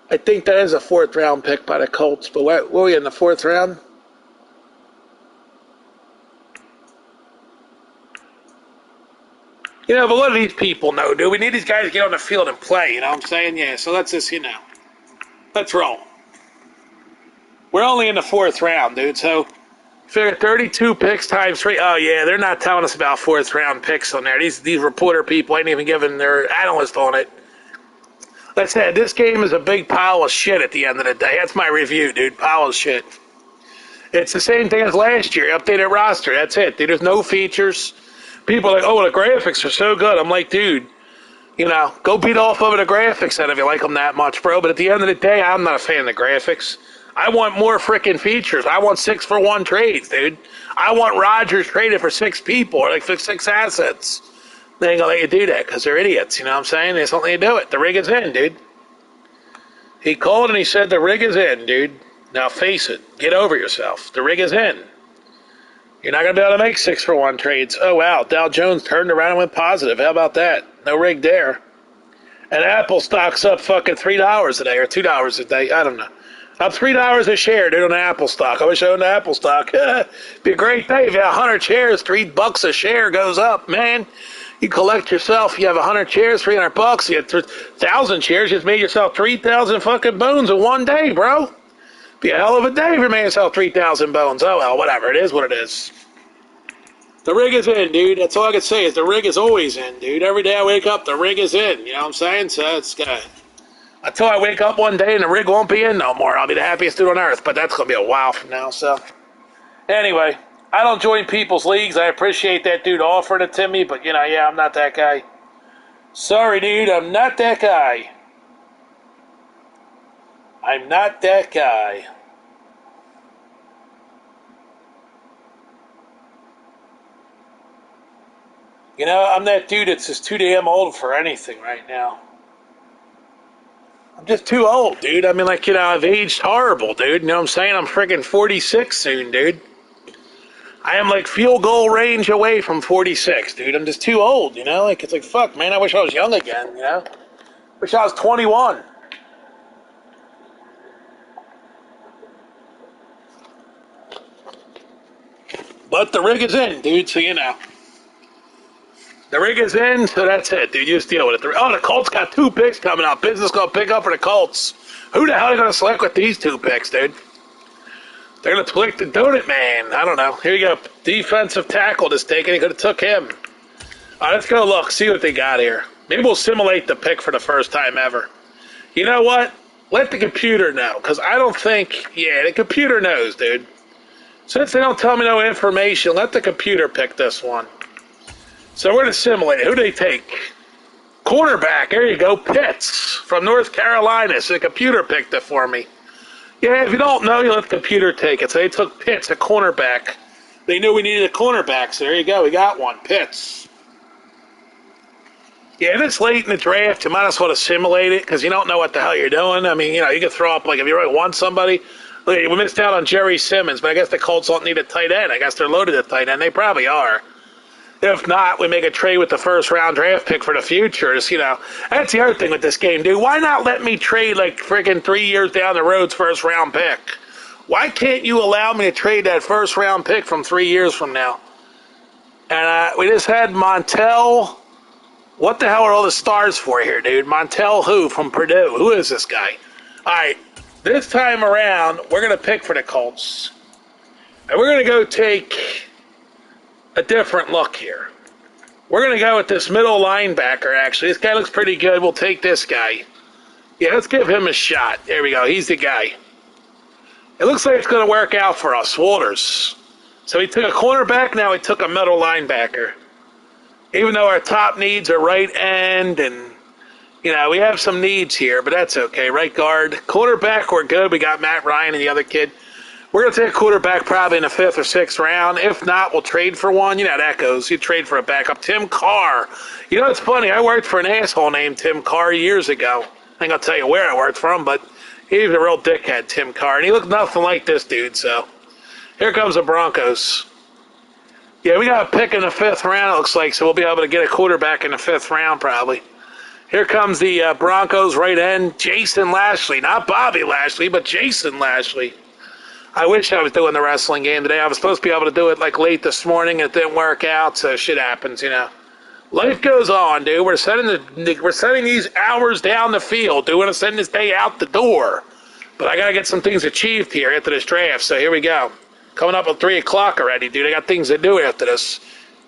I think that is a 4th round pick by the Colts, but what were we in the 4th round? But what do these people know, dude? We need these guys to get on the field and play, you know what I'm saying? Yeah, so let's just, let's roll. We're only in the 4th round, dude, so figure 32 picks times 3. Oh, yeah, they're not telling us about 4th round picks on there. These reporter people ain't even giving their analyst on it. Like I said, this game is a big pile of shit at the end of the day. That's my review, dude. Pile of shit. It's the same thing as last year. Updated roster. That's it, dude. There's no features. People are like, oh, the graphics are so good. I'm like, dude, go beat off over the graphics then if you like them that much, bro. But at the end of the day, I'm not a fan of the graphics. I want more freaking features. I want 6-for-1 trades, dude. I want Rodgers traded for 6 people or for 6 assets. They ain't going to let you do that because they're idiots, you know what I'm saying? There's something to do it. The rig is in, dude. He called and he said the rig is in, dude. Now face it. Get over yourself. The rig is in. You're not going to be able to make 6-for-1 trades. Oh, wow. Dow Jones turned around and went positive. How about that? No rig there. And Apple stock's up fucking $3 a day or $2 a day. I don't know. Up $3 a share, dude, on Apple stock. I wish I owned Apple stock. Be a great day if you had 100 shares, $3 a share goes up, man. You collect yourself. You have 100 shares, $300. You have 1,000 shares. You just made yourself 3,000 fucking bones in one day, bro. Be a hell of a day if you made yourself 3,000 bones. Oh, well, whatever. It is what it is. The rig is in, dude. That's all I can say is the rig is always in, dude. Every day I wake up, the rig is in. You know what I'm saying? So it's good. Until I wake up one day and the rig won't be in no more. I'll be the happiest dude on earth. But that's going to be a while from now. So anyway, I don't join people's leagues. I appreciate that dude offering it to me. But, yeah, I'm not that guy. Sorry, dude. I'm not that guy. I'm not that guy. I'm that dude that's just too damn old for anything right now. I'm just too old, dude. I mean, I've aged horrible, dude. You know what I'm saying? I'm freaking 46 soon, dude. I am field goal range away from 46, dude. I'm just too old, it's like, fuck, man, I wish I was young again, Wish I was 21. But the rig is in, dude, so The rig is in, so that's it, dude. You just deal with it. The Colts got 2 picks coming up. Business going to pick up for the Colts. Who the hell are going to select with these 2 picks, dude? They're going to select the donut man. I don't know. Here you go. Defensive tackle just taken. He could have took him. All right, let's go look, see what they got here. Maybe we'll simulate the pick for the first time ever. You know what? Let the computer know, because I don't think, the computer knows, dude. Since they don't tell me no information, let the computer pick this one. So we're going to simulate it. Who do they take? Cornerback. There you go. Pitts from North Carolina. So the computer picked it for me. Yeah, if you don't know, you let the computer take it. So they took Pitts, a cornerback. They knew we needed a cornerback. So there you go. We got one. Pitts. Yeah, this late in the draft, you might as well assimilate it because you don't know what the hell you're doing. I mean, you can throw up, like, if you really want somebody. Look, we missed out on Jerry Simmons, but I guess the Colts don't need a tight end. I guess they're loaded at tight end. They probably are. If not, we make a trade with the first-round draft pick for the future. That's the other thing with this game, dude. Why not let me trade, like, freaking 3 years down the road's first-round pick? Why can't you allow me to trade that first-round pick from 3 years from now? And we just had Montel. What the hell are all the stars for here, dude? Montel who from Purdue? Who is this guy? All right, this time around, we're going to pick for the Colts. And we're going to go take a different look here. We're going to go with this middle linebacker, actually. This guy looks pretty good. We'll take this guy. Yeah, let's give him a shot. There we go. He's the guy. It looks like it's going to work out for us, Walters. So he took a cornerback, now he took a middle linebacker. Even though our top needs are right end and, we have some needs here, but that's okay. Right guard. Quarterback, we're good. We got Matt Ryan and the other kid. We're going to take a quarterback probably in the 5th or 6th round. If not, we'll trade for one. You know how that goes. You trade for a backup. Tim Carr. It's funny. I worked for an asshole named Tim Carr years ago. I ain't going to tell you where I worked from, but he was a real dickhead, Tim Carr. And he looked nothing like this dude, so here comes the Broncos. Yeah, we got a pick in the 5th round, it looks like, so we'll be able to get a quarterback in the 5th round probably. Here comes the Broncos right end, Jason Lashley. Not Bobby Lashley, but Jason Lashley. I wish I was doing the wrestling game today. I was supposed to be able to do it like late this morning. It didn't work out, so shit happens, Life goes on, dude. We're setting these hours down the field, dude. We're going to send this day out the door. But I got to get some things achieved here after this draft, so here we go. Coming up at 3 o'clock already, dude. I got things to do after this.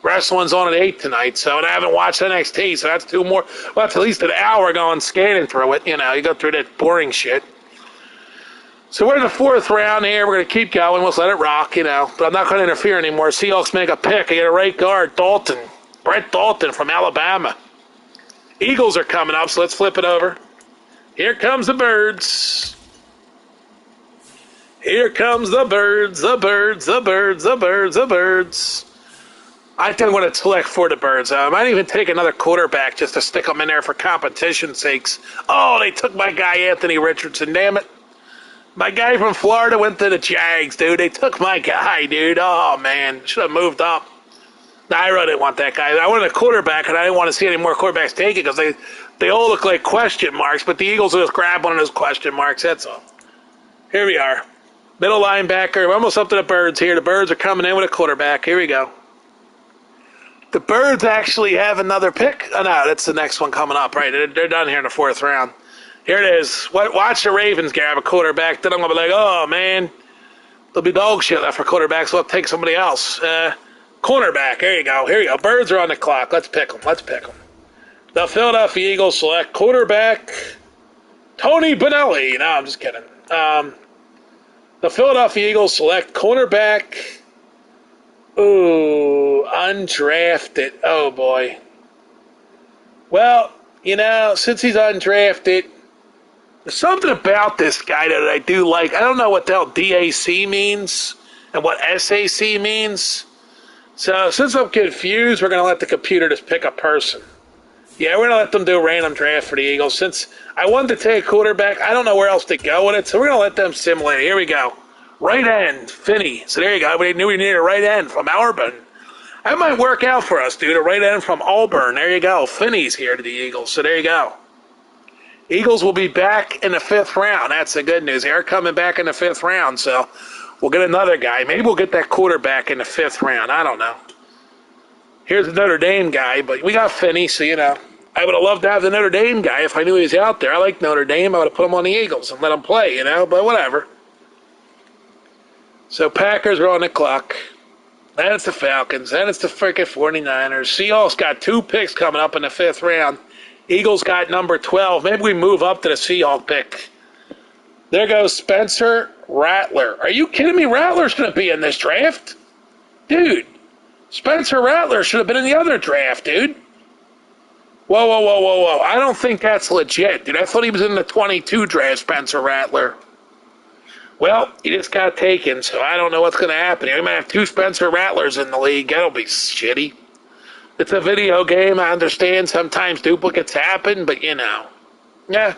Wrestling's on at 8 tonight, and I haven't watched NXT, so that's 2 more. Well, that's at least an hour going scanning through it. You go through that boring shit. So we're in the 4th round here. We're going to keep going. Let's let it rock, But I'm not going to interfere anymore. Seahawks make a pick. I get a right guard, Brett Dalton from Alabama. Eagles are coming up, so let's flip it over. Here comes the Birds. Here comes the Birds, the Birds, the Birds, the Birds, the Birds. I think I'm going to select for the Birds. I might even take another quarterback just to stick them in there for competition's sakes. Oh, they took my guy Anthony Richardson, damn it. My guy from Florida went to the Jags, dude. They took my guy, dude. Oh, man. Should have moved up. No, I really didn't want that guy. I wanted a quarterback, and I didn't want to see any more quarterbacks take it because they all look like question marks, but the Eagles will just grab one of those question marks, that's all. Here we are. Middle linebacker. We're almost up to the Birds here. The Birds are coming in with a quarterback. Here we go. The Birds actually have another pick. Oh, no, that's the next one coming up, right? They're done here in the 4th round. Here it is. Watch the Ravens grab a quarterback. Then I'm going to be like, oh, man. There'll be dog shit left for quarterbacks, so I'll take somebody else. Cornerback. Here you go. Here you go. Birds are on the clock. Let's pick them. The Philadelphia Eagles select quarterback Tony Bonelli. No, I'm just kidding. The Philadelphia Eagles select cornerback. Ooh, undrafted. Oh, boy. Well, since he's undrafted, there's something about this guy that I do like. I don't know what the hell DAC means and what SAC means. So since I'm confused, we're going to let the computer just pick a person. Yeah, we're going to let them do a random draft for the Eagles. Since I wanted to take a quarterback, I don't know where else to go with it, so we're going to let them simulate it. Here we go. Right end, Finney. So there you go. We knew we needed a right end from Auburn. That might work out for us, dude. A right end from Auburn. There you go. Finney's here to the Eagles, so there you go. Eagles will be back in the 5th round. That's the good news. They're coming back in the 5th round, so we'll get another guy. Maybe we'll get that quarterback in the 5th round. I don't know. Here's the Notre Dame guy, but we got Finney, so, I would have loved to have the Notre Dame guy if I knew he was out there. I like Notre Dame. I would have put him on the Eagles and let him play, but whatever. So Packers are on the clock. Then it's the Falcons. Then it's the freaking 49ers. Seahawks got 2 picks coming up in the 5th round. Eagles got number 12. Maybe we move up to the Seahawk pick. There goes Spencer Rattler. Are you kidding me? Rattler's going to be in this draft? Dude, Spencer Rattler should have been in the other draft, dude. Whoa. I don't think that's legit, dude. I thought he was in the 22 draft, Spencer Rattler. Well, he just got taken, so I don't know what's going to happen. We might have 2 Spencer Rattlers in the league. That'll be shitty. It's a video game. I understand sometimes duplicates happen, but yeah.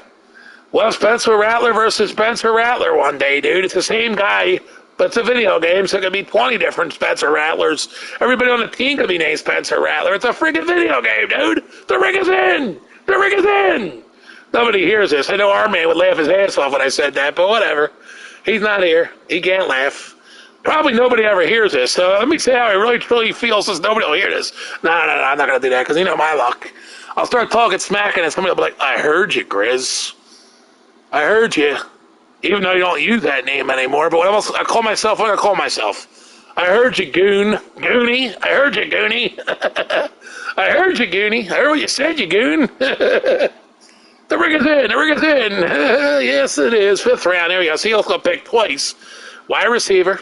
Well, Spencer Rattler versus Spencer Rattler one day, dude. It's the same guy, but it's a video game, so it could be 20 different Spencer Rattlers. Everybody on the team could be named Spencer Rattler. It's a freaking video game, dude. The ring is in. The ring is in. Nobody hears this. I know our man would laugh his ass off when I said that, but whatever. He's not here. He can't laugh. Probably nobody ever hears this, so let me say how I really truly feel since nobody will hear this. No, I'm not going to do that, because you know my luck. I'll start talking smack, and somebody will be like, I heard you, Grizz. I heard you. Even though you don't use that name anymore, but what else? I call myself what I call myself. I heard you, Goon. Goonie. I heard you, Goonie. I heard you, Goonie. I heard what you said, you Goon. The ring is in. The ring is in. Yes, it is. 5th round. There we go. Seahawks going to pick twice. Wide receiver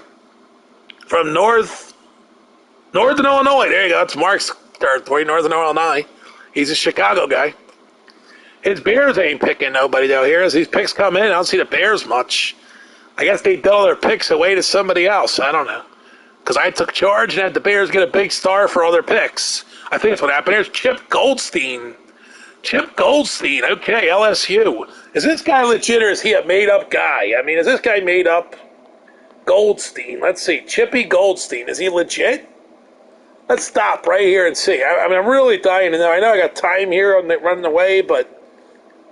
from Northern Illinois. There you go. It's Mark's territory, Northern Illinois. He's a Chicago guy. His Bears ain't picking nobody, though, here. As these picks come in, I don't see the Bears much. I guess they dull their picks away to somebody else. I don't know. Because I took charge and had the Bears get a big star for all their picks. I think that's what happened. Here's Chip Goldstein. Chip Goldstein. Okay, LSU. Is this guy legit or is he a made-up guy? I mean, is this guy made up? Goldstein. Let's see. Chippy Goldstein. Is he legit? Let's stop right here and see. I mean, I'm really dying to know. I know I got time here on the running away, but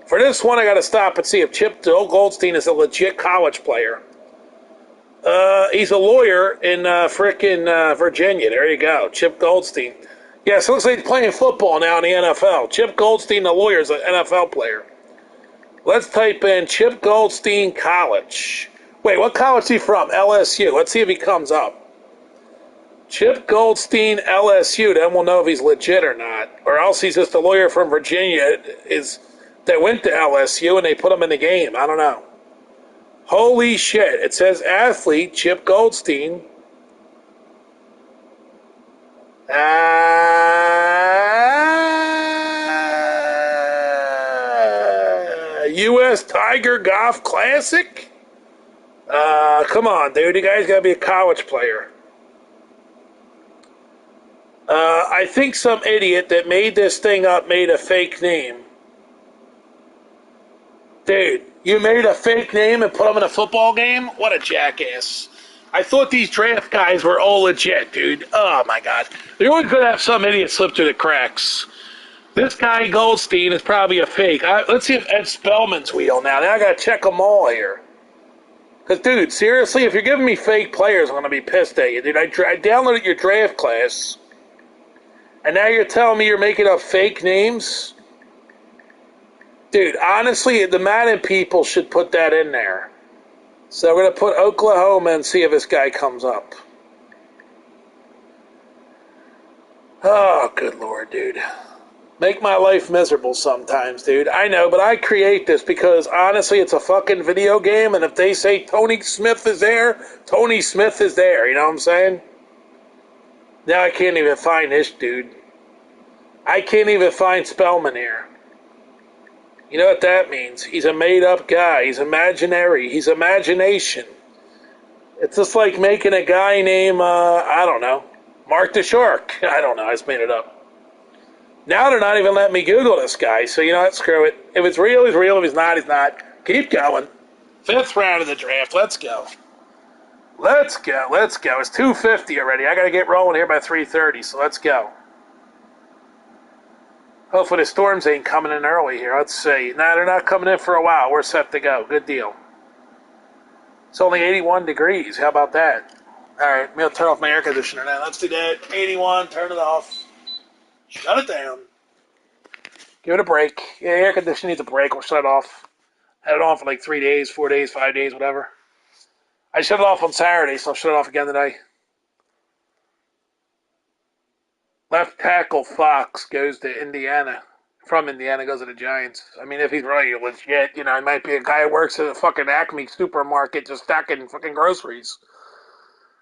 for this one, I got to stop and see if Chip Goldstein is a legit college player. He's a lawyer in frickin' Virginia. There you go. Chip Goldstein. Yeah, so it looks like he's playing football now in the NFL. Chip Goldstein, the lawyer, is an NFL player. Let's type in Chip Goldstein College. Wait, what college is he from? LSU. Let's see if he comes up. Chip Goldstein, LSU. Then we'll know if he's legit or not. Or else he's just a lawyer from Virginia that went to LSU and they put him in the game. I don't know. Holy shit. It says athlete Chip Goldstein. U.S. Tiger Golf Classic? Come on, dude. You guys gotta be a college player. I think some idiot that made this thing up made a fake name. Dude, you made a fake name and put them in a football game? What a jackass. I thought these draft guys were all legit, dude. Oh, my God. They're always going to have some idiot slip through the cracks. This guy, Goldstein, is probably a fake. Let's see if Ed Spellman's real now. Now I got to check them all here. Because, dude, seriously, if you're giving me fake players, I'm going to be pissed at you, dude. I downloaded your draft class, and now you're telling me you're making up fake names? Dude, honestly, the Madden people should put that in there. So we're going to put Oklahoma and see if this guy comes up. Oh, good Lord, dude. Make my life miserable sometimes, dude. I know, but I create this because, honestly, it's a fucking video game, and if they say Tony Smith is there, Tony Smith is there. You know what I'm saying? Now I can't even find this dude. I can't even find Spellman here. You know what that means? He's a made-up guy. He's imaginary. He's imagination. It's just like making a guy named, I don't know, Mark the Shark. I don't know. I just made it up. Now they're not even letting me Google this guy, so you know what? Screw it. If it's real, he's real. If he's not, he's not. Keep going. 5th round of the draft. Let's go. Let's go. Let's go. It's 2:50 already. I got to get rolling here by 3:30, so let's go. Hopefully the storms ain't coming in early here. Let's see. Nah, they're not coming in for a while. We're set to go. Good deal. It's only 81 degrees. How about that? All right, I'm going to turn off my air conditioner now. Let's do that. 81, turn it off. Shut it down. Give it a break. Yeah, air conditioner needs a break. We'll shut it off. Had it on for like 3 days, 4 days, 5 days, whatever. I shut it off on Saturday, so I'll shut it off again today. Left tackle Fox goes to Indiana. From Indiana goes to the Giants. I mean, if he's really legit, you know, he might be a guy who works at a fucking Acme supermarket just stacking fucking groceries.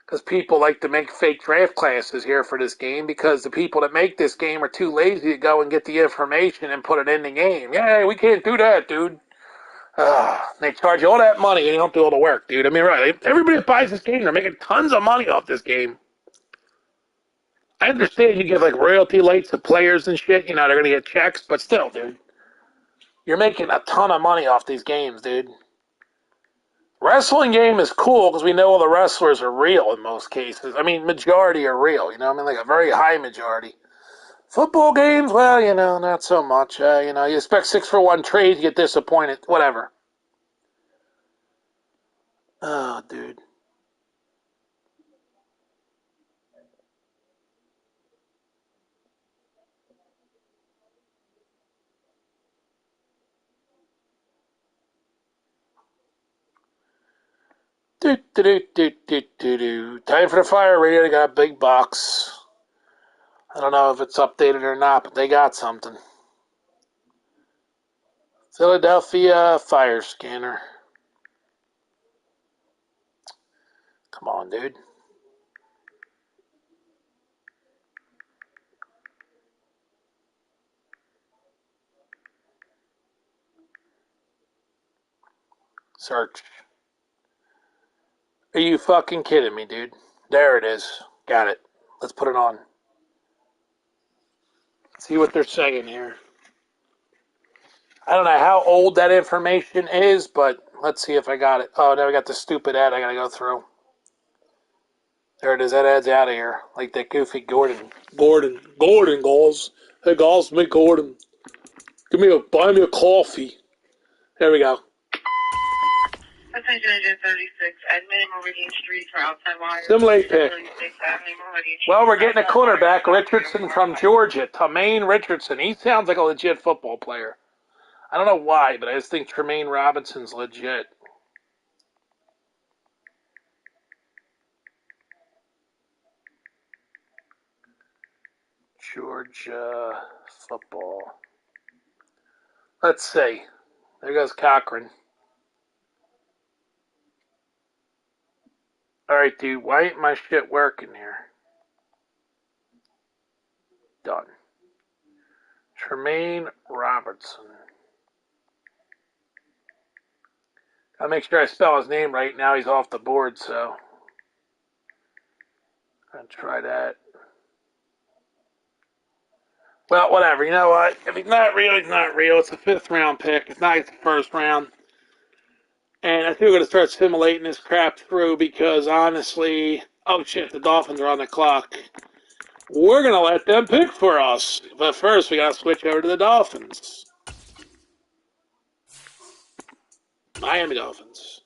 Because people like to make fake draft classes here for this game because the people that make this game are too lazy to go and get the information and put it in the game. Yeah, we can't do that, dude. They charge you all that money and you don't do all the work, dude. I mean, right, everybody that buys this game, they're making tons of money off this game. I understand you give like royalty rates to players and shit. You know they're gonna get checks, but still, dude, you're making a ton of money off these games, dude. Wrestling game is cool because we know all the wrestlers are real in most cases. I mean, majority are real. You know, I mean, like a very high majority. Football games, well, you know, not so much. You know, you expect 6-for-1 trades, you get disappointed. Whatever. Oh, dude. Do, do, do, do, do, do, do. Time for the fire radio. They got a big box. I don't know if it's updated or not, but they got something. Philadelphia fire scanner. Come on, dude. Search. Are you fucking kidding me, dude? There it is. Got it. Let's put it on. See what they're saying here. I don't know how old that information is, but let's see if I got it. Oh, now we got the stupid ad I gotta go through. There it is. That ad's out of here. Like that goofy Gordon. Gordon, Gauls. Hey, Gauls, me Gordon. Buy me a coffee. There we go. Attention Agent 36 at Meridian Street for outside wire. Simulate pick. Well, we're getting a cornerback, Richardson from Georgia. Tremaine Richardson. He sounds like a legit football player. I don't know why, but I just think Tremaine Robinson's legit. Georgia football. Let's see. There goes Cochran. All right, dude. Why ain't my shit working here? Done. Tremaine Robertson. Gotta make sure I spell his name right. Now he's off the board, so I'm gonna try that. Well, whatever. You know what? If he's not real, he's not real. It's a 5th-round pick. It's not the 1st round. And I think we're going to start simulating this crap through because, honestly, oh shit, the Dolphins are on the clock. We're going to let them pick for us. But first, we got to switch over to the Dolphins. Miami Dolphins.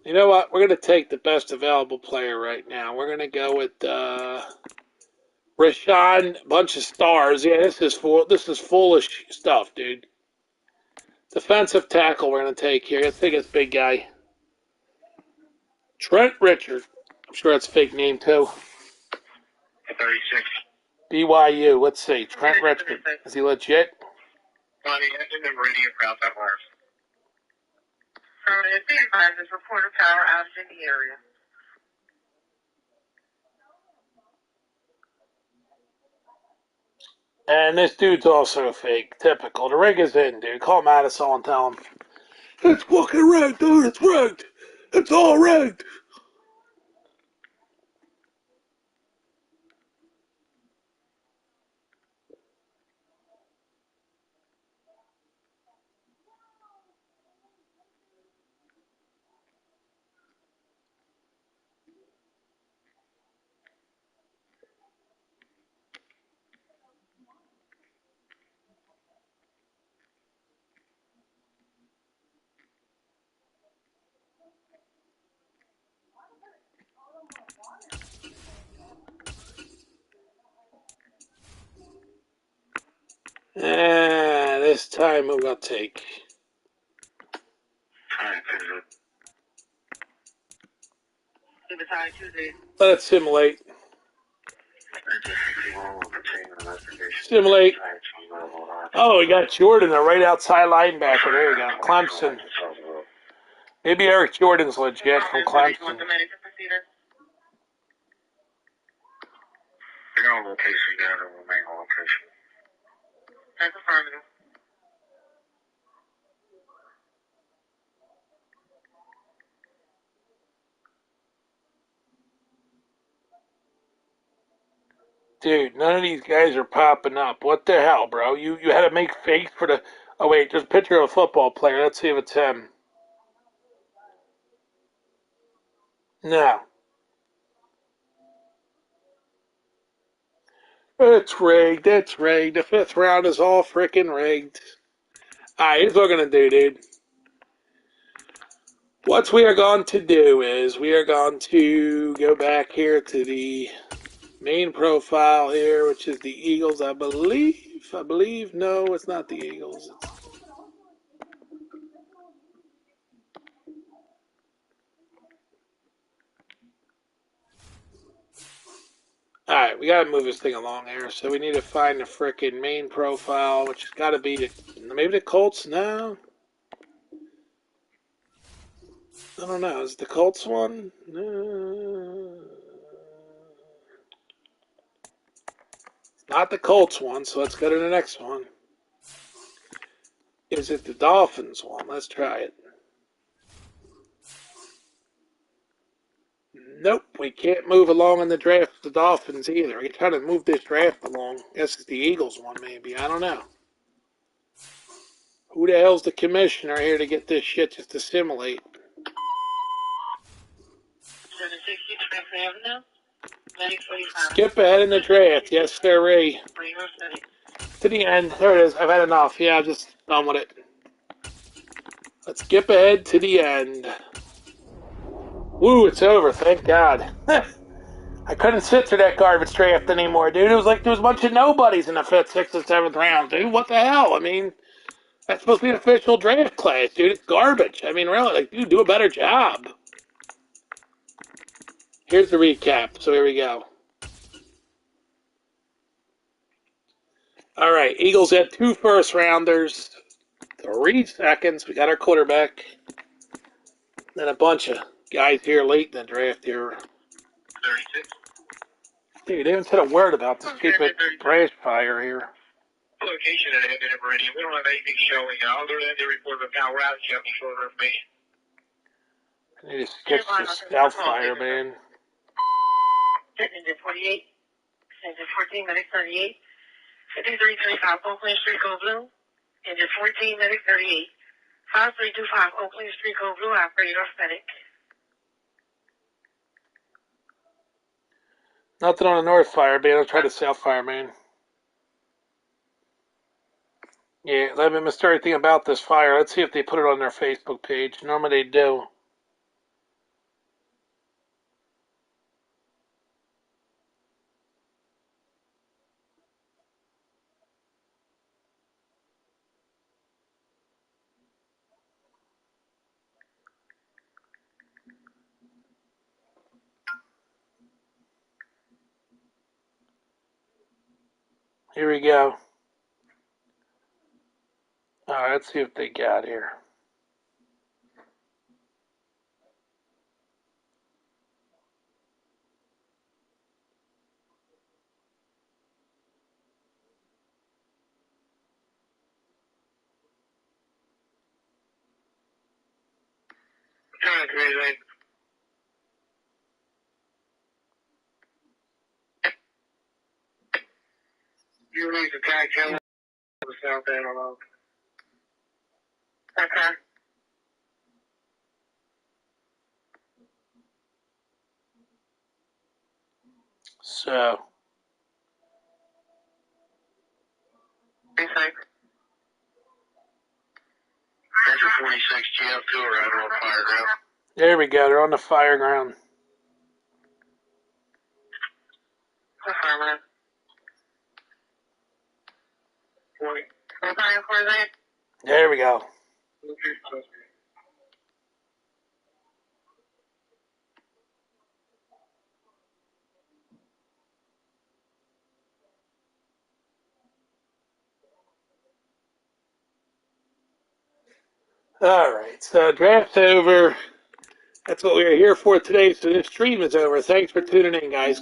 You know what? We're going to take the best available player right now. We're going to go with Rashawn, bunch of stars. Yeah, this is foolish stuff, dude. Defensive tackle we're going to take here. Let's take this big guy. Trent Richard. I'm sure that's a fake name, too. 36. BYU. Let's see. Trent Richard. Is he legit? Bonnie, engine and radio for outside wires. Permanent advisors reporter power outage in the area. And this dude's also fake. Typical. The rig is in, dude. Call Madison and tell him. It's fucking rigged, dude. It's rigged. It's all rigged. This time we're going to take. Let's simulate. Simulate. Oh, we got Jordan, the right outside linebacker. There you go. Clemson. Maybe Eric Jordan's legit from Clemson. They're on location, yeah, they'll remain on location. That's affirmative. Dude, none of these guys are popping up. What the hell, bro? You had to make fakes for the... Oh, wait, there's a picture of a football player. Let's see if it's him. No. It's rigged. It's rigged. The 5th round is all freaking rigged. Alright, here's what we're going to do, dude. What we are going to do is we are going to go back here to the main profile here, which is the Eagles, I believe. No, it's not the Eagles. Alright, we gotta move this thing along here, so we need to find the frickin' main profile, which has gotta be maybe the Colts? No? I don't know. Is it the Colts one? No. It's not the Colts one, so let's go to the next one. Is it the Dolphins one? Let's try it. Nope, we can't move along in the draft with the Dolphins either. We're trying to move this draft along. I guess it's the Eagles one, maybe. I don't know. Who the hell's the commissioner here to get this shit just to simulate? 760 Transfer Avenue. Skip ahead in the draft. Yes, sirree. To the end. There it is. I've had enough. Yeah, I'm just done with it. Let's skip ahead to the end. Woo, it's over. Thank God. I couldn't sit through that garbage draft anymore, dude. It was like there was a bunch of nobodies in the 5th, 6th, and 7th round, dude. What the hell? I mean, that's supposed to be an official draft class, dude. It's garbage. I mean, really, like, dude, do a better job. Here's the recap. So here we go. All right, Eagles had 2 first-rounders, 3 seconds. We got our quarterback. Then a bunch of guys here late in the draft here. 36. Dude, they haven't said a word about this stupid trash fire here. Location at Indianapolis Meridian. We don't have anything showing other than the report of Cal Rouse. You have any further information? I need to sketch this stealth fire, man. Engine 48. Engine 14, medic 38. 5335 Oakland Street, Code Blue. Engine 14, medic 38. 5325 Oakland Street, Code Blue. Operator medic. Nothing on the north fire, man. I'll try the south fire, man. Yeah, let me miss everything about this fire. Let's see if they put it on their Facebook page. Normally they do. Here we go. Alright, let's see what they got here. You need to try to tell me without that alone. Okay. So. Engine 46 GF2 around on fire ground. There we go. They're on the fire ground. Affirmative. 40. What time for that? There we go. Alright, so draft's over. That's what we were here for today, so this stream is over. Thanks for tuning in, guys.